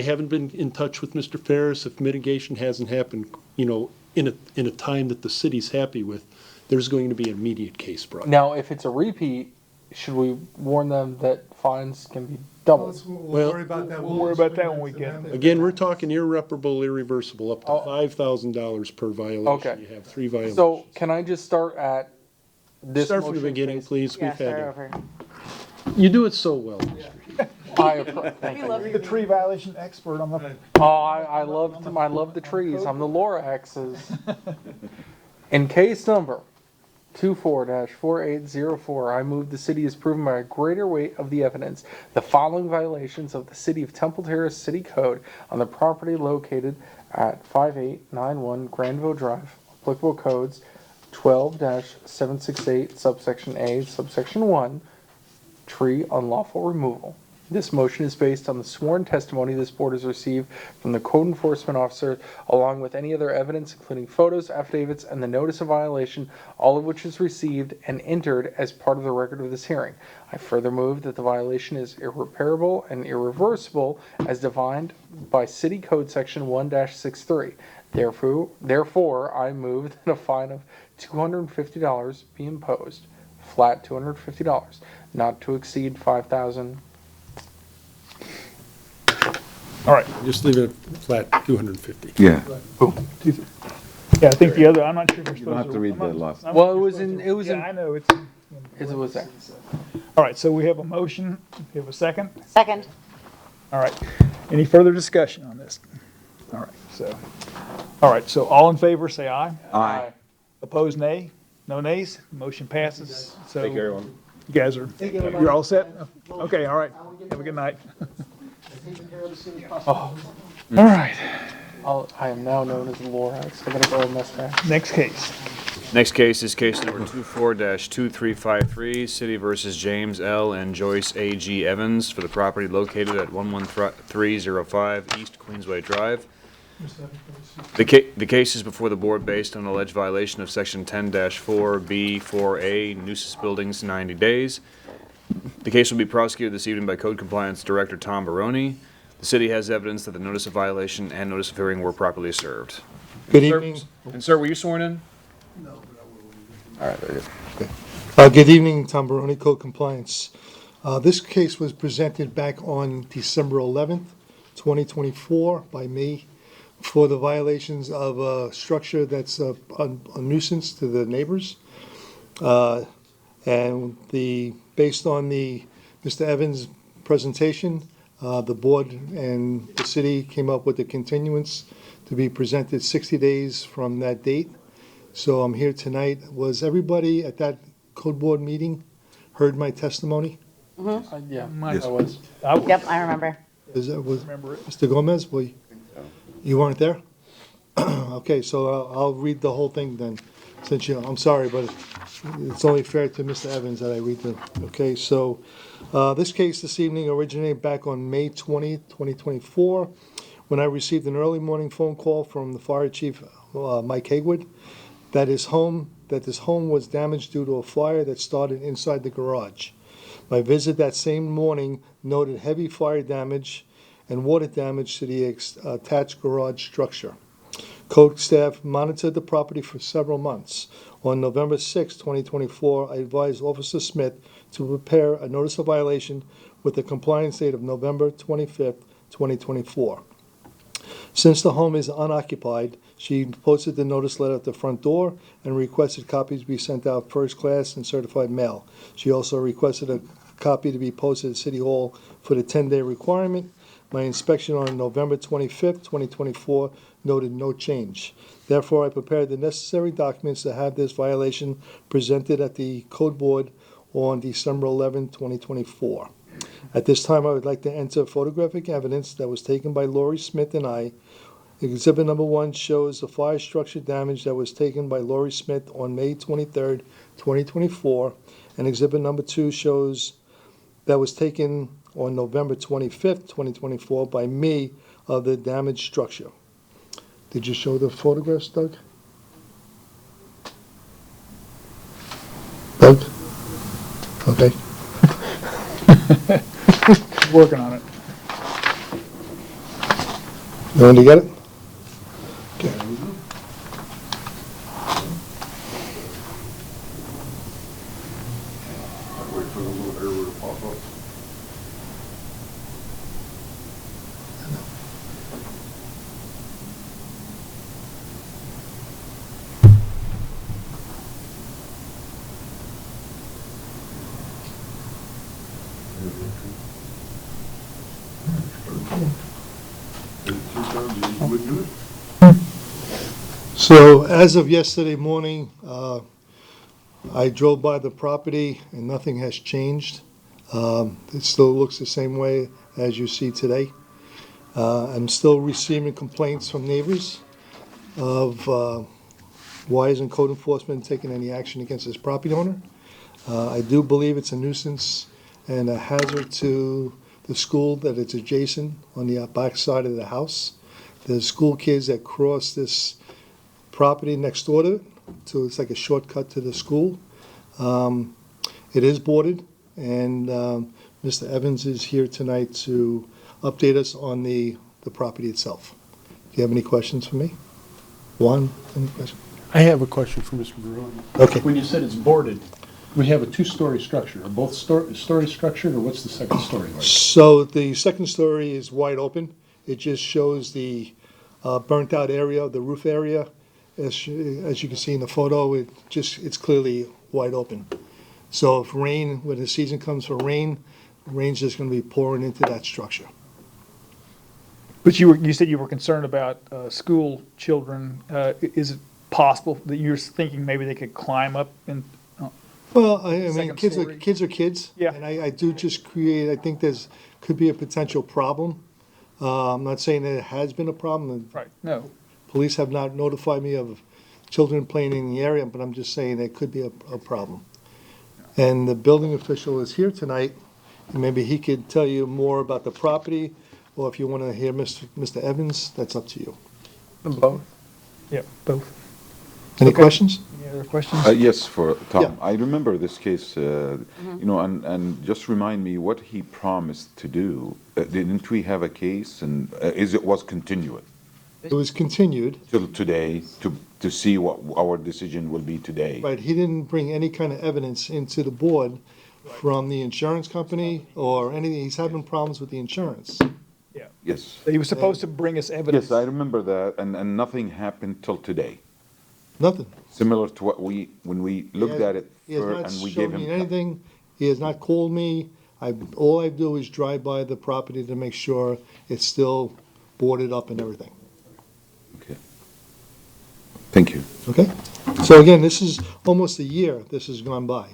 haven't been in touch with Mr. Ferris, if mitigation hasn't happened, in a time that the city's happy with, there's going to be an immediate case brought. Now, if it's a repeat, should we warn them that fines can be doubled? We'll worry about that. We'll worry about that when we get there. Again, we're talking irreparable, irreversible, up to $5,000 per violation. Okay. You have 3 violations. So can I just start at this Start from the motion beginning, phase? please. Yeah, We've had start it. over. You do it so well. Thank you. The tree violation expert on the. Oh, I love the trees. I'm the Loraxes. In case number 24-4804, I move the city is proven by a greater weight of the evidence the following violations of the City of Temple Terrace City Code on the property located at 5891 Granville Drive. Applicable codes 12-768 subsection A, subsection 1, tree unlawful removal. This motion is based on the sworn testimony this board has received from the code enforcement officer, along with any other evidence, including photos, affidavits, and the notice of violation, all of which is received and entered as part of the record of this hearing. I further move that the violation is irreparable and irreversible as defined by City Code Section 1-63. Therefore, I move that a fine of $250 be imposed, flat $250, not to exceed $5,000. All right. Just leave it flat, 250. Yeah. Yeah, I think the other, I'm not sure if we're You don't have supposed to read I'm the not- last. I'm Well, not it was supposed in- to- it was in- Yeah, I know, it's. It was there. All right, so we have a motion. We have a second. Second. All right. Any further discussion on this? All right, so all in favor, say aye. Aye. Opposed, nay? No nays? Motion passes. So Thank you, everyone. you guys are, you're all set? Okay, all right. Have a good night. Oh, All right, I am now known as Lorax. I'm gonna go and mess back. next case. Next case is case number 24-2353, City versus James L. and Joyce A.G. Evans for the property located at 11305 East Queensway Drive. The case is before the board based on alleged violation of Section 10-4B4A, nuisance buildings 90 days. The case will be prosecuted this evening by Code Compliance Director Tom Baroni. The city has evidence that the notice of violation and notice of hearing were properly served. Good Sir- evening. And sir, were you sworn in? All right, very good. Good evening, Tom Baroni, Code Compliance. This case was presented back on December 11th, 2024 by me for the violations of a structure that's a nuisance to the neighbors. And based on Mr. Evans' presentation, the board and the city came up with a continuance to be presented 60 days from that date. So I'm here tonight. Was everybody at that code board meeting heard my testimony? Yeah, Yes. I was. Yep, I remember. Was Remember it. Mr. Gomez, you weren't there? Okay, so I'll read the whole thing then, since I'm sorry, but it's only fair to Mr. Evans that I read okay, so this case this evening originated back on May 20th, 2024, when I received an early morning phone call from the fire chief, Mike Haywood, that this home was damaged due to a fire that started inside the garage. My visit that same morning noted heavy fire damage and water damage to the attached garage structure. Code staff monitored the property for several months. On November 6, 2024, I advised Officer Smith to prepare a notice of violation with a compliance date of November 25th, 2024. Since the home is unoccupied, she posted the notice letter at the front door and requested copies be sent out first class and certified mail. She also requested a copy to be posted at City Hall for the 10-day requirement. My inspection on November 25th, 2024 noted no change. Therefore, I prepared the necessary documents to have this violation presented at the Code Board on December 11, 2024. At this time, I would like to enter photographic evidence that was taken by Lori Smith and I. Exhibit number 1 shows the fire structure damage that was taken by Lori Smith on May 23rd, 2024, and exhibit number 2 shows that was taken on November 25th, 2024 by me of the damaged structure. Did you show the photographs, Doug? Doug? Okay. Working on it. You want to get it? Okay. Wait for the little arrow to pop up. So as of yesterday morning, I drove by the property and nothing has changed. It still looks the same way as you see today. I'm still receiving complaints from neighbors of why isn't code enforcement taking any action against this property owner. I do believe it's a nuisance and a hazard to the school that it's adjacent on the back side of the house. There's school kids that cross this property next door to it, so it's like a shortcut to the school. It is boarded, and Mr. Evans is here tonight to update us on the property itself. Do you have any questions for me? Juan, any questions? I have a question for Mr. Barone. Okay. When you said it's boarded, we have a two-story structure. Are both stories structured, or what's the second story like? So the second story is wide open. It just shows the burnt out area, the roof area. As you can see in the photo, it's clearly wide open. So if rain, when the season comes for rain, rain's just going to be pouring into that structure. But you said you were concerned about school children. Is it possible that you're thinking maybe they could climb up and? Well, I mean, Second kids are story. kids are kids. Yeah. And I do just create, I think could be a potential problem. I'm not saying that it has been a problem. Right, no. Police have not notified me of children playing in the area, but I'm just saying it could be a problem. And the building official is here tonight, and maybe he could tell you more about the property, or if you want to hear Mr. Evans, that's up to you. Both. Yeah, both. Any Okay. questions? Any other questions? Yes, for Tom. Yeah. I remember this case, and just remind me what he promised to do. Didn't we have a case, and was continued It was continued, till today to see what our decision will be today? but he didn't bring any kind of evidence into the board from the insurance company or anything. He's having problems with the insurance. Yeah. Yes. He was supposed to bring us evidence. Yes, I remember that, and nothing happened till today. Nothing. Similar to when we looked at it He has first, not and we gave shown me him. anything. He has not called me. All I do is drive by the property to make sure it's still boarded up and everything. Okay. Thank you. Okay? So again, this is almost a year this has gone by.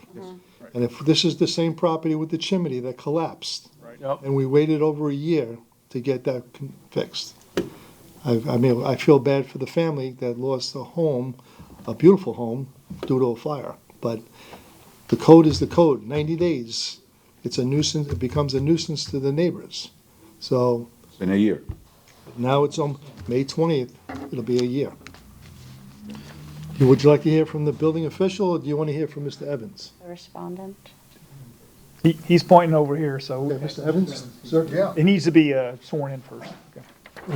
And if this is the same property with the chimney that collapsed, Yep. and we waited over a year to get that fixed. I mean, I feel bad for the family that lost a home, a beautiful home, due to a fire. But the code is the code, 90 days. It's a nuisance, it becomes a nuisance to the neighbors. So It's been a year. now it's on May 20th, it'll be a year. Would you like to hear from the building official, or do you want to hear from Mr. Evans? The respondent. He's pointing over here, so. Okay, Mr. Evans, sir? Yeah. It needs to be sworn in first. Okay.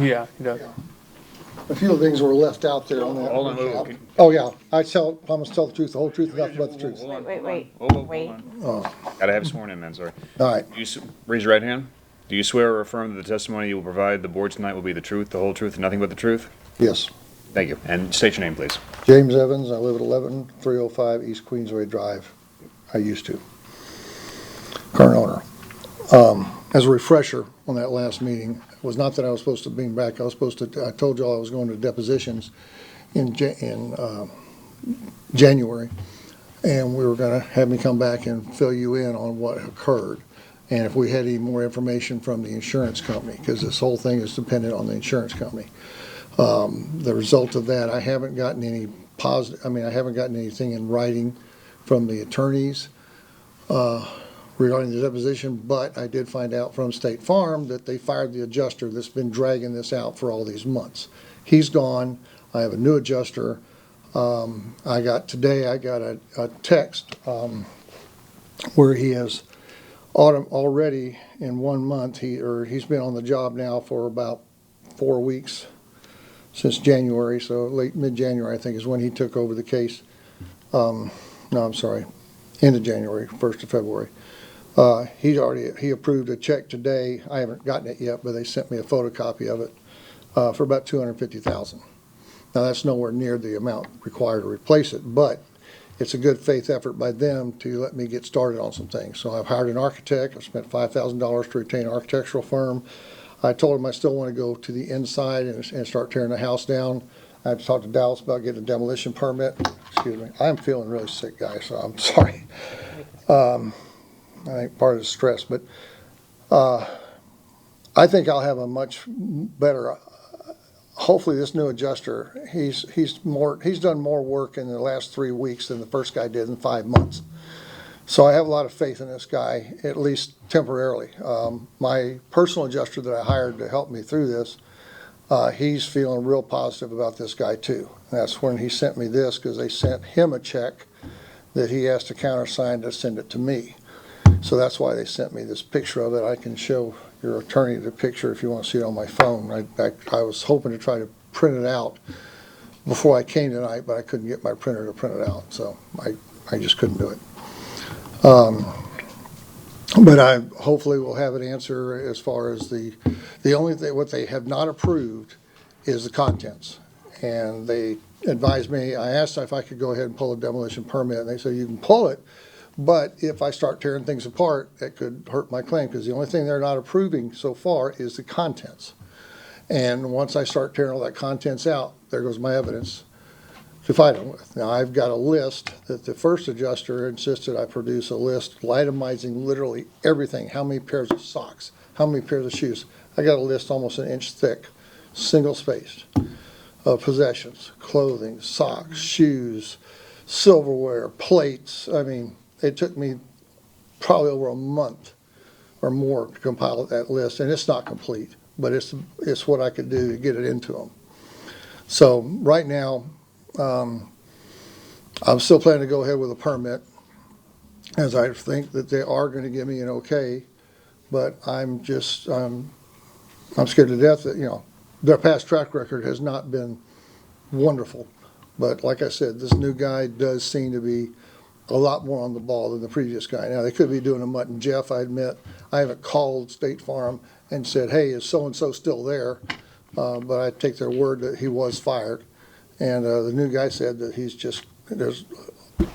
Yeah, he does. A few things were left out there on that. Hold on, hold on. Oh, yeah, promise to tell the truth, the whole truth, and nothing but the truth. Wait. Oh, Gotta have sworn in, man, sorry. all right. Raise your right hand. Do you swear or affirm that the testimony you will provide the board tonight will be the truth, the whole truth, and nothing but the truth? Yes. Thank you. And state your name, please. James Evans, I live at 11305 East Queensway Drive. I used to. Current owner. As a refresher on that last meeting, it was not that I was supposed to bring back, I told y'all I was going to depositions in January, and we were gonna have me come back and fill you in on what occurred, and if we had any more information from the insurance company, because this whole thing is dependent on the insurance company. The result of that, I haven't gotten any I haven't gotten anything in writing from the attorneys regarding the deposition, but I did find out from State Farm that they fired the adjuster that's been dragging this out for all these months. He's gone. I have a new adjuster. Today I got a text where he has already in 1 month, he's been on the job now for about 4 weeks. Since January, so mid-January, I think, is when he took over the case. No, I'm sorry, end of January, 1st of February. He approved a check today. I haven't gotten it yet, but they sent me a photocopy of it for about $250,000. Now, that's nowhere near the amount required to replace it, but it's a good faith effort by them to let me get started on some things. So I've hired an architect. I've spent $5,000 to retain an architectural firm. I told him I still want to go to the inside and start tearing the house down. I have to talk to Dallas about getting a demolition permit. Excuse me. I'm feeling really sick, guys, so I'm sorry. I think part of the stress, but I think I'll have a much better. Hopefully, this new adjuster, he's done more work in the last 3 weeks than the first guy did in 5 months. So I have a lot of faith in this guy, at least temporarily. My personal adjuster that I hired to help me through this, he's feeling real positive about this guy too. That's when he sent me this, because they sent him a check that he has to countersign to send it to me. So that's why they sent me this picture of it. I can show your attorney the picture if you want to see it on my phone. I was hoping to try to print it out before I came tonight, but I couldn't get my printer to print it out, so I just couldn't do it. But I hopefully will have an answer as far as the only thing, what they have not approved is the contents. And they advised me, I asked if I could go ahead and pull a demolition permit, and they said you can pull it, but if I start tearing things apart, it could hurt my claim, because the only thing they're not approving so far is the contents. And once I start tearing all that contents out, there goes my evidence to fight them with. Now, I've got a list that the first adjuster insisted I produce a list itemizing literally everything, how many pairs of socks, how many pairs of shoes. I got a list almost an inch thick, single-spaced, of possessions, clothing, socks, shoes, silverware, plates. I mean, it took me probably over a month or more to compile that list, and it's not complete, but it's what I could do to get it into them. So right now, I'm still planning to go ahead with a permit, as I think that they are going to give me an okay, but I'm scared to death that, their past track record has not been wonderful. But like I said, this new guy does seem to be a lot more on the ball than the previous guy. Now, they could be doing a mutt and Jeff, I admit. I haven't called State Farm and said, hey, is so-and-so still there? But I take their word that he was fired. And the new guy said that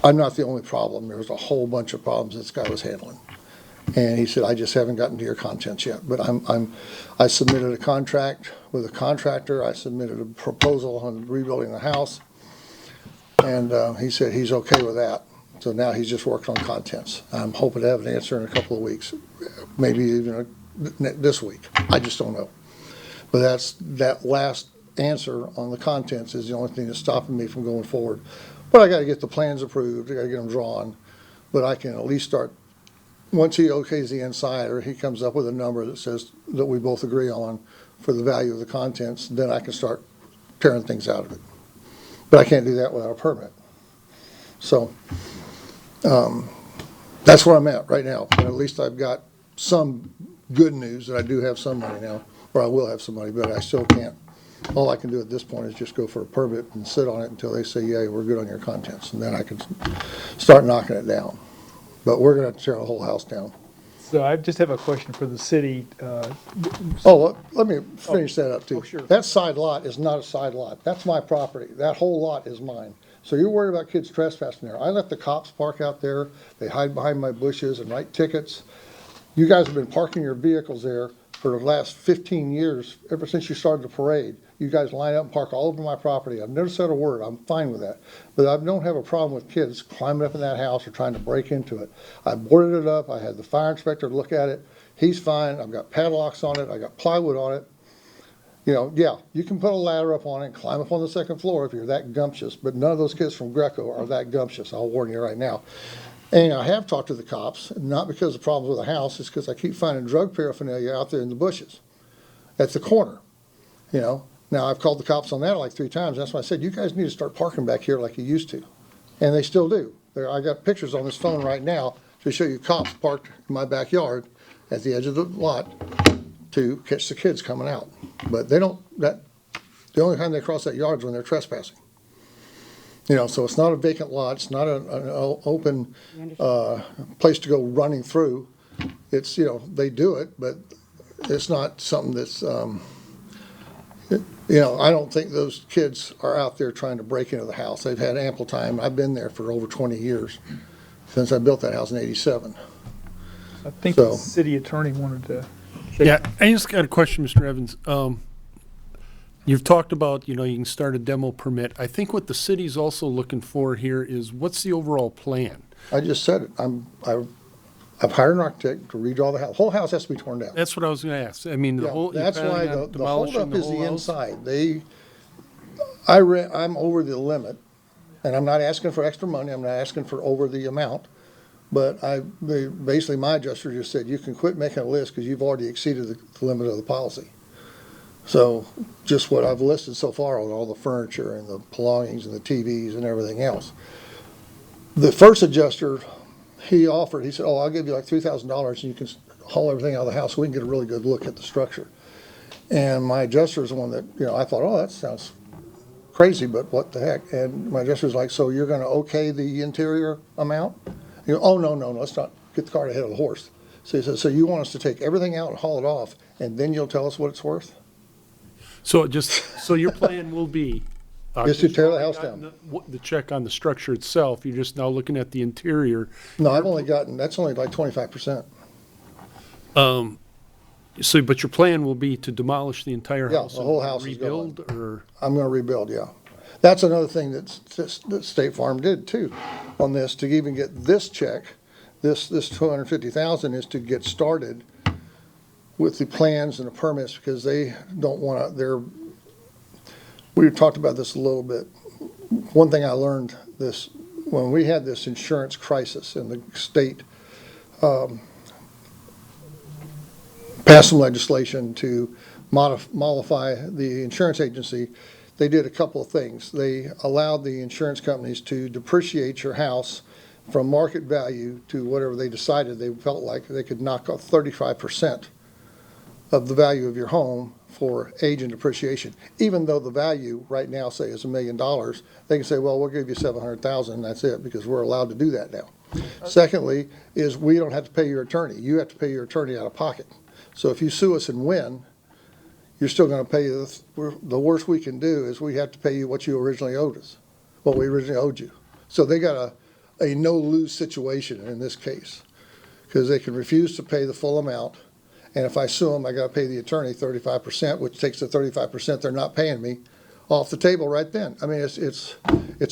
I'm not the only problem. There's a whole bunch of problems this guy was handling. And he said, I just haven't gotten to your contents yet. But I submitted a contract with a contractor. I submitted a proposal on rebuilding the house. And he said he's okay with that. So now he's just working on contents. I'm hoping to have an answer in a couple of weeks, maybe even this week. I just don't know. But that last answer on the contents is the only thing that's stopping me from going forward. But I got to get the plans approved. I got to get them drawn. But I can at least start. Once he okays the inside, or he comes up with a number that says that we both agree on for the value of the contents, then I can start tearing things out of it. But I can't do that without a permit. So that's where I'm at right now. And at least I've got some good news that I do have some money now, or I will have some money, but I still can't. All I can do at this point is just go for a permit and sit on it until they say, yeah, we're good on your contents. And then I can start knocking it down. But we're going to tear the whole house down. So I just have a question for the city. Let me finish that up too. Oh, sure. That side lot is not a side lot. That's my property. That whole lot is mine. So you're worried about kids trespassing there. I let the cops park out there. They hide behind my bushes and write tickets. You guys have been parking your vehicles there for the last 15 years, ever since you started the parade. You guys line up and park all over my property. I've never said a word. I'm fine with that. But I don't have a problem with kids climbing up in that house or trying to break into it. I boarded it up. I had the fire inspector look at it. He's fine. I've got padlocks on it. I got plywood on it. Yeah, you can put a ladder up on it and climb up on the second floor if you're that gumptious, but none of those kids from Greco are that gumptious. I'll warn you right now. And I have talked to the cops, not because of problems with the house, it's because I keep finding drug paraphernalia out there in the bushes at the corner, Now, I've called the cops on that like 3 times. That's why I said, you guys need to start parking back here like you used to. And they still do. I got pictures on this phone right now to show you cops parked in my backyard at the edge of the lot to catch the kids coming out. But the only time they cross that yard is when they're trespassing. So it's not a vacant lot. It's not an open place to go running through. It's, they do it, but it's not something that's, I don't think those kids are out there trying to break into the house. They've had ample time. I've been there for over 20 years, since I built that house in '87. I think the city attorney wanted to. Yeah, I just got a question, Mr. Evans. You've talked about, you can start a demo permit. I think what the city's also looking for here is what's the overall plan? I just said it. I've hired an architect to redraw the house. The whole house has to be torn down. That's what I was going to ask. I mean, that's why the holdup is the inside. I'm over the limit, and I'm not asking for extra money. I'm not asking for over the amount. But basically my adjuster just said, you can quit making a list because you've already exceeded the limit of the policy. So just what I've listed so far on all the furniture and the belongings and the TVs and everything else. The first adjuster, he said, I'll give you like $3,000 and you can haul everything out of the house so we can get a really good look at the structure. And my adjuster is the one that, I thought, that sounds crazy, but what the heck? And my adjuster's like, so you're going to okay the interior amount? Oh, no, let's not get the cart ahead of the horse. So he said, so you want us to take everything out and haul it off, and then you'll tell us what it's worth? So your plan will be Just to tear the house down. The check on the structure itself, you're just now looking at the interior. No, that's only like 25%. So, but your plan will be to demolish the entire Yeah, house? the whole and house is going. rebuild, or? I'm gonna rebuild, yeah. That's another thing that State Farm did too on this, to even get this check, this 250,000 is to get started with the plans and the permits, because they don't wanna, we talked about this a little bit. One thing I learned this, when we had this insurance crisis in the state, passed some legislation to modify the insurance agency. They did a couple of things. They allowed the insurance companies to depreciate your house from market value to whatever they decided. They felt like they could knock off 35% of the value of your home for age and depreciation. Even though the value right now, say, is $1 million, they can say, well, we'll give you 700,000 and that's it, because we're allowed to do that now. Secondly, is we don't have to pay your attorney. You have to pay your attorney out of pocket. So if you sue us and win, you're still going to pay us. The worst we can do is we have to pay you what you originally owed us, what we originally owed you. So they got a no-lose situation in this case, because they can refuse to pay the full amount. And if I sue them, I got to pay the attorney 35%, which takes the 35% they're not paying me off the table right then. I mean, it's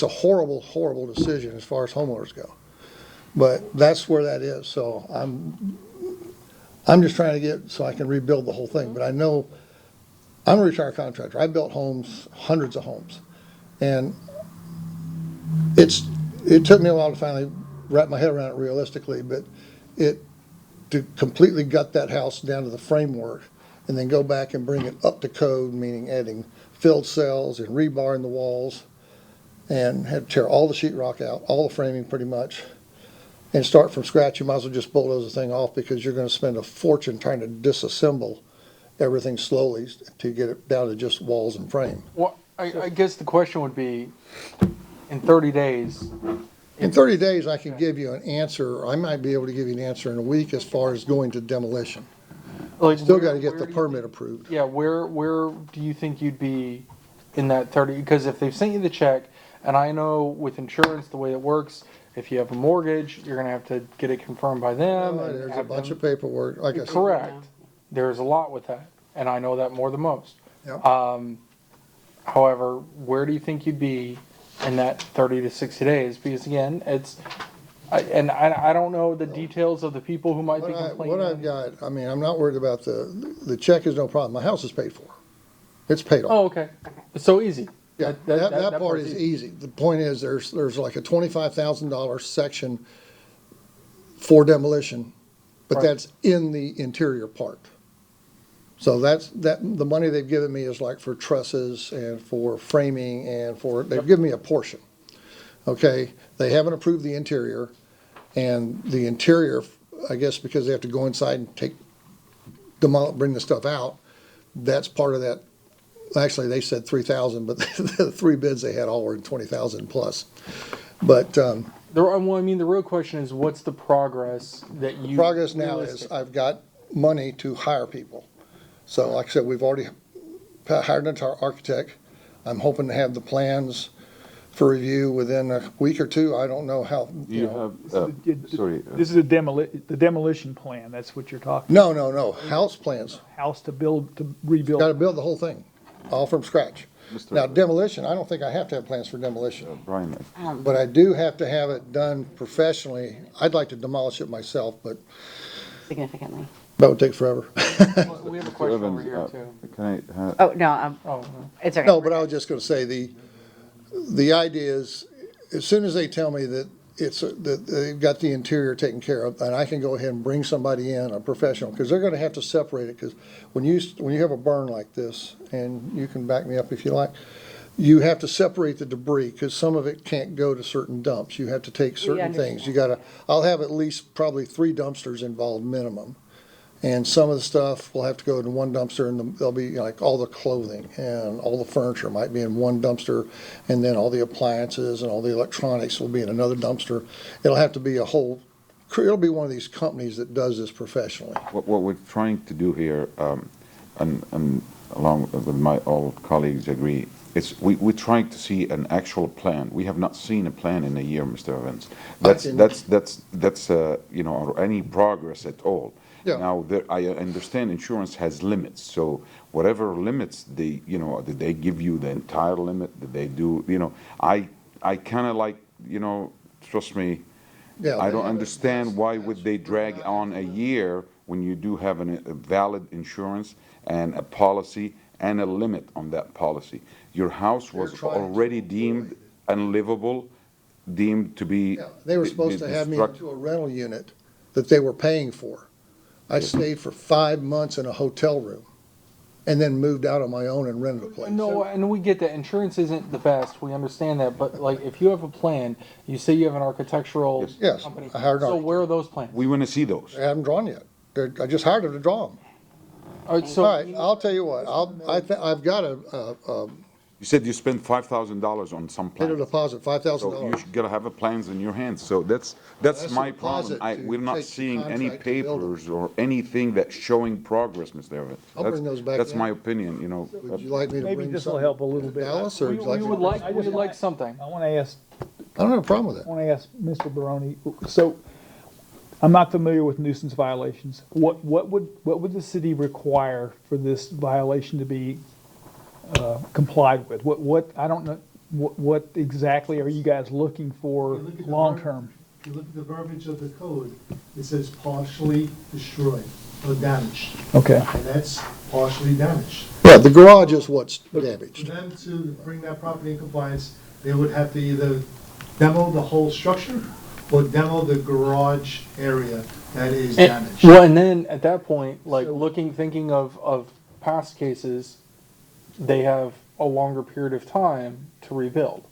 a horrible, horrible decision as far as homeowners go. But that's where that is. So I'm just trying to get so I can rebuild the whole thing. But I know I'm a retired contractor. I built homes, hundreds of homes, and it took me a while to finally wrap my head around it realistically. But to completely gut that house down to the framework and then go back and bring it up to code, meaning adding filled cells and rebar in the walls, and had to tear all the sheetrock out, all the framing pretty much, and start from scratch. You might as well just bulldoze the thing off, because you're going to spend a fortune trying to disassemble everything slowly to get it down to just walls and frame. Well, I guess the question would be, in 30 days. In 30 days, I can give you an answer. I might be able to give you an answer in a week as far as going to demolition. Still got to get the permit approved. Yeah, where do you think you'd be in that 30? Because if they've sent you the check, and I know with insurance, the way it works, if you have a mortgage, you're going to have to get it confirmed by them. There's a bunch of paperwork, like I said. Correct. There's a lot with that, and I know that more than most. Yep. However, where do you think you'd be in that 30 to 60 days? Because again, I don't know the details of the people who might be complaining. What I've got, I mean, I'm not worried about the check is no problem. My house is paid for. It's paid off. Oh, okay. It's so easy. Yeah, that part is easy. The point is there's like a $25,000 section for demolition, but that's in the interior part. So the money they've given me is like for trusses and for framing and they've given me a portion. Okay, they haven't approved the interior, and the interior, I guess because they have to go inside and bring the stuff out, that's part of that. Actually, they said 3,000, but the three bids they had all were 20,000 plus. But the real question is, what's the progress that you? The progress now is I've got money to hire people. So, like I said, we've already hired an architect. I'm hoping to have the plans for review within a week or two. I don't know how. This is the demolition plan. That's what you're talking. No. House plans. House to rebuild. Got to build the whole thing, all from scratch. Now, demolition, I don't think I have to have plans for demolition. Brian. But I do have to have it done professionally. I'd like to demolish it myself, but Significantly. that would take forever. We have a question over here too. Can I? Oh, no, it's okay. No, but I was just going to say, the idea is, as soon as they tell me that that they've got the interior taken care of, and I can go ahead and bring somebody in, a professional, because they're going to have to separate it, because when you have a burn like this, and you can back me up if you like, you have to separate the debris, because some of it can't go to certain dumps. You have to take certain things. I'll have at least probably 3 dumpsters involved minimum. And some of the stuff will have to go in one dumpster, and there'll be like all the clothing and all the furniture might be in one dumpster, and then all the appliances and all the electronics will be in another dumpster. It'll have to be it'll be one of these companies that does this professionally. What we're trying to do here, and along with my all colleagues agree, we're trying to see an actual plan. We have not seen a plan in a year, Mr. Evans. That's or any progress at all. Yeah. Now, I understand insurance has limits, so whatever limits they, did they give you the entire limit? Did they do, I kind of like, trust me, Yeah, I they don't have it. understand why would they drag on a year when you do have a valid insurance and a policy and a limit on that policy. Your house was trying to already deemed unlivable, deemed to be. Yeah, they were supposed to have me into a rental unit that they were paying for. I stayed for 5 months in a hotel room and then moved out on my own and rented a place. No, and we get that insurance isn't the best. We understand that, but like if you have a plan, you say you have an architectural Yes, company. I hired an So architect. where are those plans? We want to see those. I haven't drawn yet. I just hired them to draw them. All right, so All right, I'll tell you what, I've got You said you spent $5,000 on some paid a plans. deposit, So you $5,000. should gotta have the plans in your hands, so that's That's my a problem. deposit to We're not take the seeing any contract to build 'em. papers or anything that's showing progress, Mr. Evans. I'll bring those back That's in. my opinion, Would you like me to Maybe bring this will some help a little bit. Dallas, or we would you like? would me- like I we just would like want- something. I want to ask, I don't have a problem with I that. want to ask Mr. Barone, so I'm not familiar with nuisance violations. What would the city require for this violation to be complied with? I don't know, what exactly are you guys looking for If you look at the long-term? If you look at the verbiage of the code, it says partially destroyed or damaged, Okay. and that's partially damaged. Yeah, the garage is what's For damaged. them to bring that property in compliance, they would have to either demo the whole structure or demo the garage area that is damaged. Well, and then at that point, like thinking of past cases, they have a longer period of time to rebuild,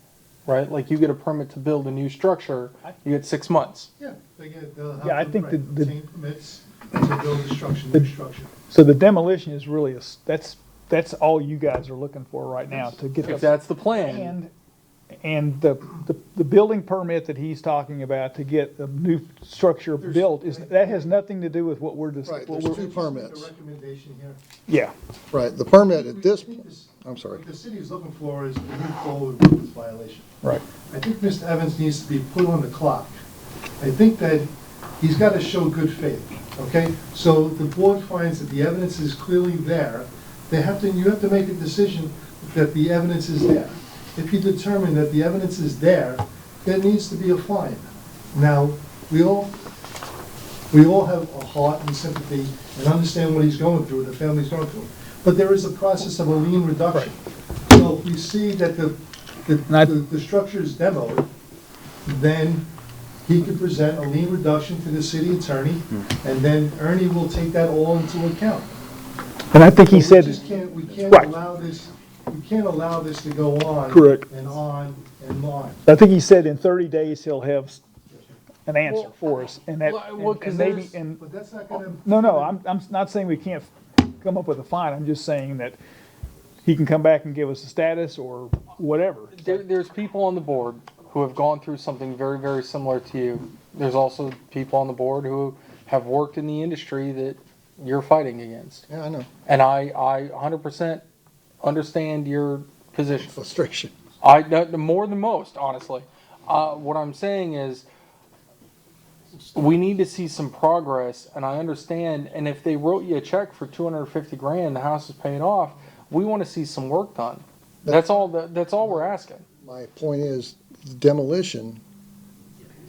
right? Like you get a permit to build a new structure, you get 6 months. Yeah, they'll have Yeah, I to, think right, the- obtain permits to build the structure, new structure. So the demolition is really, that's all you guys are looking for right now, to get If the, that's the plan, and the building permit that he's talking about to get a new structure built, that has nothing to do with what we're just, Right, what there's we're, two permits. The recommendation here. yeah. Right, the permit at this, I'm sorry. What the city is looking for is to move forward with this violation. Right. I think Mr. Evans needs to be put on the clock. I think that he's got to show good faith, okay? So the board finds that the evidence is clearly there. You have to make a decision that the evidence is there. If you determine that the evidence is there, there needs to be a fine. Now, we all have a heart and sympathy and understand what he's going through, the family's going through. But there is a process of a lien reduction. So if we see that the structure is demoed, then he could present a lien reduction to the city attorney, and then Ernie will take that all into account. And I think he said, We can't right. allow this to go on. Correct. And on and on. I think he said in 30 days he'll have an answer for us, and that, well, 'cause and maybe, there's- and, But that's not gonna. no, I'm not saying we can't come up with a fine, I'm just saying that he can come back and give us a status or whatever. there's people on the board who have gone through something very, very similar to you. There's also people on the board who have worked in the industry that you're fighting against. Yeah, I know. And I 100% understand your position. Frustration. More than most, honestly. What I'm saying is, we need to see some progress, and I understand, and if they wrote you a check for 250 grand, the house is paid off, we want to see some work done. That's all we're asking. My point is demolition,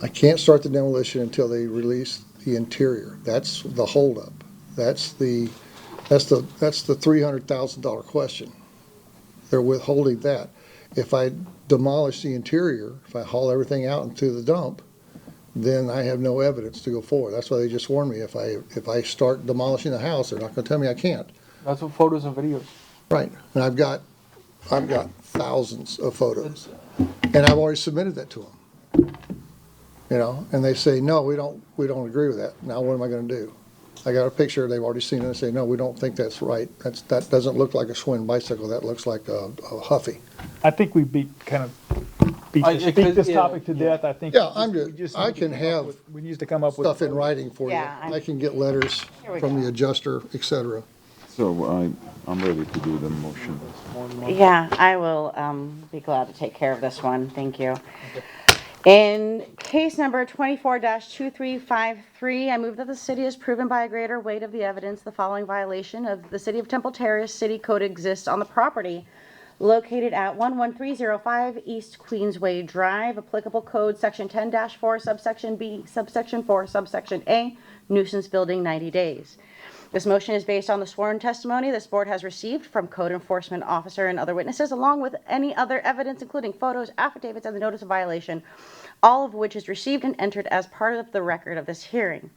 I can't start the demolition until they release the interior. That's the holdup. That's the $300,000 question. They're withholding that. If I demolish the interior, if I haul everything out into the dump, then I have no evidence to go forward. That's why they just warned me, if I start demolishing the house, they're not gonna tell me I can't. That's what photos and videos. Right, and I've got thousands of photos, and I've already submitted that to them. You know, and they say, no, we don't agree with that. Now what am I gonna do? I got a picture, they've already seen it, and they say, no, we don't think that's right. That doesn't look like a Schwinn bicycle, that looks like a Huffy. I think we beat this topic to death, I think. Yeah, I can have We need to come up with. stuff in writing for you. Yeah, I can get letters Here we from go. the adjuster, et cetera. So I'm ready to do the motion. Yeah, I will be glad to take care of this one. Thank you. In case number 24-2353, I move that the city has proven by a greater weight of the evidence the following violation of the City of Temple Terrace City Code exists on the property located at 11305 East Queensway Drive, applicable code section 10-4, subsection B, subsection 4, subsection A, nuisance building 90 days. This motion is based on the sworn testimony this board has received from code enforcement officer and other witnesses, along with any other evidence, including photos, affidavits, and the notice of violation, all of which is received and entered as part of the record of this hearing.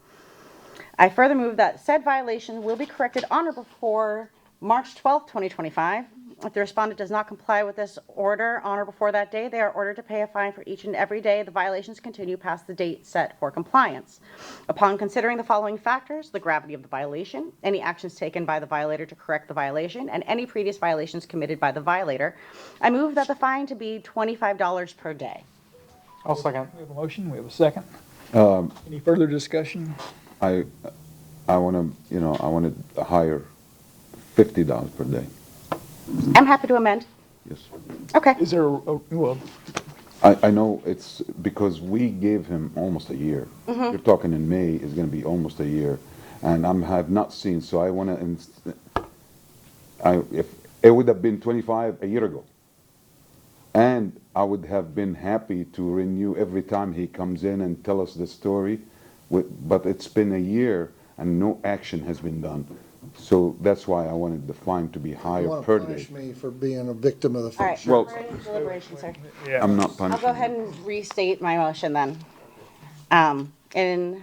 I further move that said violation will be corrected on or before March 12th, 2025. If the respondent does not comply with this order on or before that day, they are ordered to pay a fine for each and every day the violations continue past the date set for compliance. Upon considering the following factors, the gravity of the violation, any actions taken by the violator to correct the violation, and any previous violations committed by the violator, I move that the fine to be $25 per day. I'll second. We have a motion, we have a second. Um, Any further discussion? I want to, I want to hire $50 per day. I'm happy to amend. Yes. Okay. Is there, well, I know it's because we gave him almost a year. Mhm. You're talking in May, it's going to be almost a year. And have not seen, so I want to, if it would have been 25 a year ago. And I would have been happy to renew every time he comes in and tell us the story. But it's been a year and no action has been done. So that's why I wanted the fine to be You higher want per to day. punish me for being a victim of the All right, fake Well- we're in deliberation, sir. I'm not I'll punishing. go ahead and restate my motion then. In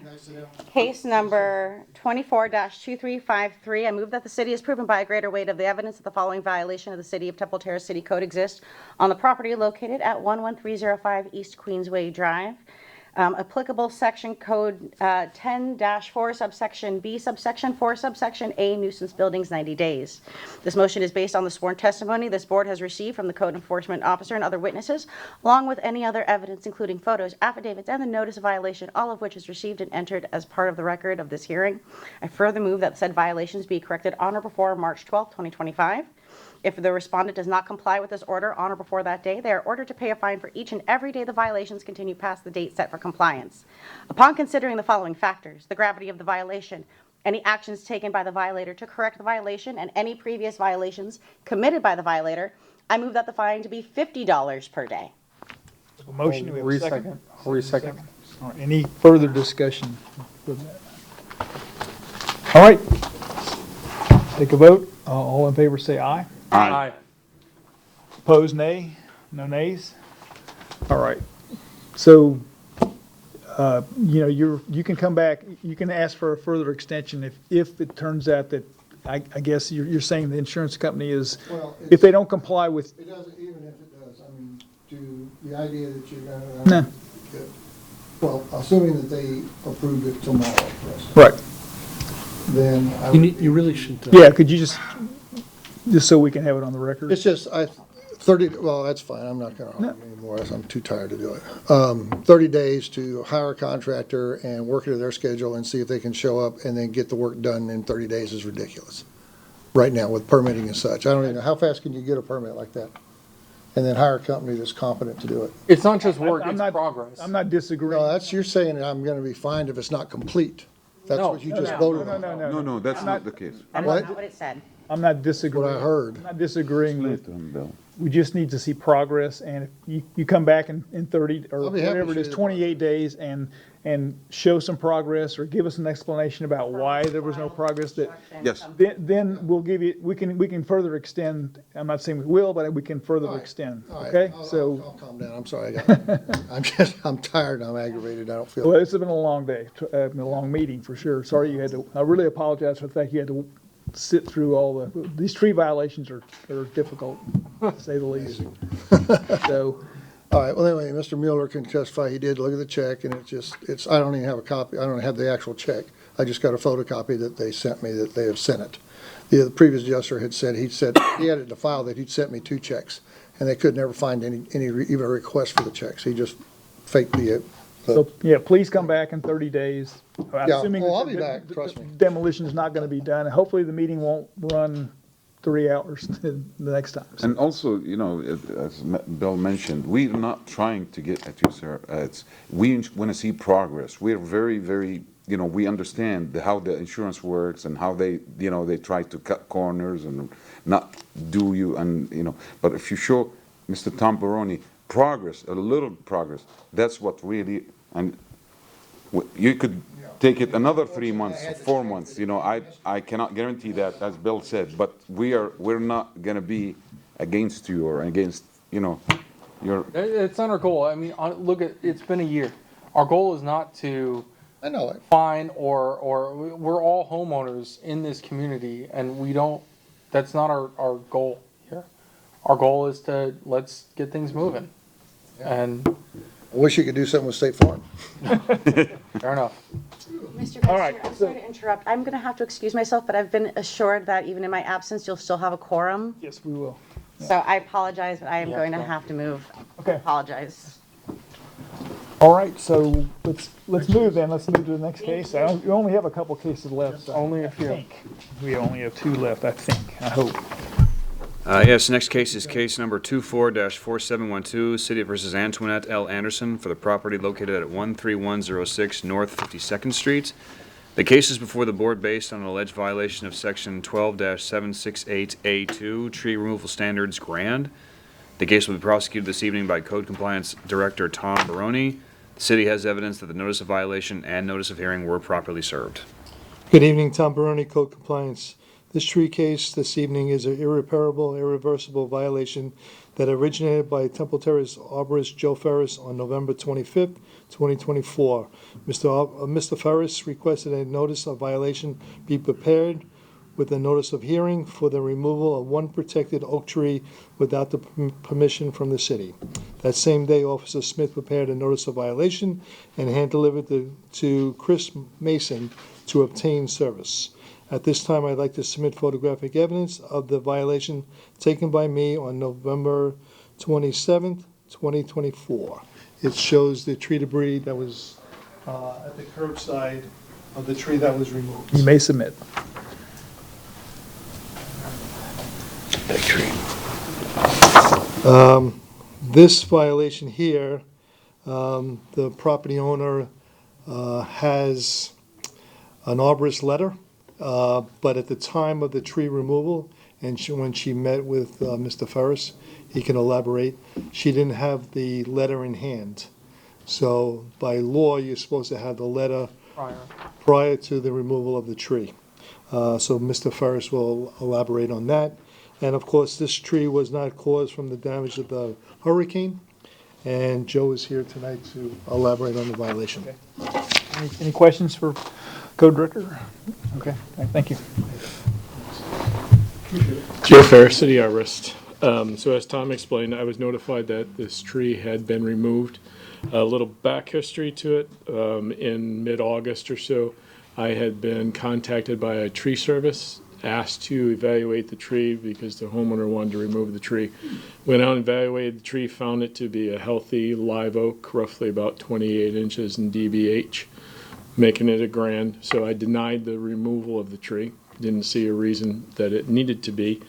case number 24-2353, I move that the city is proven by a greater weight of the evidence that the following violation of the City of Temple Terrace City Code exists on the property located at 11305 East Queensway Drive. Applicable section code 10-4 subsection B subsection 4 subsection A nuisance buildings 90 days. This motion is based on the sworn testimony this board has received from the code enforcement officer and other witnesses, along with any other evidence including photos, affidavits, and the notice of violation, all of which is received and entered as part of the record of this hearing. I further move that said violations be corrected on or before March 12, 2025. If the respondent does not comply with this order on or before that day, they are ordered to pay a fine for each and every day the violations continue past the date set for compliance. Upon considering the following factors, the gravity of the violation, any actions taken by the violator to correct the violation, and any previous violations committed by the violator, I move that the fine to be $50 per day. a motion, we have a second. Re-second. All right, any further discussion with that? All right. Take a vote. All in favor say aye. Aye. Opposed, nay? No nays? All right. So, you can come back, you can ask for a further extension if it turns out that, I guess you're saying the insurance company is, Well, if they don't comply with, It doesn't, even if it does, I mean, the idea that you're gonna. Nah. Well, assuming that they approve it tomorrow, for us, right. then I would. You really should. Yeah, could you just so we can have it on the record? It's just, 30, well, that's fine, I'm not gonna argue anymore, I'm too tired to do it. 30 days to hire a contractor and work it to their schedule and see if they can show up and then get the work done in 30 days is ridiculous. Right now with permitting and such, I don't even know, how fast can you get a permit like that? And then hire a company that's competent to do it. It's not just work, I'm it's not- progress. I'm not disagreeing. No, you're saying that I'm gonna be fined if it's not complete. That's No, what you no, just no, voted on. No, that's not the case. That's What? not what it said. I'm not disagreeing. What I heard. I'm not disagreeing Explain with, to him, Bill. we just need to see progress, and if you come back in 30, or I'll be happy to whatever it is, show you the 28 days, and show some progress, or give us an explanation about why there was no progress, that, Yes. then we'll give you, we can further extend, I'm not saying we will, but we can further extend, All right, okay? I'll So, calm down, I'm sorry, I'm tired, I'm aggravated, I don't feel. well, it's been a long day, been a long meeting, for sure. Sorry you had to, I really apologize for the fact you had to sit through all these tree violations are difficult, to say the least. So, All right, well, anyway, Mr. Mueller can testify, he did look at the check, and I don't even have a copy, I don't have the actual check. I just got a photocopy that they sent me, that they have sent it. The previous adjuster had said, he had it in the file that he'd sent me 2 checks, and they could never find any even a request for the checks. He just faked so, yeah, please come back in 30 days. Yeah, Assuming oh, I'll that be the- back, trust me. Demolition is not gonna be done. Hopefully, the meeting won't run 3 hours the next time. So. And also, you know, as Bill mentioned, we're not trying to get at you, sir. We want to see progress. We're very, very, you know, we understand how the insurance works and how they, you know, they try to cut corners and not do you, and, you know, but if you show Mr. Tom Baroni progress, a little progress, that's what really, and you could take it another 3 months, 4 months, you know, I cannot guarantee that, as Bill said, but we're not gonna be against you or against, you know, your. It's not our goal. I mean, look at, it's been a year. Our goal is not to I know it. fine or we're all homeowners in this community, and we don't, that's not our goal here. Our goal is to, let's get things moving. And I wish you could do something with State Farm. fair enough. Mr. Vice Chair, I'm sorry to interrupt. I'm going to have to excuse myself, but I've been assured that even in my absence, you'll still have a quorum. Yes, we will. So I apologize, but I am going to have to move. Okay. Apologize. All right, so let's move then. Let's move to the next case. We only have a couple cases left. So Only a few. I think we only have 2 left, I think. I hope. Yes, next case is case number 24-4712, City versus Antoinette L. Anderson for the property located at 13106 North 52nd Street. The case is before the board based on an alleged violation of section 12-768A2, tree removal standards grand. The case will be prosecuted this evening by Code Compliance Director Tom Baroni. The city has evidence that the notice of violation and notice of hearing were properly served. Good evening, Tom Baroni, Code Compliance. This tree case this evening is an irreparable, irreversible violation that originated by Temple Terrace arborist Joe Ferris on November 25th, 2024. Mr. Ferris requested a notice of violation be prepared with a notice of hearing for the removal of one protected oak tree without the permission from the city. That same day, Officer Smith prepared a notice of violation and hand-delivered to Chris Mason to obtain service. At this time, I'd like to submit photographic evidence of the violation taken by me on November 27th, 2024. It shows the tree debris that was at the curbside of the tree that was removed. You may submit. This violation here, the property owner has an arborist letter, but at the time of the tree removal, and when she met with Mr. Ferris, he can elaborate, she didn't have the letter in hand. So by law, you're supposed to have the letter prior to the removal of the tree. So Mr. Ferris will elaborate on that. And of course, this tree was not caused from the damage of the hurricane. And Joe is here tonight to elaborate on the violation. Okay. Any questions for Code Director? Okay, thank you. Joe Ferris, City Arborist. So as Tom explained, I was notified that this tree had been removed. A little back history to it, in mid-August or so, I had been contacted by a tree service, asked to evaluate the tree because the homeowner wanted to remove the tree. Went out and evaluated the tree, found it to be a healthy live oak, roughly about 28 inches in DBH, making it a grand. So I denied the removal of the tree. Didn't see a reason that it needed to be,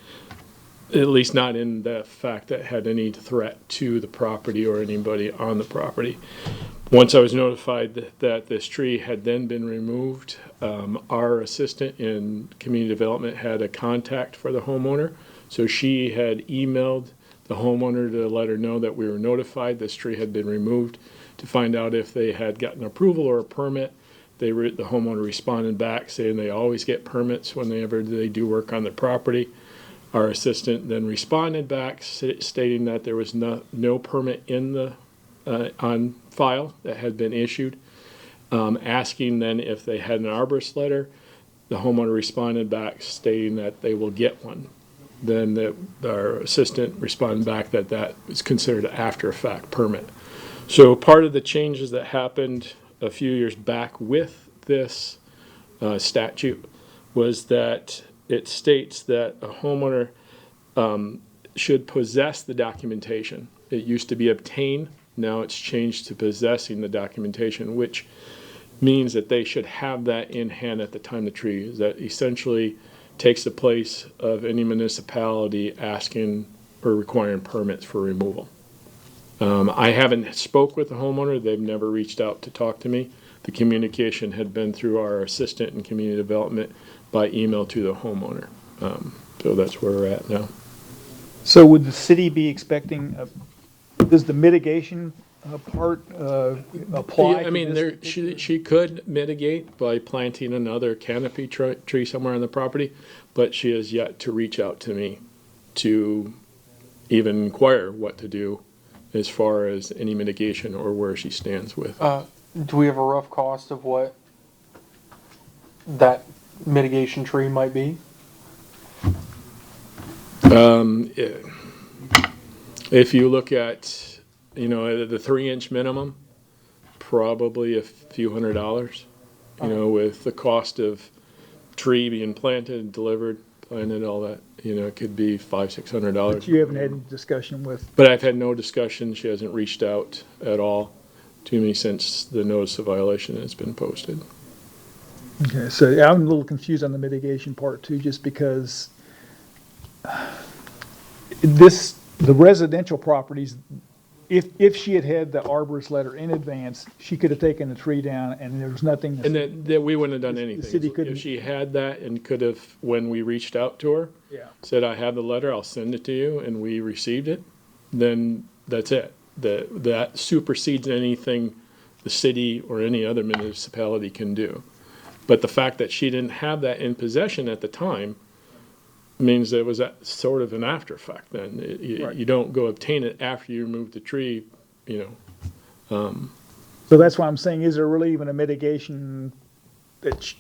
at least not in the fact that it had any threat to the property or anybody on the property. Once I was notified that this tree had then been removed, our assistant in community development had a contact for the homeowner. So she had emailed the homeowner to let her know that we were notified this tree had been removed, to find out if they had gotten approval or a permit. The homeowner responded back saying they always get permits whenever they do work on the property. Our assistant then responded back stating that there was no permit in the on file that had been issued, asking then if they had an arborist letter. The homeowner responded back stating that they will get one. Then our assistant responded back that that was considered an after-effect permit. So part of the changes that happened a few years back with this statute was that it states that a homeowner should possess the documentation. It used to be obtain. Now it's changed to possessing the documentation, which means that they should have that in hand at the time the tree is. That essentially takes the place of any municipality asking or requiring permits for removal. I haven't spoke with the homeowner. They've never reached out to talk to me. The communication had been through our assistant in community development by email to the homeowner. So that's where we're at now. So would the city be expecting, does the mitigation part apply? I mean, she could mitigate by planting another canopy tree somewhere on the property, but she has yet to reach out to me to even inquire what to do as far as any mitigation or where she stands with. Do we have a rough cost of what that mitigation tree might be? If you look at, the 3-inch minimum, probably a few $100s, with the cost of tree being planted, delivered, planted, all that, it could be $500-600. But you haven't had any discussion with? But I've had no discussion. She hasn't reached out at all to me since the notice of violation has been posted. Okay, so I'm a little confused on the mitigation part too, just because the residential properties, if she had had the arborist letter in advance, she could have taken the tree down and there was nothing. And that we wouldn't have done anything. city couldn't- If she had that and could have, when we reached out to her, said, I have the letter, I'll send it to you, and we received it, then that's it. That supersedes anything the city or any other municipality can do. But the fact that she didn't have that in possession at the time means that it was sort of an after effect then. You don't go obtain it after you remove the tree, So that's why I'm saying, is there really even a mitigation option?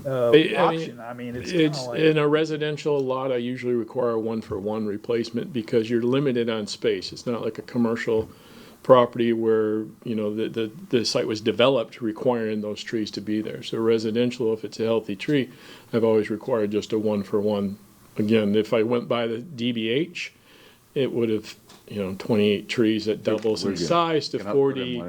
I mean, it's kind of like. In a residential lot, I usually require a 1-for-1 replacement because you're limited on space. It's not like a commercial property where, the site was developed requiring those trees to be there. So residential, if it's a healthy tree, I've always required just a 1-for-1. Again, if I went by the DBH, it would have, 28 trees, that doubles in size to 40.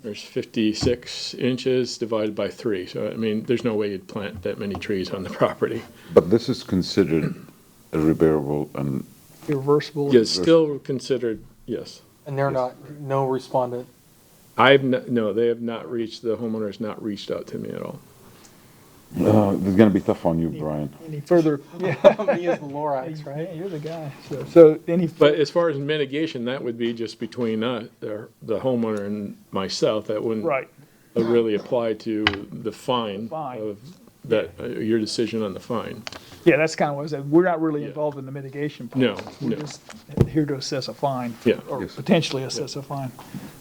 There's 56 inches divided by 3. So, I mean, there's no way you'd plant that many trees on the property. But this is considered irreparable and irreversible? Yes, still considered, yes. And they're no respondent? No, they have not reached, the homeowner has not reached out to me at all. It's going to be tough on you, Brian. Any further? He is the Lorax, right? Yeah, you're the guy. So But as far as mitigation, that would be just between the homeowner and myself. That wouldn't really apply to the fine of that your decision on the fine. Yeah, that's kind of what I said. We're not really involved in the mitigation process. No, We're just here to assess a fine. Yeah. Or potentially assess a fine.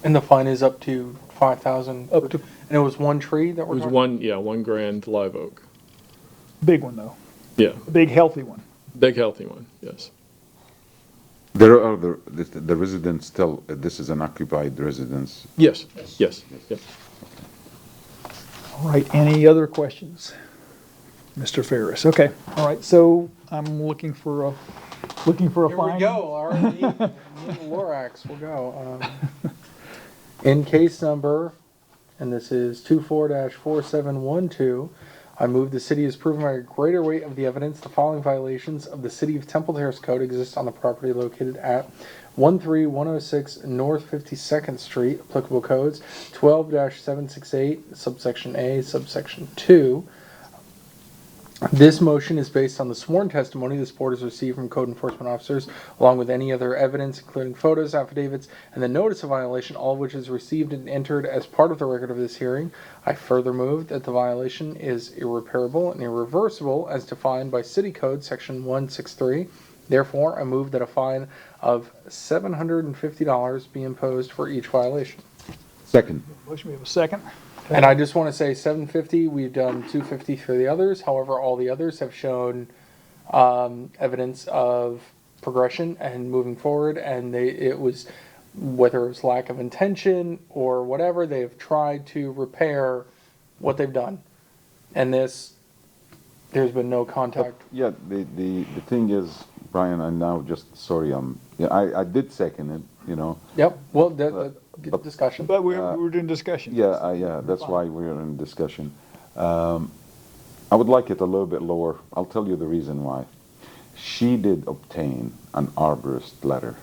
And the fine is up to $5,000. Up to. And it was one tree that It we're was talking? one grand live oak. Big one though. Yeah. A big healthy one. Big healthy one. Yes. There are the residents tell this is an occupied residence. Yes. Yes. Yep. All right. Any other questions, Mr. Ferris? Okay. All right. So I'm looking for a Here fine. we go. All right. Me and Lorax will go. In case number, and this is 24-4712, I move the city has proven by a greater weight of the evidence the following violations of the City of Temple Terrace Code exist on the property located at 13106 North 52nd Street, applicable codes 12-768, subsection A, subsection 2. This motion is based on the sworn testimony this board has received from code enforcement officers, along with any other evidence, including photos, affidavits, and the notice of violation, all of which is received and entered as part of the record of this hearing. I further move that the violation is irreparable and irreversible as defined by City Code Section 163. Therefore, I move that a fine of $750 be imposed for each violation. Second. Motion, we have a second. And I just want to say $750, we've done $250 for the others. However, all the others have shown evidence of progression and moving forward. And it was, whether it was lack of intention or whatever, they have tried to repair what they've done. And there's been no contact. Yeah, the thing is, Brian, I'm now just sorry. I did second it. Yep. Well, discussion. But we're doing discussion. Yeah, that's why we're in discussion. I would like it a little bit lower. I'll tell you the reason why. She did obtain an arborist letter.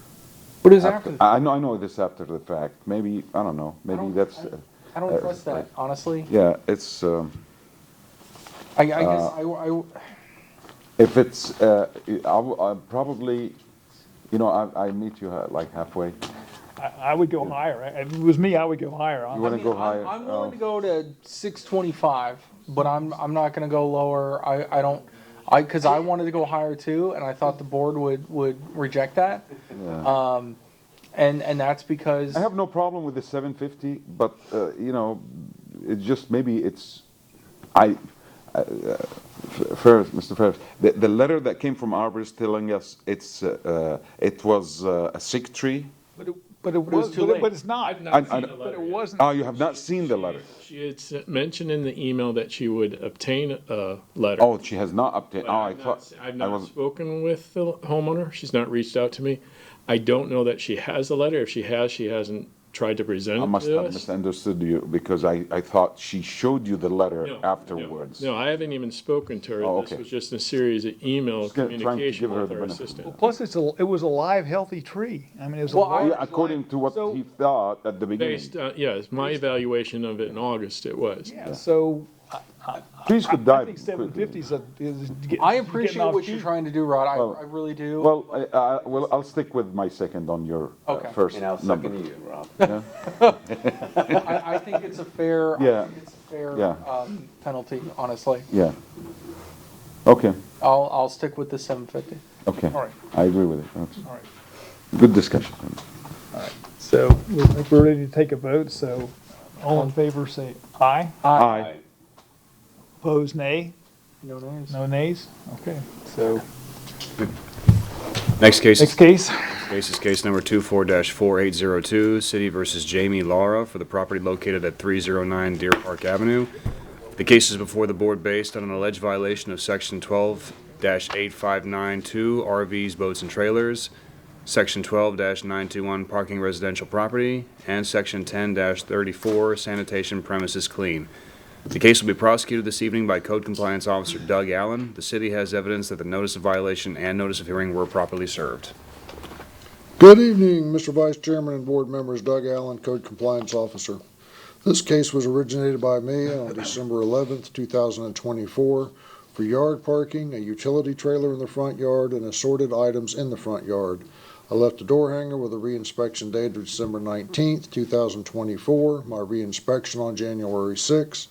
What is after the I know this after the fact. Maybe, I don't know, maybe that's. I don't trust that, honestly. Yeah, it's, I guess I if it's, I'll probably, I meet you like halfway. I would go higher. If it was me, I would go higher. You want to go higher? I'm willing to go to 625, but I'm not gonna go lower. I don't, because I wanted to go higher too, and I thought the board would reject that. Yeah. And that's because I have no problem with the 750, but, it's just maybe it's, Ferris, Mr. Ferris, the letter that came from arborist telling us it was a sick tree. But it was too late. But it's not. I've not seen the letter But it yet. wasn't. Oh, you have not seen the letter? She had mentioned in the email that she would obtain a letter. Oh, she has not obtained, but I've not spoken with the homeowner. She's not reached out to me. I don't know that she has a letter. If she has, she hasn't tried to present I it must to have us. misunderstood you because I thought she showed you the letter afterwards. No, I haven't even spoken to her. Oh, This okay. was just a series of email Just trying to communication give her with the our benefit. assistant. Plus, it was a live, healthy tree. I mean, it was a Well, large, according to what he thought at the beginning. Based on, yes, my evaluation of it in August, it was. Yeah. So trees could die. I think 750 is I appreciate what you're trying to do, Rod. I really do. Well, I'll stick with my second on your Okay. first And I'll number. second you, Rob. Yeah? I think it's a fair. Yeah. I think it's a fair Yeah. penalty, honestly. Yeah. Okay. I'll stick with the 750. Okay. All right. I agree with it. That's All right. good discussion. So we're ready to take a vote. So all in favor say aye. Aye. Opposed, nay. No names. No nays. Okay. So Next case. next case. Case is case number 24-4802, City versus Jamie Lara for the property located at 309 Deer Park Avenue. The case is before the board based on an alleged violation of Section 12-8592, RVs, boats, and trailers, Section 12-921, parking residential property, and Section 10-34, sanitation premises clean. The case will be prosecuted this evening by Code Compliance Officer Doug Allen. The city has evidence that the notice of violation and notice of hearing were properly served. Good evening, Mr. Vice Chairman and board members. Doug Allen, Code Compliance Officer. This case was originated by me on December 11th, 2024 for yard parking, a utility trailer in the front yard, and assorted items in the front yard. I left a door hanger with a reinspection date of December 19th, 2024. My reinspection on January 6th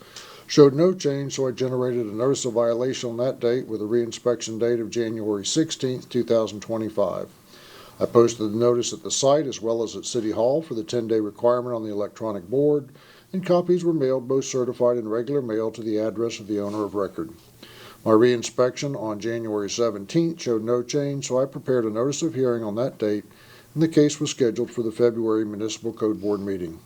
showed no change, so I generated a notice of violation on that date with a reinspection date of January 16th, 2025. I posted the notice at the site as well as at City Hall for the 10-day requirement on the electronic board, and copies were mailed, both certified and regular mail, to the address of the owner of record. My reinspection on January 17th showed no change, so I prepared a notice of hearing on that date, and the case was scheduled for the February Municipal Code Board meeting.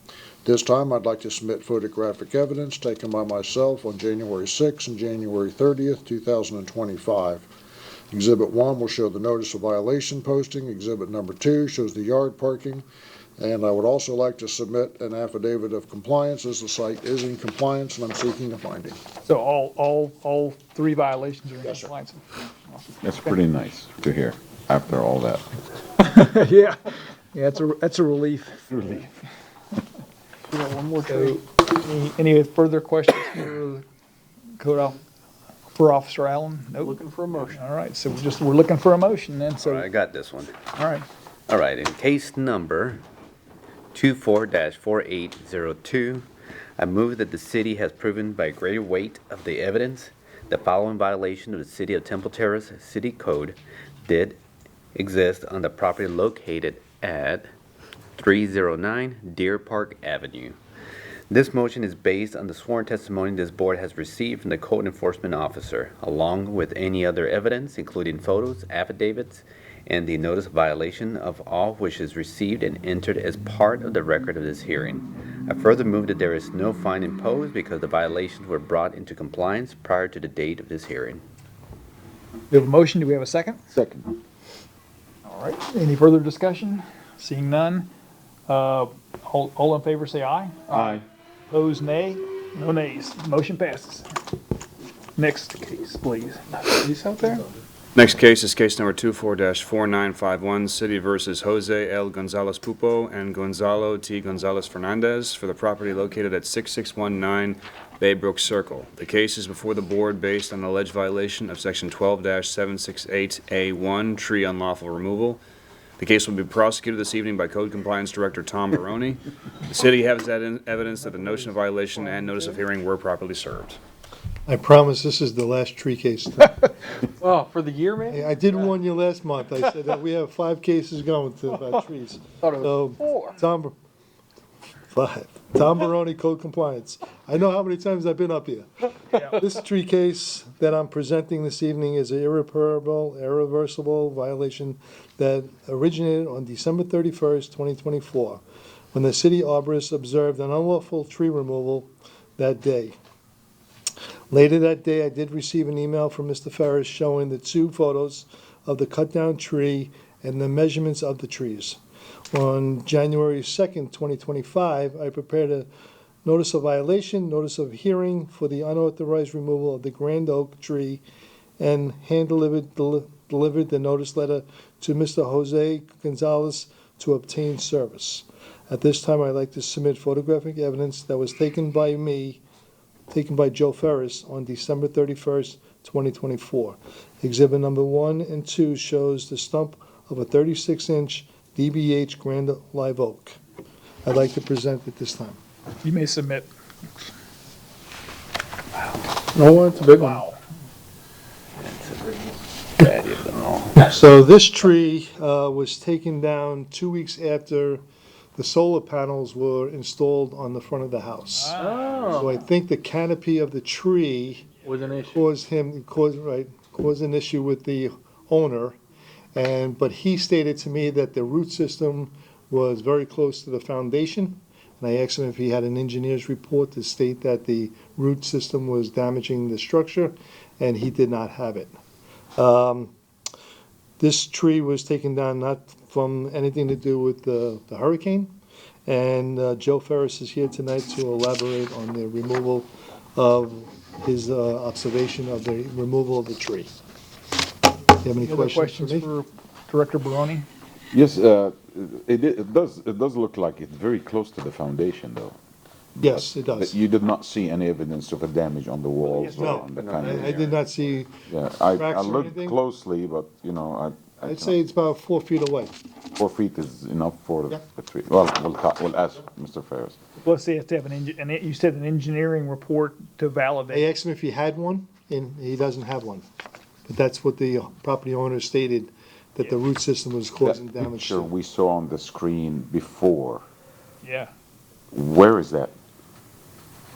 This time, I'd like to submit photographic evidence taken by myself on January 6th and January 30th, 2025. Exhibit 1 will show the notice of violation posting. Exhibit number 2 shows the yard parking. And I would also like to submit an affidavit of compliance as the site is in compliance and I'm seeking a finding. So all three violations are in compliance. That's pretty nice to hear after all that. Yeah, that's a relief. Relief. We got one more tree. Any further questions for for Officer Allen? Nope. Looking for a motion. All right, so we're looking for a motion then. So I got this one. all right. All right, in case number 24-4802, I move that the city has proven by greater weight of the evidence the following violation of the City of Temple Terrace City Code did exist on the property located at 309 Deer Park Avenue. This motion is based on the sworn testimony this board has received from the code enforcement officer, along with any other evidence, including photos, affidavits, and the notice of violation of all which is received and entered as part of the record of this hearing. I further move that there is no fine imposed because the violations were brought into compliance prior to the date of this hearing. We have a motion. Do we have a second? Second. All right. Any further discussion? Seeing none. All in favor say aye. Aye. Opposed, nay. No nays. Motion passes. Next case, please. Police out there? Next case is case number 24-4951, City versus Jose L. Gonzalez Pupo and Gonzalo T. Gonzalez Fernandez for the property located at 6619 Baybrook Circle. The case is before the board based on alleged violation of section 12-768A1, tree unlawful removal. The case will be prosecuted this evening by Code Compliance Director Tom Baroni. The city has evidence that the notion of violation and notice of hearing were properly served. I promise this is the last tree case. Oh, for the year, man? I did warn you last month. I said that we have 5 cases going to about trees. Thought it was 4. Tom Baroni, Code Compliance. I know how many times I've been up here. This tree case that I'm presenting this evening is an irreversible violation that originated on December 31st, 2024, when the city arborist observed an unlawful tree removal that day. Later that day, I did receive an email from Mr. Ferris showing the 2 photos of the cut-down tree and the measurements of the trees. On January 2nd, 2025, I prepared a notice of violation, notice of hearing for the unauthorized removal of the grand oak tree, and hand-delivered the notice letter to Mr. Jose Gonzalez to obtain service. At this time, I'd like to submit photographic evidence that was taken by Joe Ferris on December 31st, 2024. Exhibit number 1 and 2 shows the stump of a 36-inch DBH Grand Live Oak. I'd like to present it this time. You may submit. No, it's a big one. So this tree was taken down 2 weeks after the solar panels were installed on the front of the house. Oh. So I think the canopy of the tree Was an issue. caused an issue with the owner. But he stated to me that the root system was very close to the foundation. And I asked him if he had an engineer's report to state that the root system was damaging the structure, and he did not have it. This tree was taken down not from anything to do with the hurricane. And Joe Ferris is here tonight to elaborate on the removal of his observation of the removal of the tree. Do you have any questions for me? For Director Baroni? Yes, it does look like it's very close to the foundation, though. Yes, it does. But you did not see any evidence of a damage on the walls or No, on the kind of. I did not see Yeah, I cracks or looked anything. closely, but, you know, I'd say it's about 4 feet away. 4 feet is enough for Yeah. the tree. Well, we'll ask Mr. Ferris. Let's say you have to have you said an engineering report to I validate. asked him if he had one, and he doesn't have one. But that's what the property owner stated, that the root system was causing That damage picture to. we saw on the screen before, Yeah. where is that?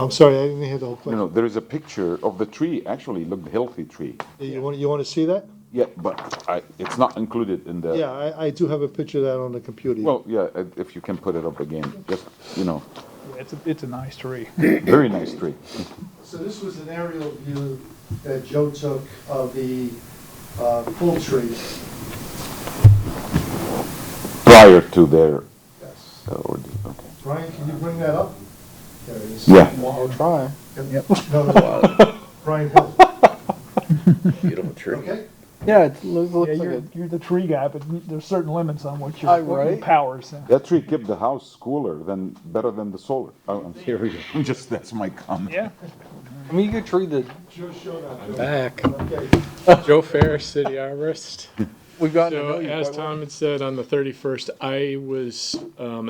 I'm sorry, I didn't hear the whole You question. know, there is a picture of the tree, actually looked healthy tree. You want to see that? Yeah, but it's not included in the. Yeah, I do have a picture of that on the computer. Well, yeah, if you can put it up again, just, you know, Yeah, it's a nice tree. very nice tree. So this was an aerial view that Joe took of the full tree. Prior to their. Yes. Okay. Brian, can you bring that up? There it is. Yeah. I'll try. Yep. No, Brian Hill. Beautiful tree. Okay. Yeah, it looks Yeah, like you're the tree guy, but there's certain limits on what Aye, your right? powers. That tree kept the house cooler better than the solar. Oh, I'm serious. That's my comment. Yeah. I mean, you could treat the. I'm back. Okay. Joe Ferris, City Arborist. We've gotten to So, know you as quite well. Tom had said, on the 31st, I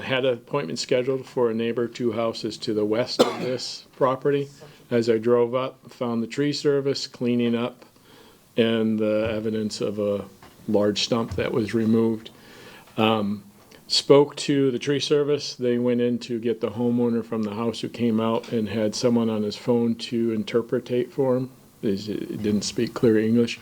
had an appointment scheduled for a neighbor 2 houses to the west of this property. As I drove up, found the tree service cleaning up and the evidence of a large stump that was removed. Spoke to the tree service. They went in to get the homeowner from the house who came out and had someone on his phone to interpretate for him. He didn't speak clear English.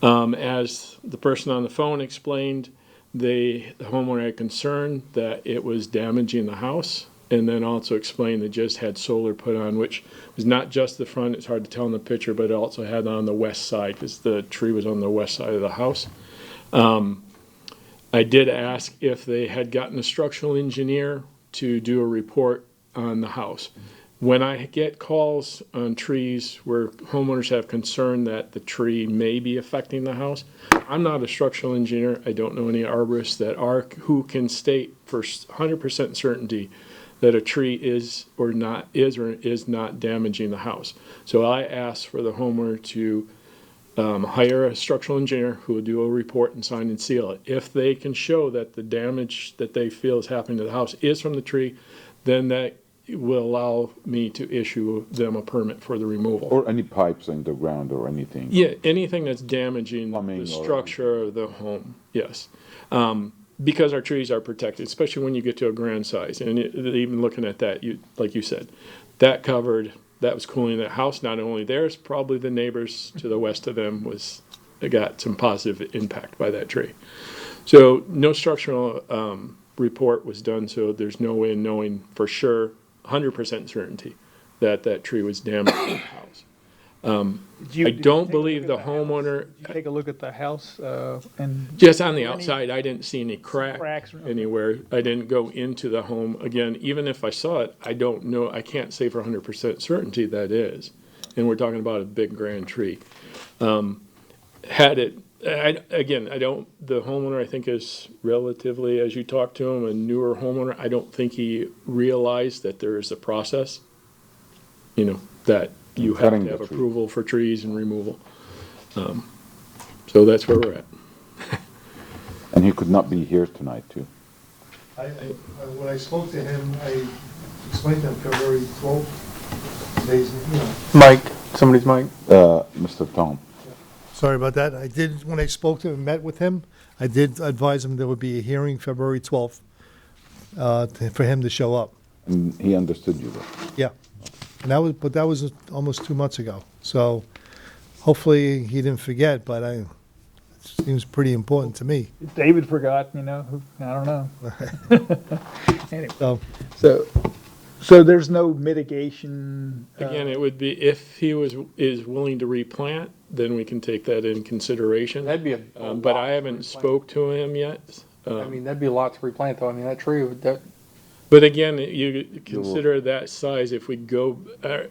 As the person on the phone explained, the homeowner had concern that it was damaging the house, and then also explained they just had solar put on, which was not just the front, it's hard to tell in the picture, but it also had on the west side, because the tree was on the west side of the house. I did ask if they had gotten a structural engineer to do a report on the house. When I get calls on trees where homeowners have concern that the tree may be affecting the house, I'm not a structural engineer. I don't know any arborists that are, who can state for 100% certainty that a tree is or is not damaging the house. So I ask for the homeowner to hire a structural engineer who will do a report and sign and seal it. If they can show that the damage that they feel is happening to the house is from the tree, then that will allow me to issue them a permit for the removal. Or any pipes in the ground or anything. Yeah, anything that's damaging Plumbing the or structure of the home, yes. Because our trees are protected, especially when you get to a grand size. And even looking at that, like you said, that was cooling that house. Not only theirs, probably the neighbors to the west of them got some positive impact by that tree. So no structural report was done, so there's no way of knowing for sure, 100% certainty, that that tree was damaging the house. I don't believe the homeowner. Did you take a look at the house and? Just on the outside, I didn't see any cracks anywhere. I didn't go into the home. Again, even if I saw it, I don't know, I can't say for 100% certainty that is. And we're talking about a big grand tree. The homeowner I think is relatively, as you talk to him, a newer homeowner. I don't think he realized that there is a process, that you have to have approval for trees and removal. So that's where we're at. And he could not be here tonight, too. When I spoke to him, I explained to him February 12th. Mike, somebody's mic. Mr. Tom. Sorry about that. When I spoke to him and met with him, I did advise him there would be a hearing February 12th for him to show up. And he understood you, though. Yeah. And that was almost 2 months ago. So hopefully he didn't forget, but it seems pretty important to me. If David forgot, I don't know. Anyway, so there's no mitigation. Again, it would be if he is willing to replant, then we can take that in consideration. That'd be but I haven't spoke to him yet. that'd be a lot to replant, though. I mean, that tree would. But again, you consider that size, if we go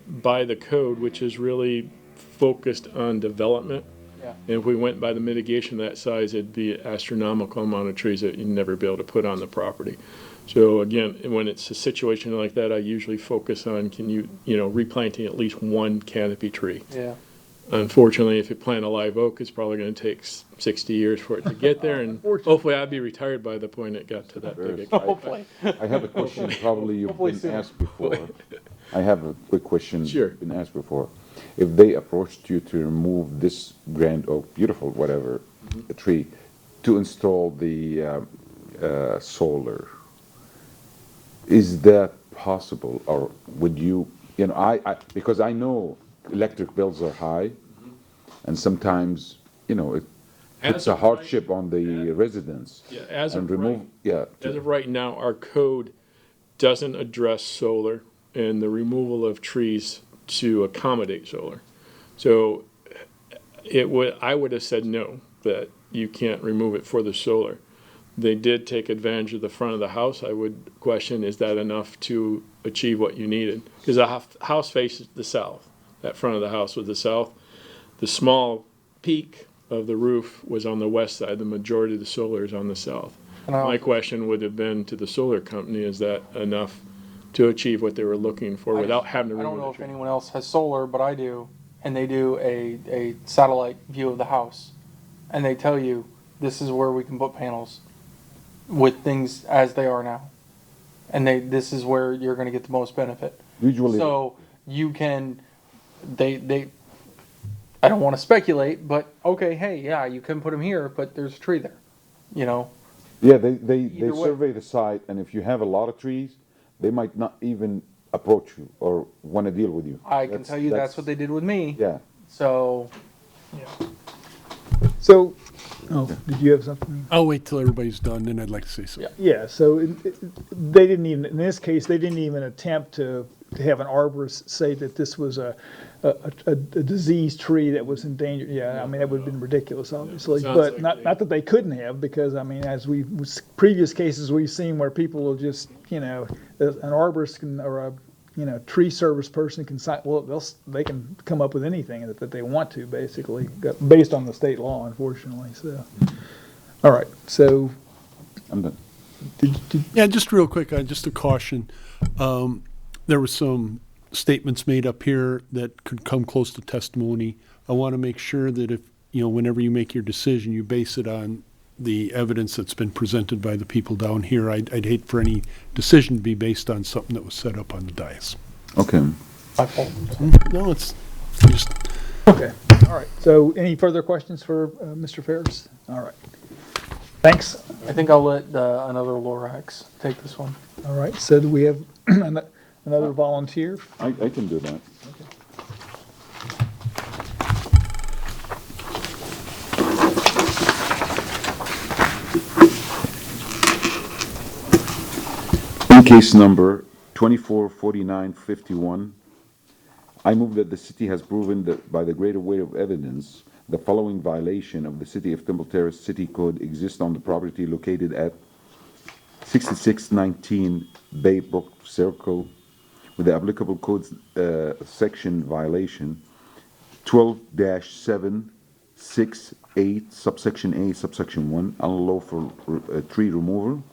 by the code, which is really focused on development, Yeah. and if we went by the mitigation that size, it'd be an astronomical amount of trees that you'd never be able to put on the property. So again, when it's a situation like that, I usually focus on, replanting at least one canopy tree. Yeah. Unfortunately, if you plant a live oak, it's probably going to take 60 years for it to get there, and hopefully I'd be retired by the point it got to that big. Hopefully. I have a question probably you've Hopefully been soon. asked before. I have a quick question. Sure. Been asked before. If they approached you to remove this grand oak, beautiful, whatever, a tree, to install the solar, is that possible? Or would you, because I know electric bills are high, and sometimes, it's a hardship on the residents. Yeah, as And of right now, our code doesn't address solar and the removal of trees to accommodate solar. So I would have said no, that you can't remove it for the solar. They did take advantage of the front of the house. I would question, is that enough to achieve what you needed? Because the house faces the south. That front of the house was the south. The small peak of the roof was on the west side. The majority of the solar is on the south. My question would have been to the solar company, is that enough to achieve what they were looking for without having to remove I don't know the if tree? anyone else has solar, but I do, and they do a satellite view of the house, and they tell you this is where we can put panels with things as they are now, and this is where you're going to get the most benefit. Usually, so you can, they. I don't want to speculate, but okay, hey, yeah, you can put them here, but there's a tree there, Yeah, they Either way. survey the site, and if you have a lot of trees, they might not even approach you or want to deal with you. I can tell you that's what they did with me. Yeah. So. So, did you have something? I'll wait till everybody's done, then I'd like to say something. Yeah, so they didn't even, in this case, they didn't even attempt to have an arborist say that this was a diseased tree that was endangered. Yeah, I mean, that would have been ridiculous, obviously. Sounds But like not that they couldn't have, because, I mean, as previous cases we've seen where people will just, an arborist can, or tree service person can sign, well, they can come up with anything that they want to, basically, based on the state law, unfortunately, so. All right, so. I'm done. Yeah, just real quick, just a caution. There were some statements made up here that could come close to testimony. I want to make sure that if, whenever you make your decision, you base it on the evidence that's been presented by the people down here. I'd hate for any decision to be based on something that was set up on the dais. Okay. My fault. No, it's just. Okay, all right. So any further questions for Mr. Ferris? All right. Thanks. I think I'll let another Lorax take this one. All right, so do we have another volunteer? I can do that. In case number 244951, I move that the city has proven that by the greater weight of evidence, the following violation of the City of Temple Terrace City Code exists on the property located at 6619 Baybrook Circle with the applicable codes section violation 12-768 subsection A subsection 1 unlawful tree removal.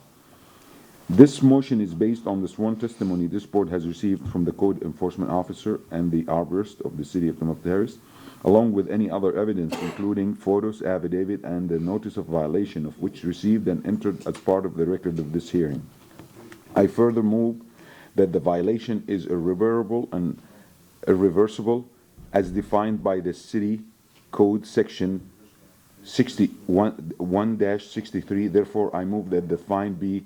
This motion is based on the sworn testimony this board has received from the code enforcement officer and the arborist of the City of Temple Terrace, along with any other evidence including photos, affidavit, and the notice of violation of which received and entered as part of the record of this hearing. I further move that the violation is irreparable and irreversible as defined by the City Code section 1-63. Therefore, I move that the fine be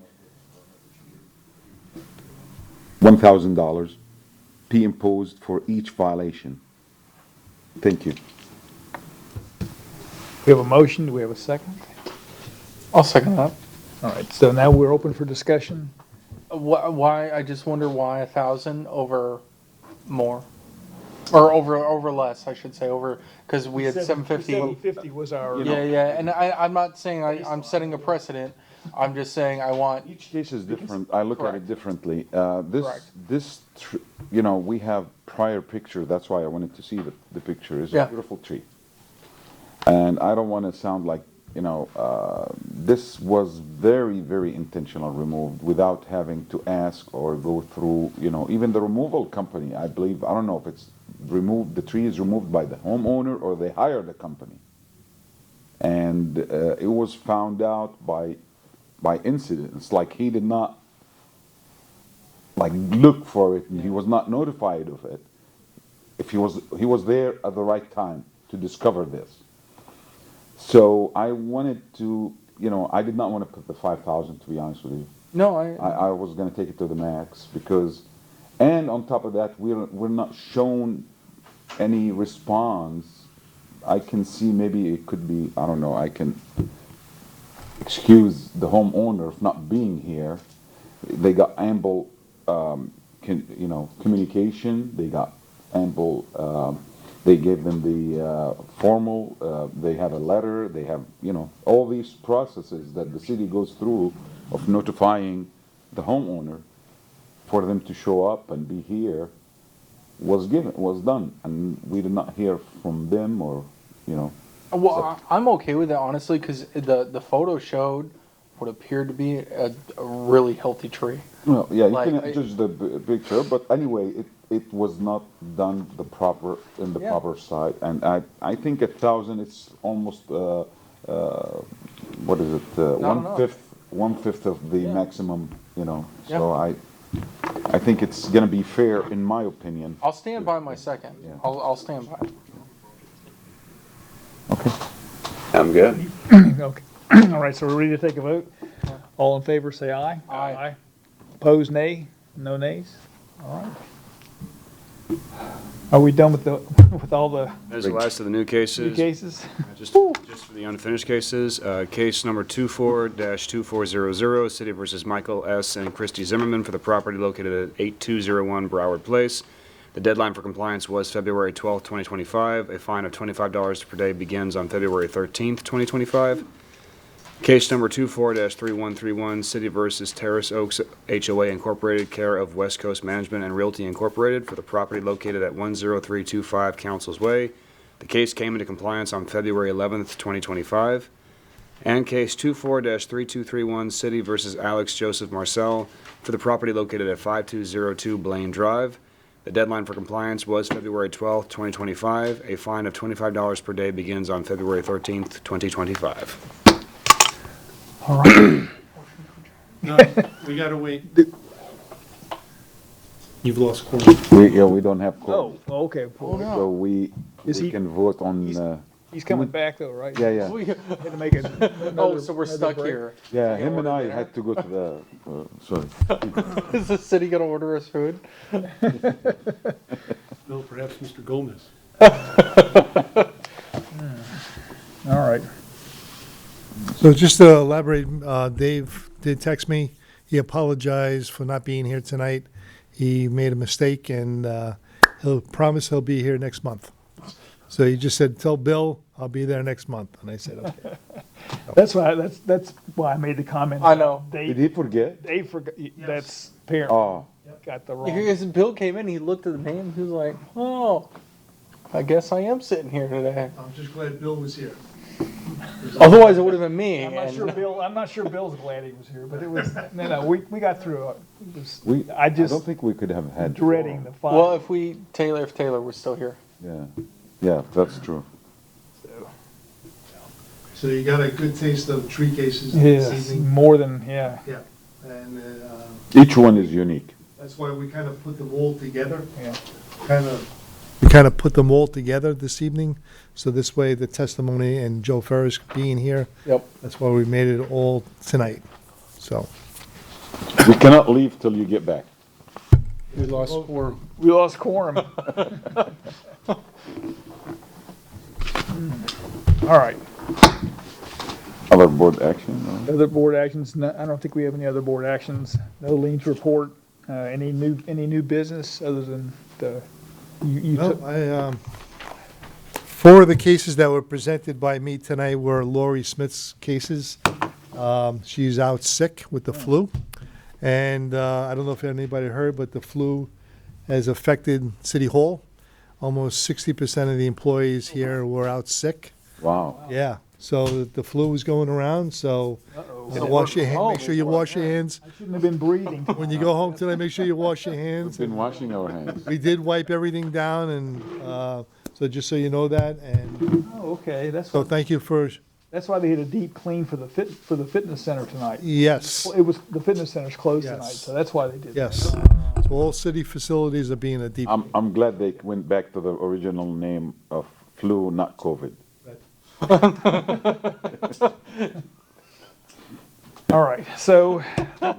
$1,000 be imposed for each violation. Thank you. We have a motion, do we have a second? I'll second that. All right, so now we're open for discussion. Why? I just wonder why 1,000 over more, or over less, I should say, over because we had 750. 750 was our. Yeah, and I'm not saying I'm setting a precedent. I'm just saying I want. Each case is different. I look at it differently. Correct. We have prior picture. That's why I wanted to see the picture. It's Yeah. a beautiful tree, and I don't want to sound like this was very, very intentional removed without having to ask or go through. Even the removal company. I believe I don't know if it's removed. The tree is removed by the homeowner or they hired a company, and it was found out by incidents, like he did not look for it and he was not notified of it. If he was there at the right time to discover this. So I wanted to, I did not want to put the 5,000, to be honest with you. No, I was going to take it to the max because, and on top of that, we're not shown any response. I can see maybe it could be, I don't know, I can excuse the homeowner of not being here. They got ample, communication. They got ample. They gave them the formal. They have a letter. They have, all these processes that the city goes through of notifying the homeowner for them to show up and be here was done, and we did not hear from them or, Well, I'm okay with it honestly because the photo showed what appeared to be a really healthy tree. Well, yeah, you can judge the picture, but anyway, it was not done the proper side, and I think 1,000. It's almost what is it? One fifth of the maximum. So I think it's going to be fair in my opinion. I'll stand by my second. Yeah. I'll stand by. Okay. I'm good. Okay. All right, so we're ready to take a vote. All in favor, say aye. Aye. Opposed, nay. No nays. All right. Are we done with all the There's the last of the new cases. new cases? Just for the unfinished cases, case number 24-2400, City versus Michael S. and Christy Zimmerman for the property located at 8201 Broward Place. The deadline for compliance was February 12th, 2025. A fine of $25 per day begins on February 13th, 2025. Case number 24-3131, City versus Terrace Oaks HOA Incorporated, care of West Coast Management and Realty Incorporated for the property located at 10325 Council's Way. The case came into compliance on February 11th, 2025. And case 24-3231, City versus Alex Joseph Marcel for the property located at 5202 Blaine Drive. The deadline for compliance was February 12th, 2025. A fine of $25 per day begins on February 13th, 2025. All right. No, we gotta wait. You've lost quorum. We don't have quorum. Oh, okay. So we can vote on, He's coming back though, right? Yeah, yeah. We had to make it. Oh, so we're stuck here. yeah, him and I had to go to the, sorry. Is the city gonna order us food? No, perhaps Mr. Gomez. All right. So just to elaborate, Dave did text me. He apologized for not being here tonight. He made a mistake, and he'll promise he'll be here next month. So he just said, "Tell Bill I'll be there next month," and I said, "Okay." That's why I made the comment. I know. Did he forget? Dave forgot. That's apparently Oh, got the wrong. Because Bill came in, he looked at the name, he was like, oh, I guess I am sitting here today. I'm just glad Bill was here. Otherwise, it would have been me. I'm not sure Bill. I'm not sure Bill's glad he was here, but it was no. We got through it. It was, I don't think we could have had. dreading the fire. Well, if Taylor was still here. Yeah, yeah, that's true. So you got a good taste of tree cases this Yes, evening? more than yeah. Yeah, and Each one is unique. that's why we kind of put them all together. Yeah. We kind of put them all together this evening, so this way the testimony and Joe Ferris being here. Yep. That's why we made it all tonight, so. We cannot leave till you get back. We lost quorum. We lost quorum. All right. Other board action? Other board actions? No, I don't think we have any other board actions. No liens report. Any new business other than the you No, took? Four of the cases that were presented by me tonight were Lori Smith's cases. She's out sick with the flu. And I don't know if anybody heard, but the flu has affected City Hall. Almost 60% of the employees here were out sick. Wow. Yeah, so the flu was going around, so Uh-oh. you know, wash your hands, make sure you wash your hands. I shouldn't have been breathing. When you go home tonight, make sure you wash your hands. We've been washing our hands. We did wipe everything down, and so just so you know that, and Oh, okay. so thank you for, That's why they had a deep clean for the fitness center tonight. yes, It was the fitness center's closed Yes. tonight, so that's why they did. yes. That. So all city facilities are being a deep. I'm glad they went back to the original name of flu, not COVID. All right, so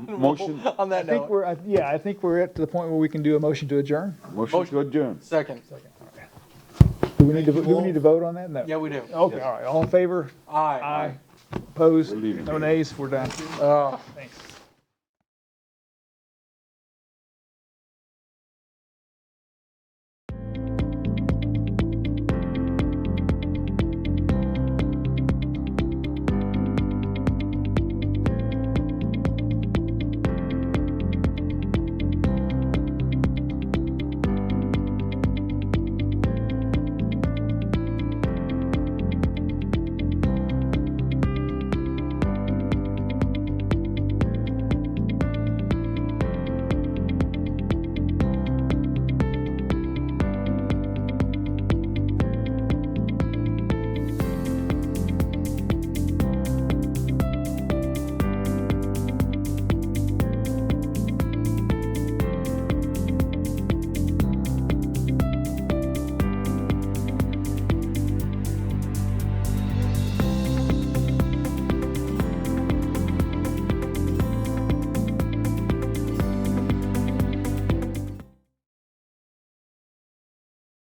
Motion, On that I think note. I think we're at the point where we can do a motion to adjourn. motion to adjourn. Second. Do we need to vote on that? No. Yeah, we do. Okay, all right. All in favor? Aye. Aye. Opposed? We're leaving. No nays? We're done. Oh. Thanks.